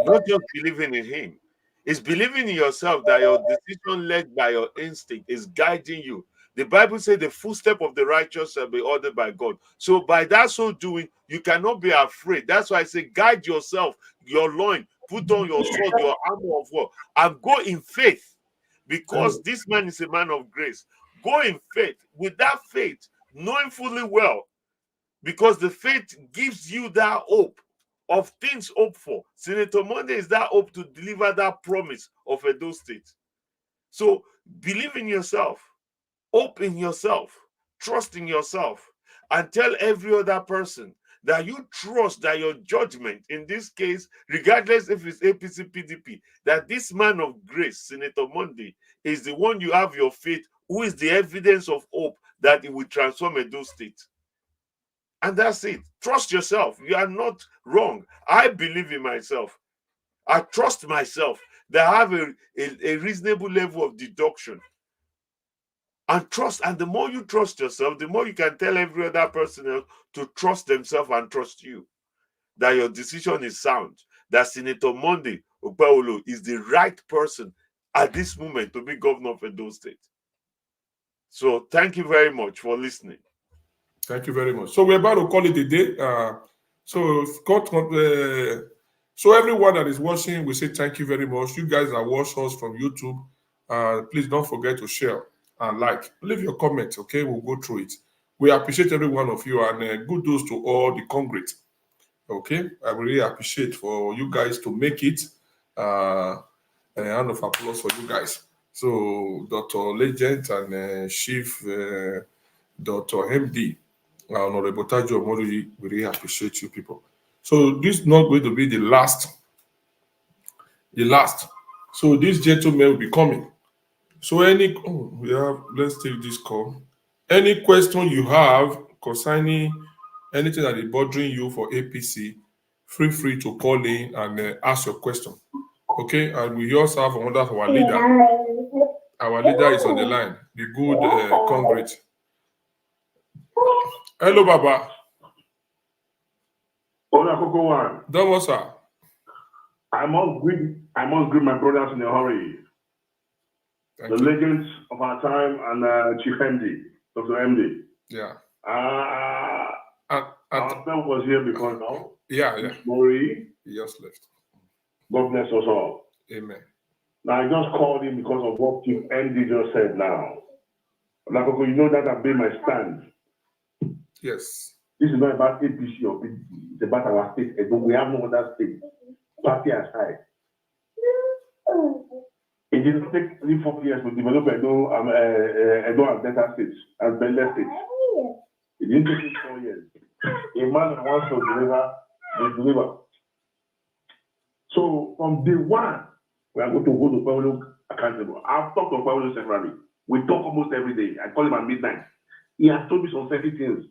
Not just believing in him. It's believing in yourself that your decision led by your instinct is guiding you. The Bible says the footstep of the righteous shall be ordered by God. So by that so doing, you cannot be afraid. That's why I say guide yourself, your loin, put on your sword, your armor of war, and go in faith. Because this man is a man of grace. Go in faith. With that faith, knowing fully well, because the faith gives you that hope of things hoped for. Senator Monday is that hope to deliver that promise of Edo State. So believe in yourself, hope in yourself, trust in yourself, and tell every other person that you trust that your judgment, in this case, regardless if it's APC, PDP, that this man of grace, Senator Monday, is the one you have your faith, who is the evidence of hope that it will transform Edo State. And that's it. Trust yourself. You are not wrong. I believe in myself. I trust myself that I have a reasonable level of deduction. And trust. And the more you trust yourself, the more you can tell every other person else to trust themselves and trust you. That your decision is sound. That Senator Monday Okpebholo is the right person at this moment to be governor of Edo State. So thank you very much for listening. Thank you very much. So we're about to call it a day. So everyone that is watching, we say thank you very much. You guys that watch us from YouTube, please don't forget to share and like. Leave your comments, okay? We'll go through it. We appreciate every one of you, and good news to all the congregants. Okay, I really appreciate for you guys to make it. A round of applause for you guys. So Dr. Legend and Chief Dr. MD. Honorable Tajo Omoluyi, we really appreciate you people. So this is not going to be the last. So this gentleman will be coming. So let's take this call. Any question you have concerning anything that is bothering you for APC, feel free to call in and ask your question. Okay, and we also have another of our leader. Our leader is on the line, the good Congress. Hello, Baba. Hola, Coco One. Domo, sir. I must greet my brothers in a hurry. The legends of our time and Chief MD, Dr. MD. Yeah. Our friend was here before now. Yeah. Maury. He just left. God bless us all. Amen. Now, I just called him because of what Chief MD just said now. Now, Coco, you know that I've been my stand. Yes. This is not about APC or PDP. It's about our state. We have no other state. Party aside. It did not take 3-4 years to develop Edo and Delta states and Bele states. It didn't take 4 years. A man that wants to deliver, will deliver. So from day one, we are going to hold Okpebholo accountable. I've talked to Okpebholo separately. We talk almost every day. I call him at midnight. He has told me some certain things.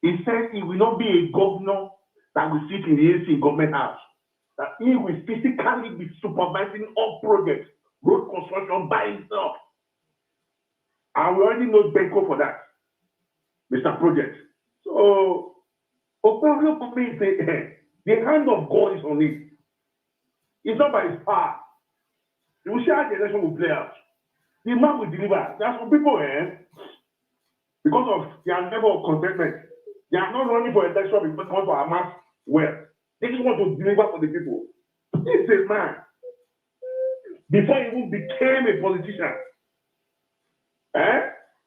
He said he will not be a governor that will sit in the AC government house. That he will physically be supervising all projects, road construction by himself. And we already know Benko for that, Mr. Project. So, Okpebholo for me, the hand of God is on it. It's not by his power. You will see how the election will play out. The man will deliver. There are some people, because of their level of contentment, they are not running for election because they want to amass wealth. They just want to deliver for the people. This is a man, before he even became a politician,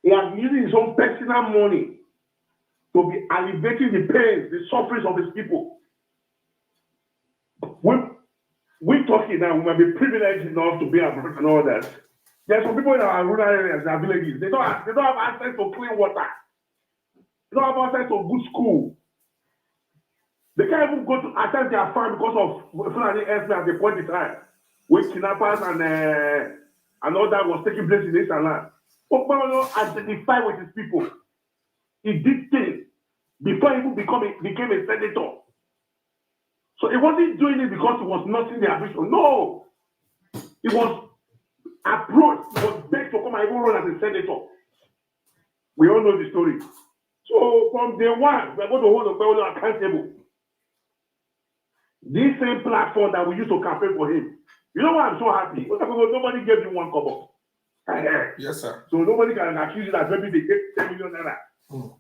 he has used his own personal money to be alleviating the pains, the sufferings of his people. We're talking now, we might be privileged enough to be abroad and all that. There are some people in our rural areas, in our villages, they don't have access to clean water. They don't have access to good school. They can't even go to attend their farm because of Fulani Esme at the point in time, with kidnappers and all that was taking place in this land. Okpebholo identified with his people. He did things before he even became a senator. So he wasn't doing it because he was not in the ambition. No. He was approached, he was begged to come and even run as a senator. We all know the story. So from day one, we are going to hold Okpebholo accountable. This same platform that we used to campaign for him. You know why I'm so happy? Nobody gave him one kobo. Yes, sir. So nobody can accuse you that maybe they gave 10 million naira.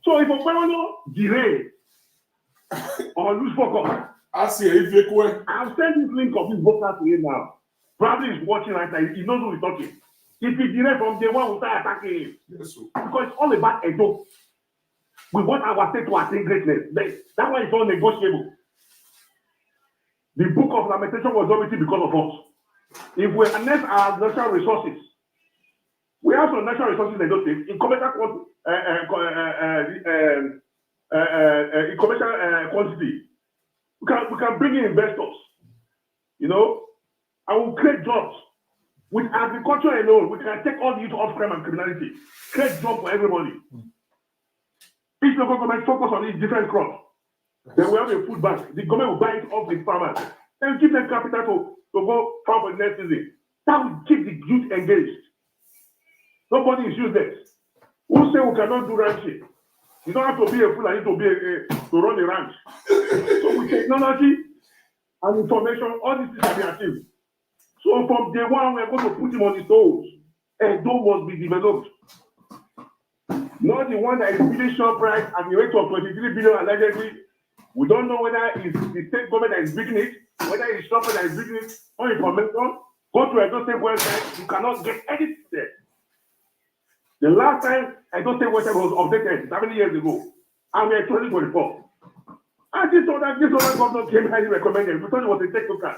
So if Okpebholo delay or lose focus, I'll send this link of this voter to him now. Probably he's watching right now. He knows who he's talking. If he delay from day one, we'll start attacking him. Yes, because it's all about Edo. We want our state to attain greatness. That one is all negotiable. The book of lamentation was not written because of us. If we harness our natural resources, we have some natural resources in Edo State in commercial quantity. We can bring in investors, and we'll create jobs. With agriculture alone, we can take all the youth off crime and criminality, create jobs for everybody. Each local government focus on these different crops. Then we have a food bank. The government will buy it off the farmers. Then give them capital to go farm for the next season. That will keep the youth engaged. Nobody is useless. Who say we cannot do ranching? You don't have to be a fool and to run a ranch. So with technology and information, all these things can be achieved. So from day one, we are going to put him on his toes. Edo must be developed. Not the one that is building shop price at the rate of 23 billion allegedly. We don't know whether it's the state government that is building it, whether it's shop that is building it, or information. Go to Edo State website, you cannot get anything there. The last time Edo State website was updated 7 years ago, and we are 2024. And this other government came highly recommended. We thought it was a technical.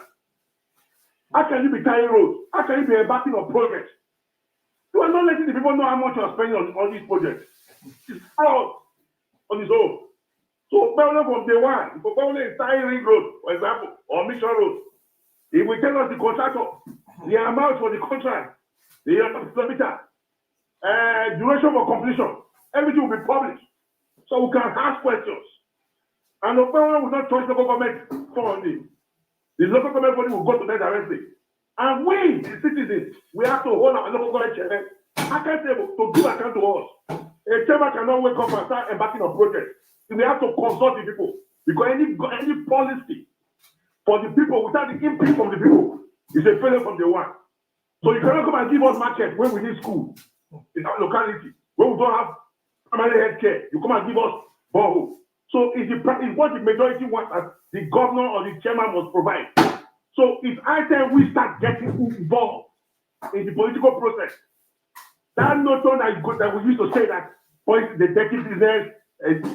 How can you be tying roads? How can you be embarking on projects? You are not letting the people know how much you are spending on these projects. It's fraud. on his own. So Okpebholo from day one, if Okpebholo is tying Ring Road, for example, or Mission Road, he will tell us the contractor, the amount for the contract, the kilometer, duration for completion, everything will be published. So we can ask questions. And Okpebholo will not touch local government funding. The local government body will go to them directly. And we, the citizens, we have to hold our local government chairman accountable to give account to us. A chairman cannot wake up and start embarking on projects. We have to consult the people. Because any policy for the people without the input from the people is a failure from the one. So you cannot come and give us market when we need school in our locality. When we don't have primary health care, you come and give us borehole. So it's what the majority wants as the governor or the chairman must provide. So it's high time we start getting involved in the political process. That notion that we used to say that the dirty business,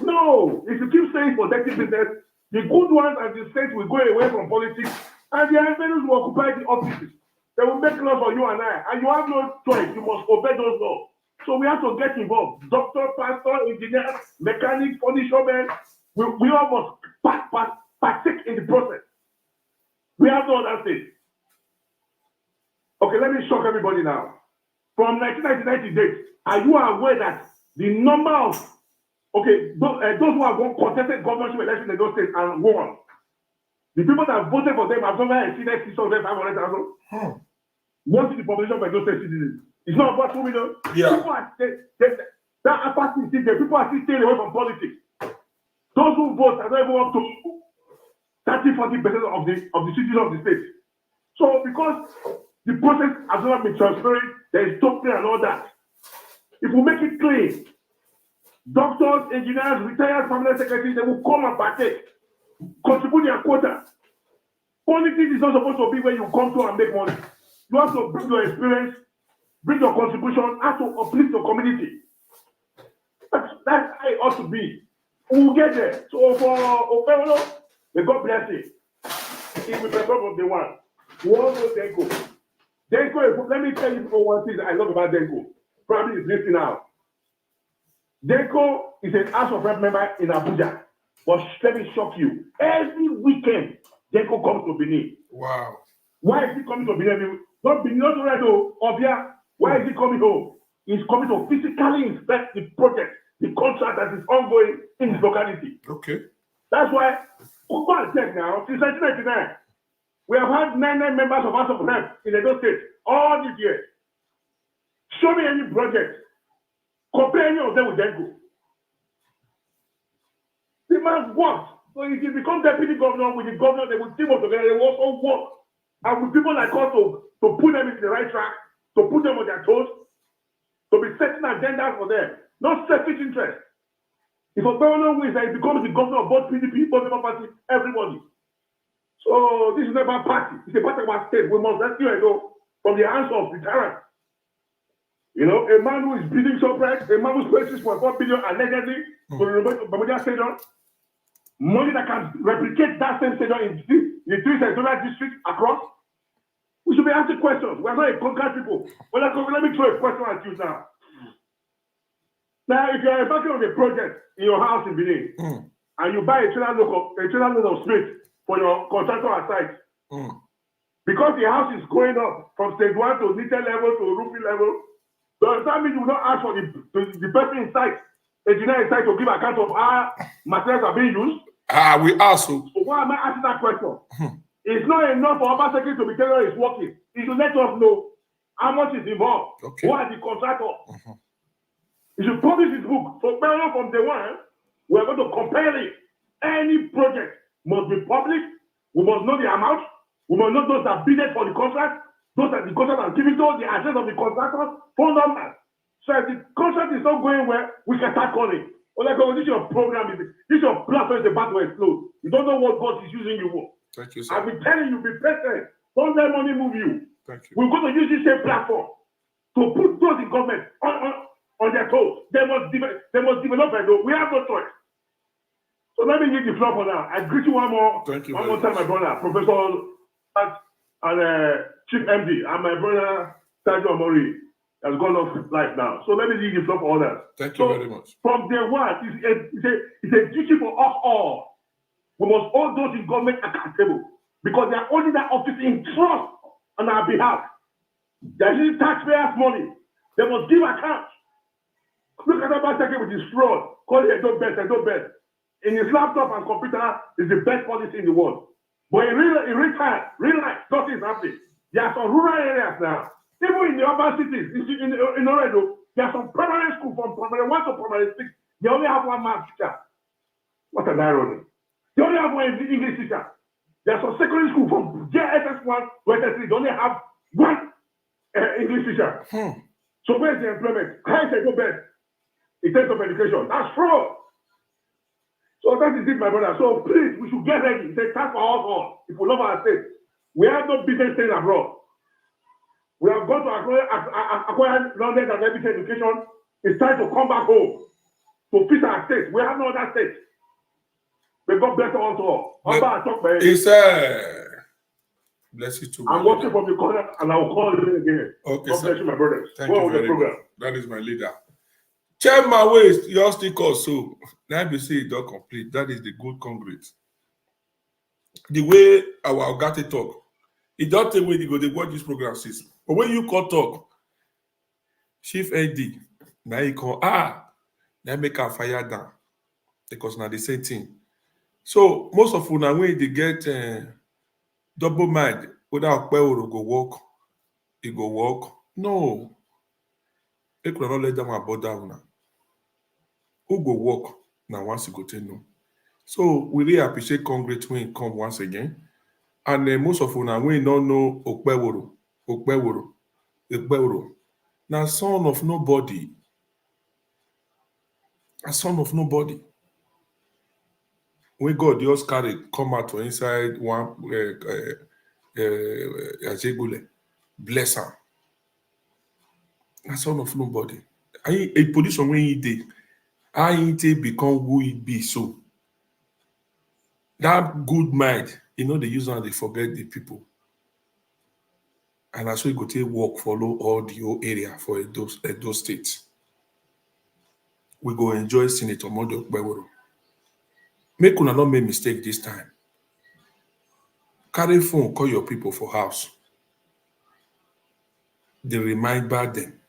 no, if you keep saying for dirty business, the good ones and the states will go away from politics and the advisors will occupy the offices. They will make laws for you and I, and you have no choice. You must obey those laws. So we have to get involved. Doctor, pastor, engineer, mechanic, furniture man, we all must partake in the process. We have to understand. Okay, let me shock everybody now. From 1999 to date, are you aware that the number of those who have won contested governorship election in Edo State and won, the people that voted for them have somewhere exceeded 600,000. What is the population of Edo State citizens? It's not about 2 million. Yeah. People are that apathy is still there. People are still staying away from politics. Those who vote are not even up to 30-40% of the citizens of the state. So because the process has not been transparent, there is talking and all that. If we make it clean, doctors, engineers, retired family secretaries, they will come and partake, contribute their quota. Politics is not supposed to be where you come to and make money. You have to bring your experience, bring your contribution, have to uplift your community. That's how it ought to be. We will get there. So for Okpebholo, may God bless him. He will prepare from the one. We all know Denko. Denko, let me tell you one thing I love about Denko. Probably is listening now. Denko is an House of Rep member in Abuja. But let me shock you. Every weekend, Denko comes to Benin. Wow. Why is he coming to Benin? Not Benin, not right though. Obia. Why is he coming home? He's coming to physically inspect the project, the contract that is ongoing in his locality. Okay. That's why, go and check now, since 1999, we have had 99 members of House of Rep in Edo State all this year. Show me any project. Compare any of them with Denko. The man works. So if you become deputy governor with the governor, they will team up together, they will also work. And with people like us to put them into the right track, to put them on their toes, to be setting agendas for them, not selfish interest. If Okpebholo wins, he becomes the governor of both PDP, both Labour Party, everybody. So this is not about party. It's a part of our state. We must rescue Edo from the hands of the tyrant. You know, a man who is bidding so price, a man who spends 6.4 billion allegedly to the Bamudia Stadium, money that can replicate that same stadium in the three senatorial districts across. We should be asking questions. We are not a conquered people. Well, let me throw a question at you now. Now, if you are embarking on a project in your house in Benin, and you buy a trailer load of street for your contractor at site, because the house is going up from stage 1 to meter level to roofing level, does that mean you will not ask for the person inside, engineer inside, to give account of how materials are being used? We ask. So why am I asking that question? It's not enough for Urban Secretary to be telling us it's working. He should let us know how much is involved. Okay. Who are the contractors? He should publish his book. So from day one, we are going to compare it. Any project must be public. We must know the amount. We must know those that bidded for the contract. Those that the contract are giving to the address of the contractors, phone numbers. So if the contract is not going well, we can start calling. Well, like, this is your program. This is your platform is about to explode. You don't know what God is using you for. Thank you, sir. I've been telling you, be patient. Don't let money move you. Thank you. We're going to use this same platform to put those in government on their toes. They must develop it. We have no choice. So let me give the floor for now. I greet you one more time, my brother, Professor and Chief MD, and my brother, Tajo Omori. has gone off life now. So let me leave the floor for others. Thank you very much. From day one, it's a duty for us all. We must hold those in government accountable because they are holding that office in trust on our behalf. They are using taxpayers' money. They must give account. Look at that secretary with his fraud. Call it Edo best. In his laptop and computer is the best policy in the world. But in real time, real life, nothing is happening. There are some rural areas now. Even in the urban cities, in Oredo, there are some primary schools from primary 1 to primary 6. They only have one math teacher. What an irony. They only have one English teacher. There are some secondary schools from JSS1 to SS3. They only have one English teacher. So where's the employment? How is it go best in terms of education? That's fraud. So that is it, my brother. So please, we should get ready. It's a task for us all. If we love our state, we have no business staying abroad. We have gone to acquire knowledge and education. It's time to come back home to fix our state. We have no other state. May God bless us all. It's bless you too. I'm watching from the corner and I will call you again. Okay, God bless you, my brothers. Thank you very much. That is my leader. Check my waist, your sticker. So now we say it don't complete. That is the good Congress. The way our Ogate talk, it don't take away they watch this program, sis. But when you call talk, Chief AD, now you call now make a fire down because now the same thing. So most of una when they get double mind, whether Okpebholo go work, it go work. No, they could not let them about that. Who go work now once you go to know. So we really appreciate Congress when it come once again. And most of una we don't know Okpebholo. Now son of nobody. A son of nobody. When God just carry come out to inside one bless him. A son of nobody. A position when he did, I ain't become who he be so. That good mind, they use and they forget the people. And that's why you go take work, follow all the whole area for Edo State. We go enjoy Senator Okpebholo. Make una not make mistake this time. Carry phone, call your people for house. They remind back them.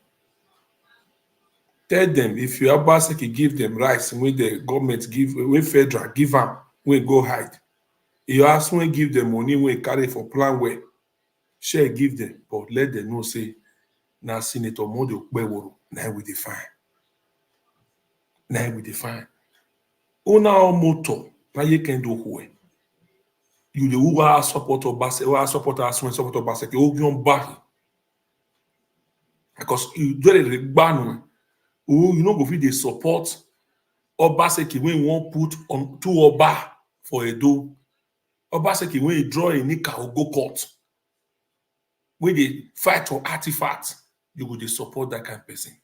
Tell them if you have Baseki, give them rights when the government give, when federal give them, when go hide. If you ask when give them money, when carry for plan where, share give them, but let them know say, now Senator Okpebholo, now we define. Now we define. Una moto, na ye can do who. You the who are support of Baseki, who are support of Baseki, Ogion Bahi. Because you do it ban. You know, go fit dey support Obaseki when you want put on two Oba for Edo. Obaseki when you draw a nika or go court. When they fight for artifacts, you go dey support that kind of person.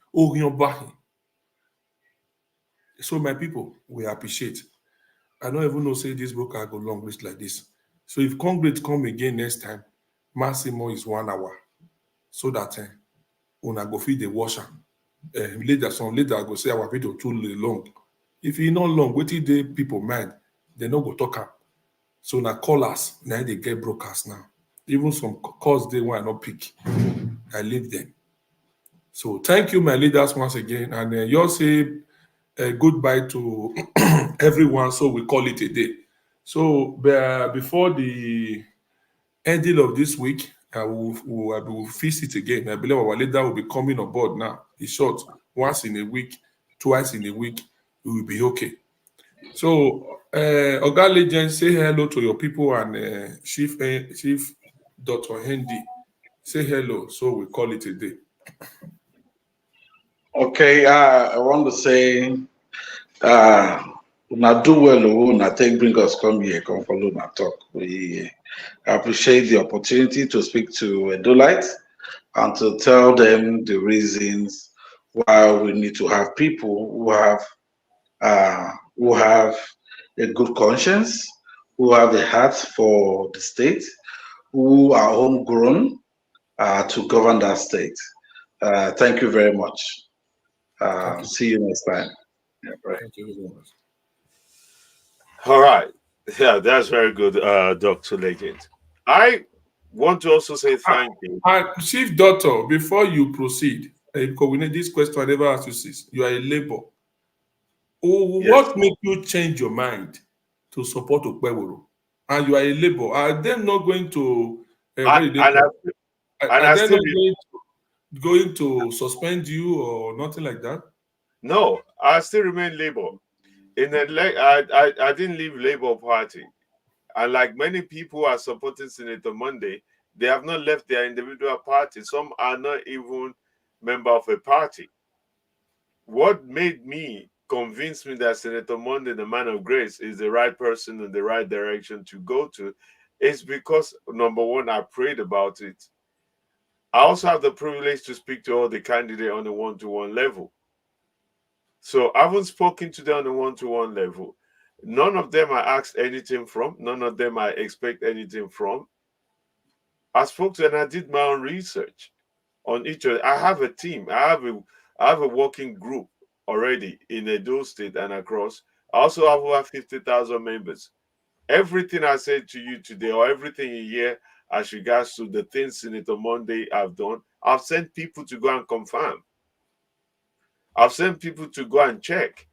So my people, we appreciate. I don't even know say this broker go long list like this. So if Congress come again next time, maximum is 1 hour. So that una go fit dey wash am. Later I go say our video too long. If e not long, wetin dey people mind, they no go talk am. So na callers, now they get brokers now. Even some calls they want not pick. I leave them. So thank you, my leaders, once again. And you say goodbye to everyone. So we call it a day. So before the ending of this week, I will fix it again. I believe our leader will be coming on board now. It's short. Once in a week, twice in a week, we will be okay. So, Oga Legend, say hello to your people, and Chief Dr. Hendy, say hello. So we call it a day. Okay, I want to say, na do well, na take bring us come here, come follow na talk. We appreciate the opportunity to speak to Edolites and to tell them the reasons why we need to have people who have a good conscience, who have a heart for the state, who are homegrown to govern that state. Thank you very much. Thank you. See you next time. Yeah, right. Thank you very much. All right. Yeah, that's very good, Dr. Legend. I want to also say thank you. Chief Doctor, before you proceed, because we need this question I never asked you since. You are a labor. What made you change your mind to support Okpebholo? And you are a labor. Are they not going to going to suspend you or nothing like that? No, I still remain labor. I didn't leave Labour Party. And like many people who are supporting Senator Monday, they have not left their individual party. Some are not even member of a party. What made me convince me that Senator Monday, the man of grace, is the right person in the right direction to go to is because, number one, I prayed about it. I also have the privilege to speak to all the candidates on a one-to-one level. So I haven't spoken to them on a one-to-one level. None of them I asked anything from. None of them I expect anything from. I spoke to and I did my own research on each other. I have a team. I have a working group already in Edo State and across. I also have over 50,000 members. Everything I said to you today, or everything you hear as regards to the things Senator Monday have done, I've sent people to go and confirm. I've sent people to go and check.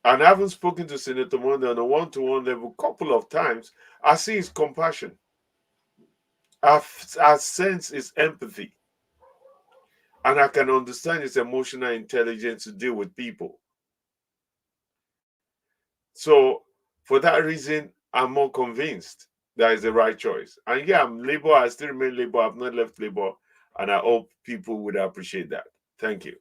And I haven't spoken to Senator Monday on a one-to-one level a couple of times. I see his compassion. I sense his empathy. And I can understand his emotional intelligence to deal with people. So for that reason, I'm more convinced that is the right choice. And yeah, I'm Labour. I still remain Labour. I've not left Labour. And I hope people would appreciate that. Thank you.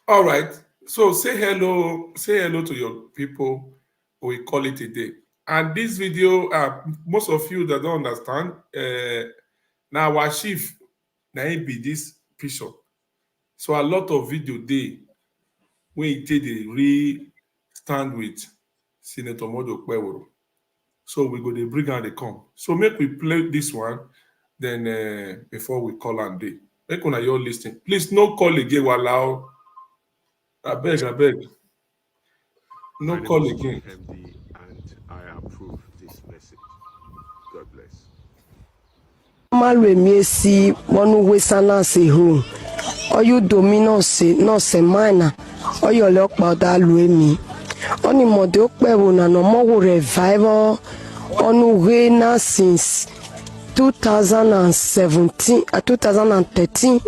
All right. So say hello to your people. We call it a day. And this video, most of you that don't understand, now our chief, now he be this picture. So a lot of video day when he did the stand with Senator Okpebholo. So we go to bring and they come. So make we play this one, then before we call and day. Make one of you listening. Please no call again while allow. I beg. No call again. MD, and I approve this message. God bless. Malwe miesi wonu wesana se hu. Oyu domino se no se mana. Oyo lokpa da luemi. Oni mode Okpebholo na no mo revival onu we na since 2017 2013.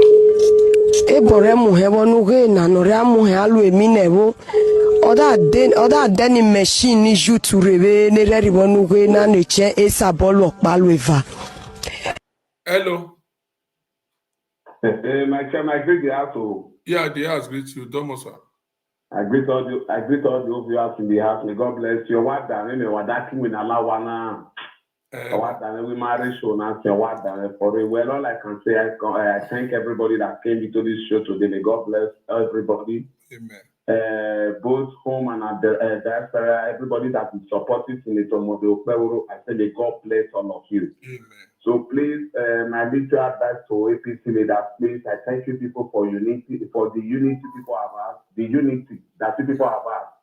Ebore muhe wonu we na no re muhe aluemi newo. Oda deni machine ni jutu rebe ne re wonu we na neche esa bolo palweva. Hello. My chairman, I greet the house. Yeah, the house greet you, Domosa. I greet all the viewers in the house. May God bless you. What done? Me what that we allow what done? We marry show now. What done? For the well, all I can say, I thank everybody that came into this show today. May God bless everybody. Amen. Both home and at the diaspora, everybody that is supporting Senator Okpebholo, I say may God bless all of you. Amen. So please, my little advice to APC leaders, please, I thank you people for unity, for the unity people have asked, the unity that people have asked.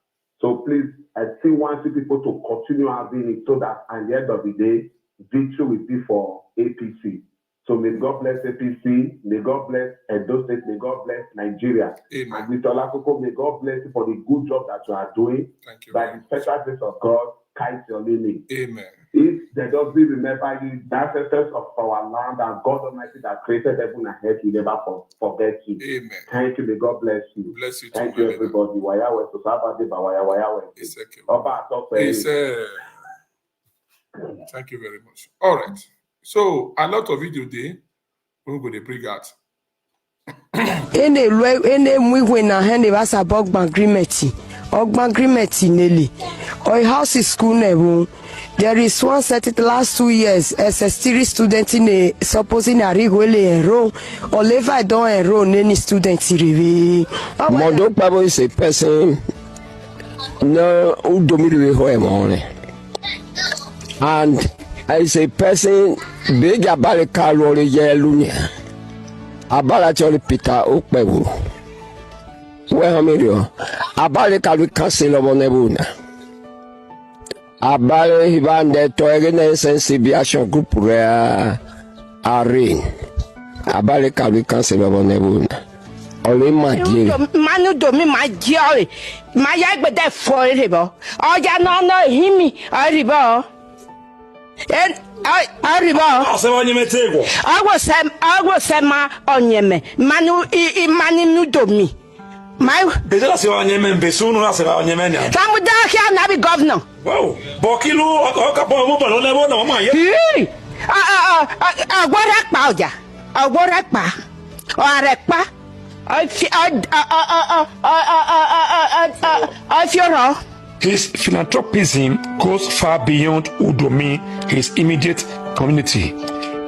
So please, I still want you people to continue having it so that at the end of the day, victory will be for APC. So may God bless APC, may God bless Edo State, may God bless Nigeria. Amen. And Mr. Olakoko, may God bless you for the good job that you are doing. Thank you. By the special grace of God, kite your limit. Amen. If they don't remember you, the ancestors of our land and God Almighty that created heaven and earth will never forget you. Amen. Thank you, may God bless you. Bless you too. Thank you, everybody. Thank you very much. All right. So a lot of video there, we're going to bring out. Ene mwe na hende basa bogban agreement. Ogban agreement nele. Our house is school never. There is one set last 2 years as a student in a supposing a regular enroll or lever don't enroll any student review. Mondo Pabo is a person no who dominate and is a person big about Carol Yelunia. About Peter Okpebholo. Where am I? About Carol Council of Nebuna. About Ivan de Toegene Sensibiation Group Rea Arene. About Carol Council of Nebuna. Only my dear. Manu domi my jolly. My yag but that for it. Oh, ya no him. I river. And I was my onyeme. Manu manu domi. My some would not be governor. Wow, Bokilo, Okapo, no, my what a powder. A what a pa. Or a pa. I feel his philanthropism goes far beyond Udomi, his immediate community,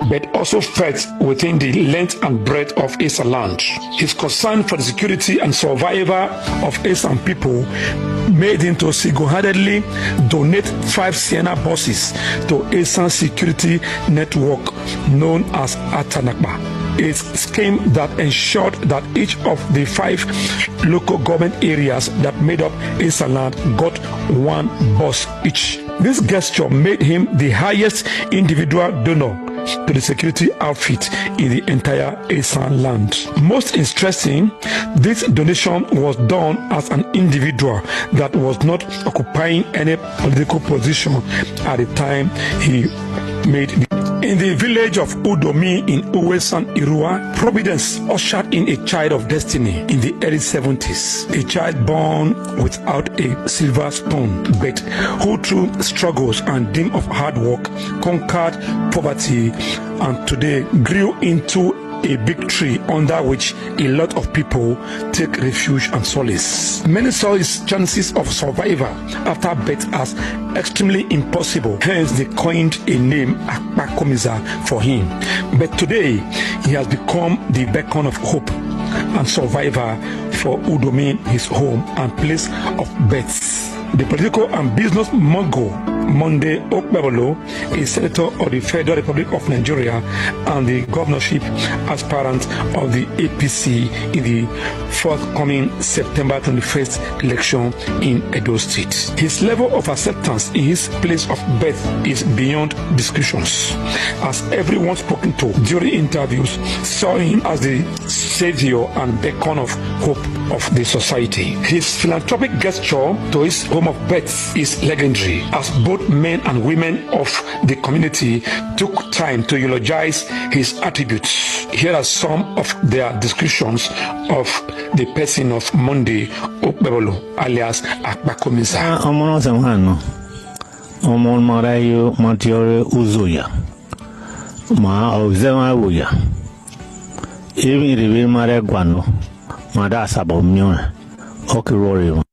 but also felt within the length and breadth of Esan land. His concern for the security and survival of Esan people made him to single-handedly donate 5 Sienna buses to Esan security network known as Atanakba. A scheme that ensured that each of the 5 local government areas that made up Esan land got 1 bus each. This gesture made him the highest individual donor to the security outfit in the entire Esan land. Most interesting, this donation was done as an individual that was not occupying any political position at the time he made the. In the village of Udomi in Uwesan Irua, Providence ushered in a child of destiny in the early 70s. A child born without a silver spoon, but who through struggles and dream of hard work conquered poverty and today grew into a big tree under which a lot of people take refuge and solace. Many saw his chances of survival after birth as extremely impossible. Hence, they coined a name, Akpakomiza, for him. But today, he has become the beacon of hope and survivor for Udomi, his home and place of birth. The political and business mogul Monday Okpebholo, a senator of the Federal Republic of Nigeria and the governorship aspirant of the APC in the forthcoming September 21st election in Edo State. His level of acceptance in his place of birth is beyond descriptions, as everyone spoken to during interviews saw him as the savior and beacon of hope of the society. His philanthropic gesture to his home of birth is legendary, as both men and women of the community took time to eulogize his attributes. Here are some of their descriptions of the person of Monday Okpebholo, alias Akpakomiza. Even if we marry Guano, Madasa Bomio, Okirori.